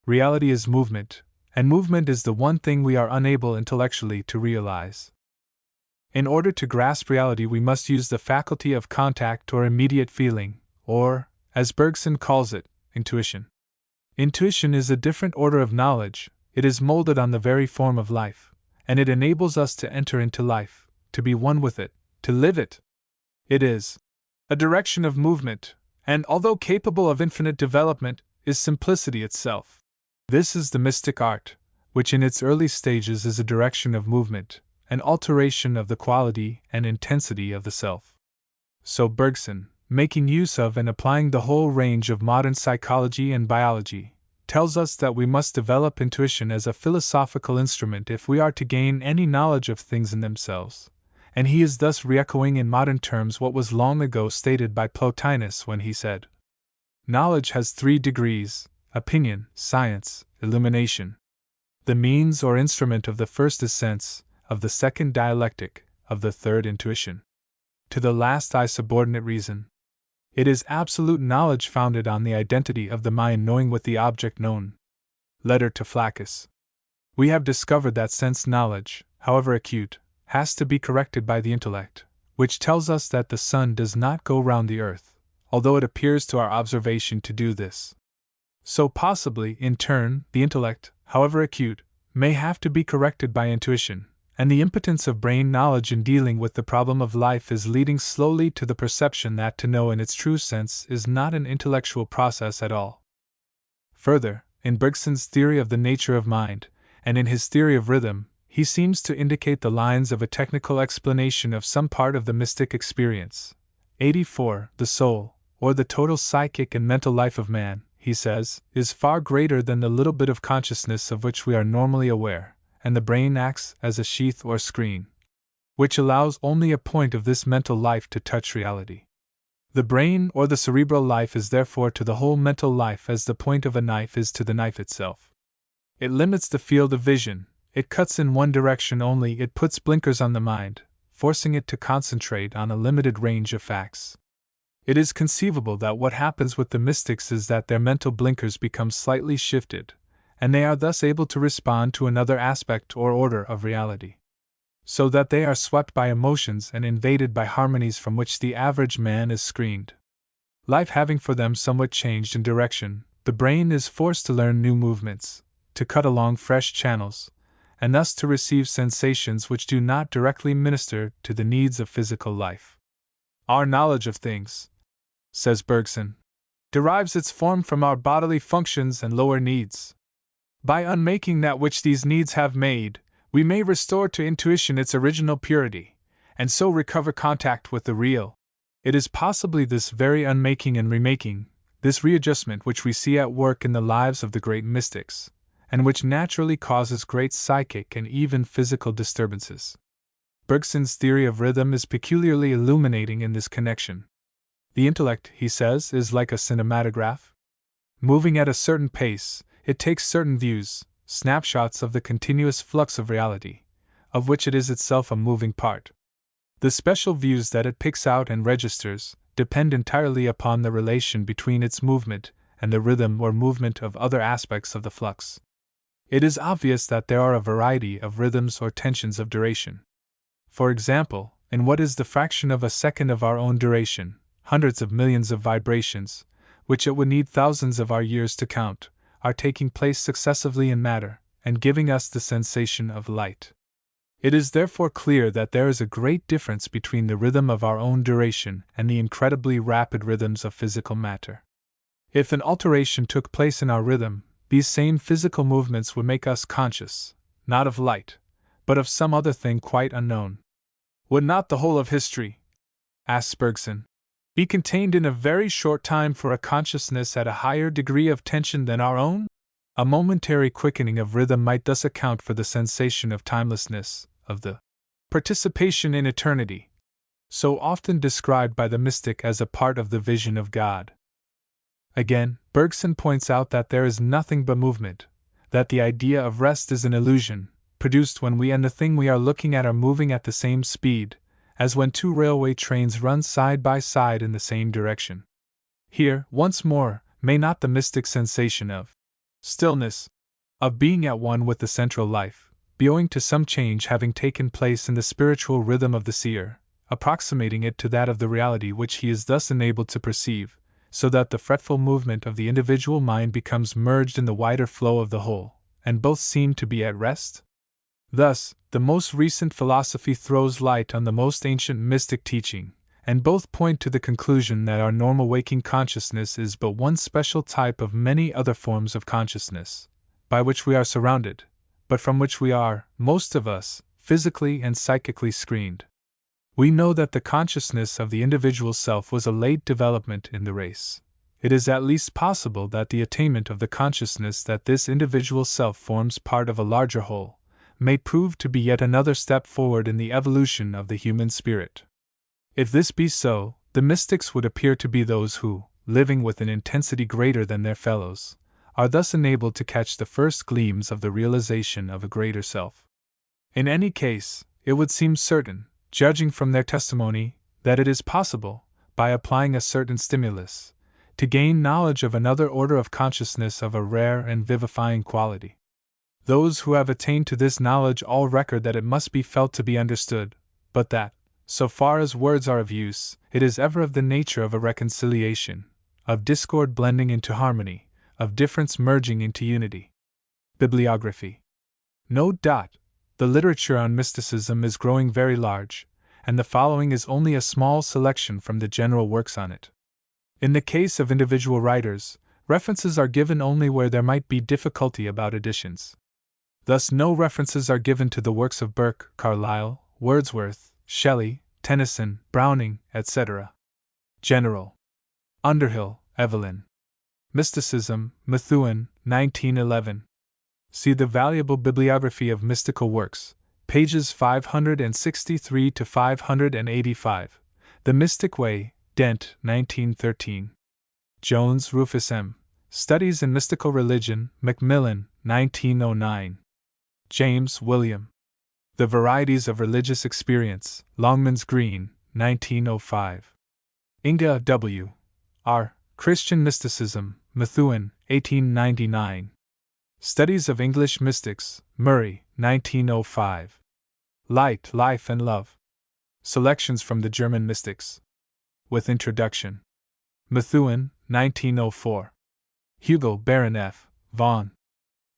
Reality is movement, and movement is the one thing we are unable intellectually to realize. In order to grasp reality, we must use the faculty of contact or immediate feeling, or, as Bergson calls it, intuition. Intuition is a different order of knowledge. It is molded on the very form of life, and it enables us to enter into life, to be one with it, to live it. It is a direction of movement, and although capable of infinite development, is simplicity itself. This is the mystic art, which in its early stages is a direction of movement, an alteration of the quality and intensity of the self. So Bergson, making use of and applying the whole range of modern psychology and biology, tells us that we must develop intuition as a philosophical instrument if we are to gain any knowledge of things in themselves, and he is thus re-echoing in modern terms what was long ago stated by Plotinus when he said, "Knowledge has 3 degrees: opinion, science, illumination. The means or instrument of the first is sense, of the second dialectic, of the third intuition. To the last I subordinate reason. It is absolute knowledge founded on the identity of the mind knowing with the object known." Letter to Flaccus. We have discovered that sense knowledge, however acute, has to be corrected by the intellect, which tells us that the sun does not go round the earth, although it appears to our observation to do this. So possibly, in turn, the intellect, however acute, may have to be corrected by intuition, and the impotence of brain knowledge in dealing with the problem of life is leading slowly to the perception that to know in its true sense is not an intellectual process at all. Further, in Bergson's theory of the nature of mind, and in his theory of rhythm, he seems to indicate the lines of a technical explanation of some part of the mystic experience. 84. The soul, or the total psychic and mental life of man, he says, is far greater than the little bit of consciousness of which we are normally aware, and the brain acts as a sheath or screen, which allows only a point of this mental life to touch reality. The brain or the cerebral life is therefore to the whole mental life as the point of a knife is to the knife itself. It limits the field of vision, it cuts in one direction only, it puts blinkers on the mind, forcing it to concentrate on a limited range of facts. It is conceivable that what happens with the mystics is that their mental blinkers become slightly shifted, and they are thus able to respond to another aspect or order of reality, so that they are swept by emotions and invaded by harmonies from which the average man is screened. Life having for them somewhat changed in direction, the brain is forced to learn new movements, to cut along fresh channels, and thus to receive sensations which do not directly minister to the needs of physical life. Our knowledge of things, says Bergson, derives its form from our bodily functions and lower needs. By unmaking that which these needs have made, we may restore to intuition its original purity, and so recover contact with the real. It is possibly this very unmaking and remaking, this readjustment which we see at work in the lives of the great mystics, and which naturally causes great psychic and even physical disturbances. Bergson's theory of rhythm is peculiarly illuminating in this connection. The intellect, he says, is like a cinematograph. Moving at a certain pace, it takes certain views, snapshots of the continuous flux of reality, of which it is itself a moving part. The special views that it picks out and registers depend entirely upon the relation between its movement and the rhythm or movement of other aspects of the flux. It is obvious that there are a variety of rhythms or tensions of duration. For example, in what is the fraction of a second of our own duration, hundreds of millions of vibrations, which it would need thousands of our years to count, are taking place successively in matter, and giving us the sensation of light. It is therefore clear that there is a great difference between the rhythm of our own duration and the incredibly rapid rhythms of physical matter. If an alteration took place in our rhythm, these same physical movements would make us conscious, not of light, but of some other thing quite unknown. Would not the whole of history, asks Bergson, be contained in a very short time for a consciousness at a higher degree of tension than our own? A momentary quickening of rhythm might thus account for the sensation of timelessness, of the participation in eternity, so often described by the mystic as a part of the vision of God. Again, Bergson points out that there is nothing but movement, that the idea of rest is an illusion, produced when we and the thing we are looking at are moving at the same speed, as when two railway trains run side by side in the same direction. Here, once more, may not the mystic sensation of stillness, of being at one with the central life, be owing to some change having taken place in the spiritual rhythm of the seer, approximating it to that of the reality which he is thus enabled to perceive, so that the fretful movement of the individual mind becomes merged in the wider flow of the whole, and both seem to be at rest? Thus, the most recent philosophy throws light on the most ancient mystic teaching, and both point to the conclusion that our normal waking consciousness is but one special type of many other forms of consciousness, by which we are surrounded, but from which we are, most of us, physically and psychically screened. We know that the consciousness of the individual self was a late development in the race. It is at least possible that the attainment of the consciousness that this individual self forms part of a larger whole may prove to be yet another step forward in the evolution of the human spirit. If this be so, the mystics would appear to be those who, living with an intensity greater than their fellows, are thus enabled to catch the first gleams of the realization of a greater self. In any case, it would seem certain, judging from their testimony, that it is possible, by applying a certain stimulus, to gain knowledge of another order of consciousness of a rare and vivifying quality. Those who have attained to this knowledge all record that it must be felt to be understood, but that, so far as words are of use, it is ever of the nature of a reconciliation, of discord blending into harmony, of difference merging into unity. Bibliography. The literature on mysticism is growing very large, and the following is only a small selection from the general works on it. In the case of individual writers, references are given only where there might be difficulty about additions. Thus, no references are given to the works of Burke, Carlyle, Wordsworth, Shelley, Tennyson, Browning, etc. General. Underhill, Evelyn. Mysticism, Methuen, 1911. See the valuable Bibliography of Mystical Works, pages 563 to 585. The Mystic Way, Dent, 1913. Jones, Rufus M. Studies in Mystical Religion, Macmillan, 1909. James, William. The Varieties of Religious Experience, Longmans Green, 1905. Inga W. R. Christian Mysticism, Methuen, 1899. Studies of English Mystics, Murray, 1905. Light, Life and Love. Selections from the German Mystics. With Introduction. Methuen, 1904. Hugel, Baron F. Vaughan.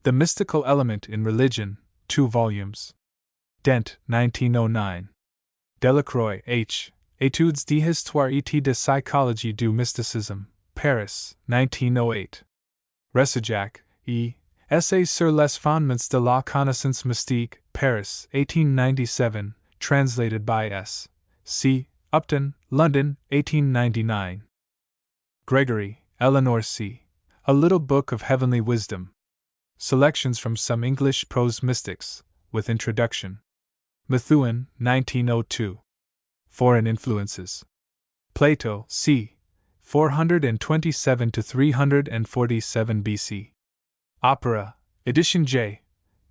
The Mystical Element in Religion, 2 volumes. Dent, 1909. Delacroix, H. Études d'histoire et de psychologie du mysticisme, Paris, 1908. Ressajac, E. Essays sur les fondements de la connaissance mystique, Paris, 1897, translated by S. C. Upton, London, 1899. Gregory, Eleanor C. A Little Book of Heavenly Wisdom. Selections from some English prose mystics, with introduction. Methuen, 1902. Foreign Influences. Plato, c. 427 to 347 BC. Opera, Edition J.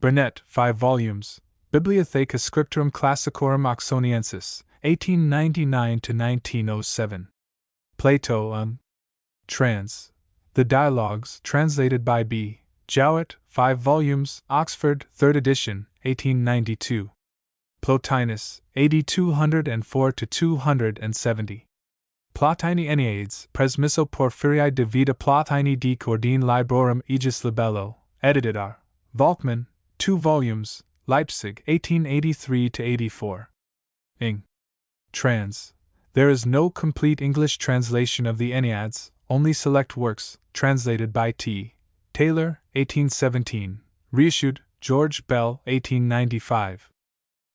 Burnet, 5 volumes. Bibliotheca Scriptorum Classicorum Oxoniensis, 1899 to 1907. Plato, Trans. The Dialogues, translated by B. Jowett, 5 volumes, Oxford, 3rd edition, 1892. Plotinus, AD 204 to 270. Plotini Enneades, Presmisso Porphyrii de Vita Plotini de Cordine Librorum Aegis Libello, edited R. Volkmann, 2 volumes, Leipzig, 1883 to 84. Ing. Trans. There is no complete English translation of the Enneads, only select works, translated by T. Taylor, 1817, reissued, George Bell, 1895.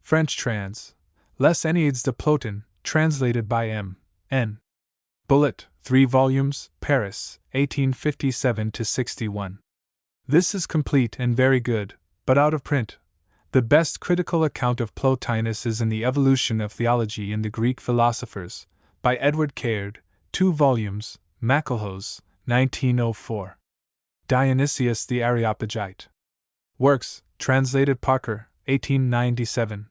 French trans. Les Enneades de Plotin, translated by M. N. Bullet, 3 volumes, Paris, 1857 to 61. This is complete and very good, but out of print. The best critical account of Plotinus is in The Evolution of Theology in the Greek Philosophers, by Edward Caird, 2 volumes, Maclehose, 1904. Dionysius the Areopagite. Works, translated Parker, 1897.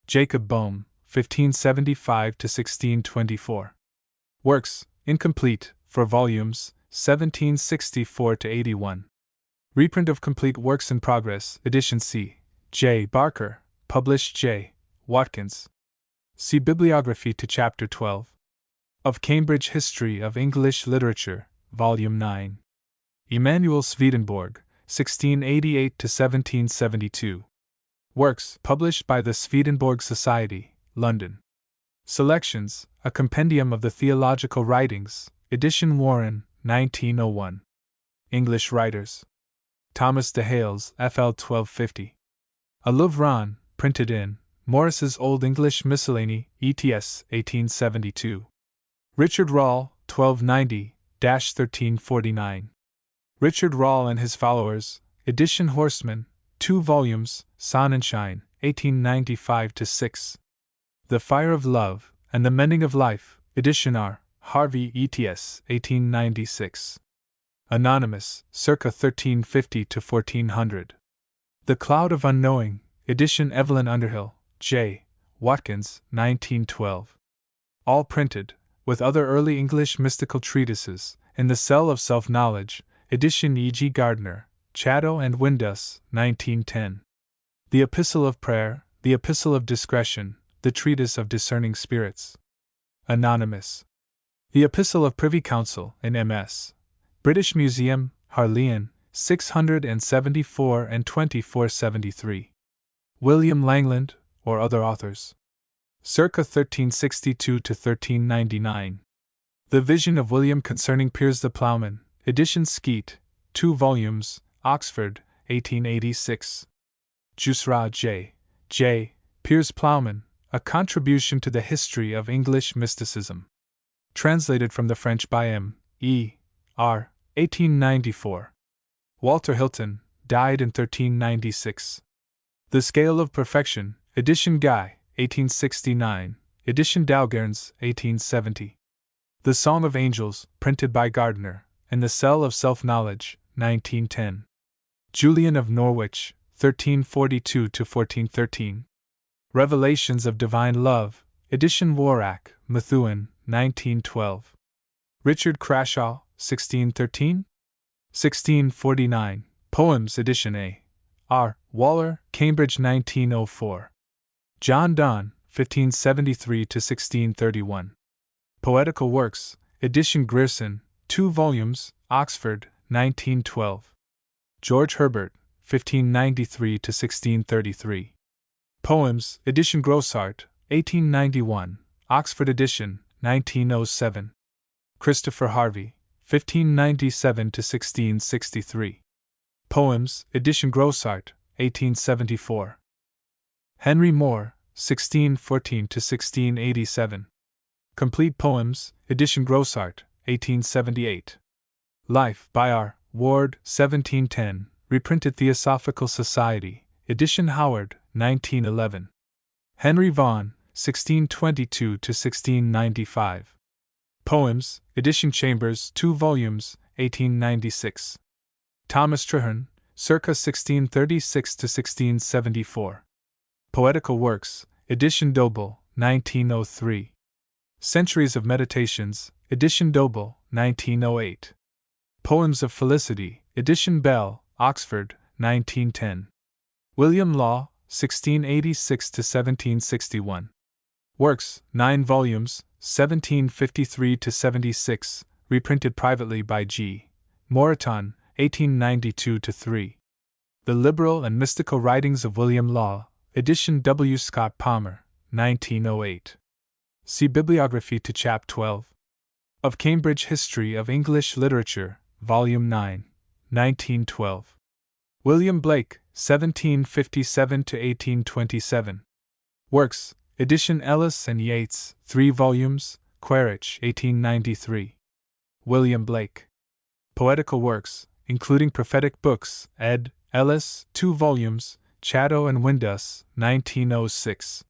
Jacob Boehme, 1575–1624. Works, incomplete, 4 volumes, 1764–81. Reprint of Complete Works in Progress, edition C. J. Barker, published J. Watkins. See Bibliography to Chapter 12. Of Cambridge History of English Literature, Volume 9. Emanuel Swedenborg, 1688–1772. Works, published by the Swedenborg Society, London. Selections, a Compendium of the Theological Writings, edition Warren, 1901. English Writers. Thomas de Hales, FL 1250. A Louvran, printed in Morris's Old English Miscellany, ETS, 1872. Richard Rawle, 1290–1349. Richard Rawle and His Followers, edition Horseman, 2 volumes, Sonnenschein, 1895–6. The Fire of Love and the Mending of Life, edition R. Harvey, ETS, 1896. Anonymous, circa 1350–1400. The Cloud of Unknowing, edition Evelyn Underhill, J. Watkins, 1912. All printed, with other early English mystical treatises, in the Cell of Self-Knowledge, edition E. G. Gardner, Chatto and Windus, 1910. The Epistle of Prayer, the Epistle of Discretion, the Treatise of Discerning Spirits. Anonymous. The Epistle of Privy Council, in MS. British Museum, Harleian, 674 and 2473. William Langland, or other authors. Circa 1362–1399. The Vision of William Concerning Piers the Plowman, edition Skeat, 2 volumes, Oxford, 1886. Jusra J. J. Piers Plowman, A Contribution to the History of English Mysticism. Translated from the French by M. E. R. 1894. Walter Hilton, died in 1396. The Scale of Perfection, edition Guy, 1869, edition Daugerns, 1870. The Song of Angels, printed by Gardner, in the Cell of Self-Knowledge, 1910. Julian of Norwich, 1342–1413. Revelations of Divine Love, edition Warrack, Methuen, 1912. Richard Crashaw, 1613? 1649, Poems, edition A. R. Waller, Cambridge, 1904. John Donne, 1573–1631. Poetical Works, edition Grierson, 2 volumes, Oxford, 1912. George Herbert, 1593–1633. Poems, edition Grossart, 1891, Oxford edition, 1907. Christopher Harvey, 1597–1663. Poems, edition Grossart, 1874. Henry Moore, 1614–1687. Complete Poems, edition Grossart, 1878. Life by R. Ward, 1710, reprinted Theosophical Society, edition Howard, 1911. Henry Vaughan, 1622–1695. Poems, edition Chambers, 2 volumes, 1896. Thomas Traherne, circa 1636–1674. Poetical Works, edition Doble, 1903. Centuries of Meditations, edition Doble, 1908. Poems of Felicity, edition Bell, Oxford, 1910. William Law, 1686–1761. Works, 9 volumes, 1753–76, reprinted privately by G. Moreton, 1892–3. The Liberal and Mystical Writings of William Law, edition W. Scott Palmer, 1908. See Bibliography to Chap 12. Of Cambridge History of English Literature, Volume 9, 1912. William Blake, 1757–1827. Works, edition Ellis and Yates, 3 volumes, Quaritch, 1893. William Blake. Poetical Works, including Prophetic Books, ed. Ellis, 2 volumes, Chatto and Windus, 1906.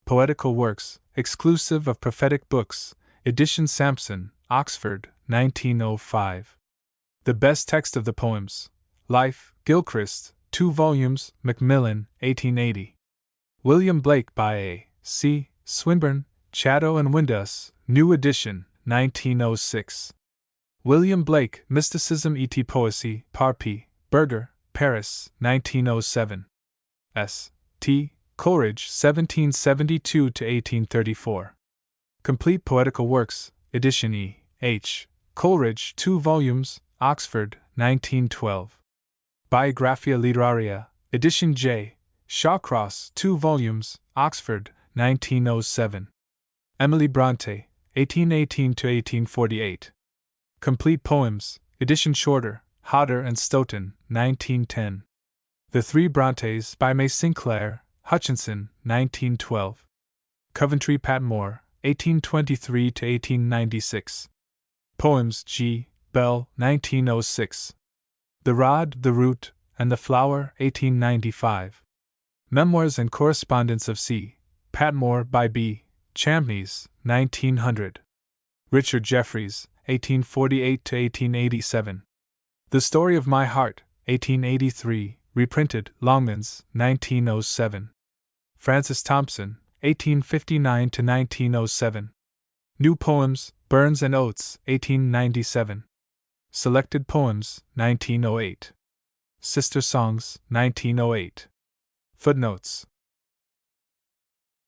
Poetical Works, exclusive of Prophetic Books, edition Sampson, Oxford, 1905. The Best Text of the Poems. Life, Gilchrist, 2 volumes, Macmillan, 1880. William Blake by A. C. Swinburne, Chatto and Windus, New Edition, 1906. William Blake, Mysticism et Poésie, par P. Berger, Paris, 1907. S. T. Coleridge, 1772–1834. Complete Poetical Works, edition E. H. Coleridge, 2 volumes, Oxford, 1912. Biographia Literaria, edition J. Shawcross, 2 volumes, Oxford, 1907. Emily Bronte, 1818–1848. Complete Poems, edition Shorter, Hodder and Stoughton, 1910. The Three Brontes by May Sinclair, Hutchinson, 1912. Coventry Patmore, 1823–1896. Poems G. Bell, 1906. The Rod, the Root, and the Flower, 1895. Memoirs and Correspondence of C. Patmore by B. Champneys, 1900. Richard Jefferies, 1848–1887. The Story of My Heart, 1883, reprinted, Longmans, 1907. Francis Thompson, 1859–1907. New Poems, Burns and Oates, 1897. Selected Poems, 1908. Sister Songs, 1908. Footnotes.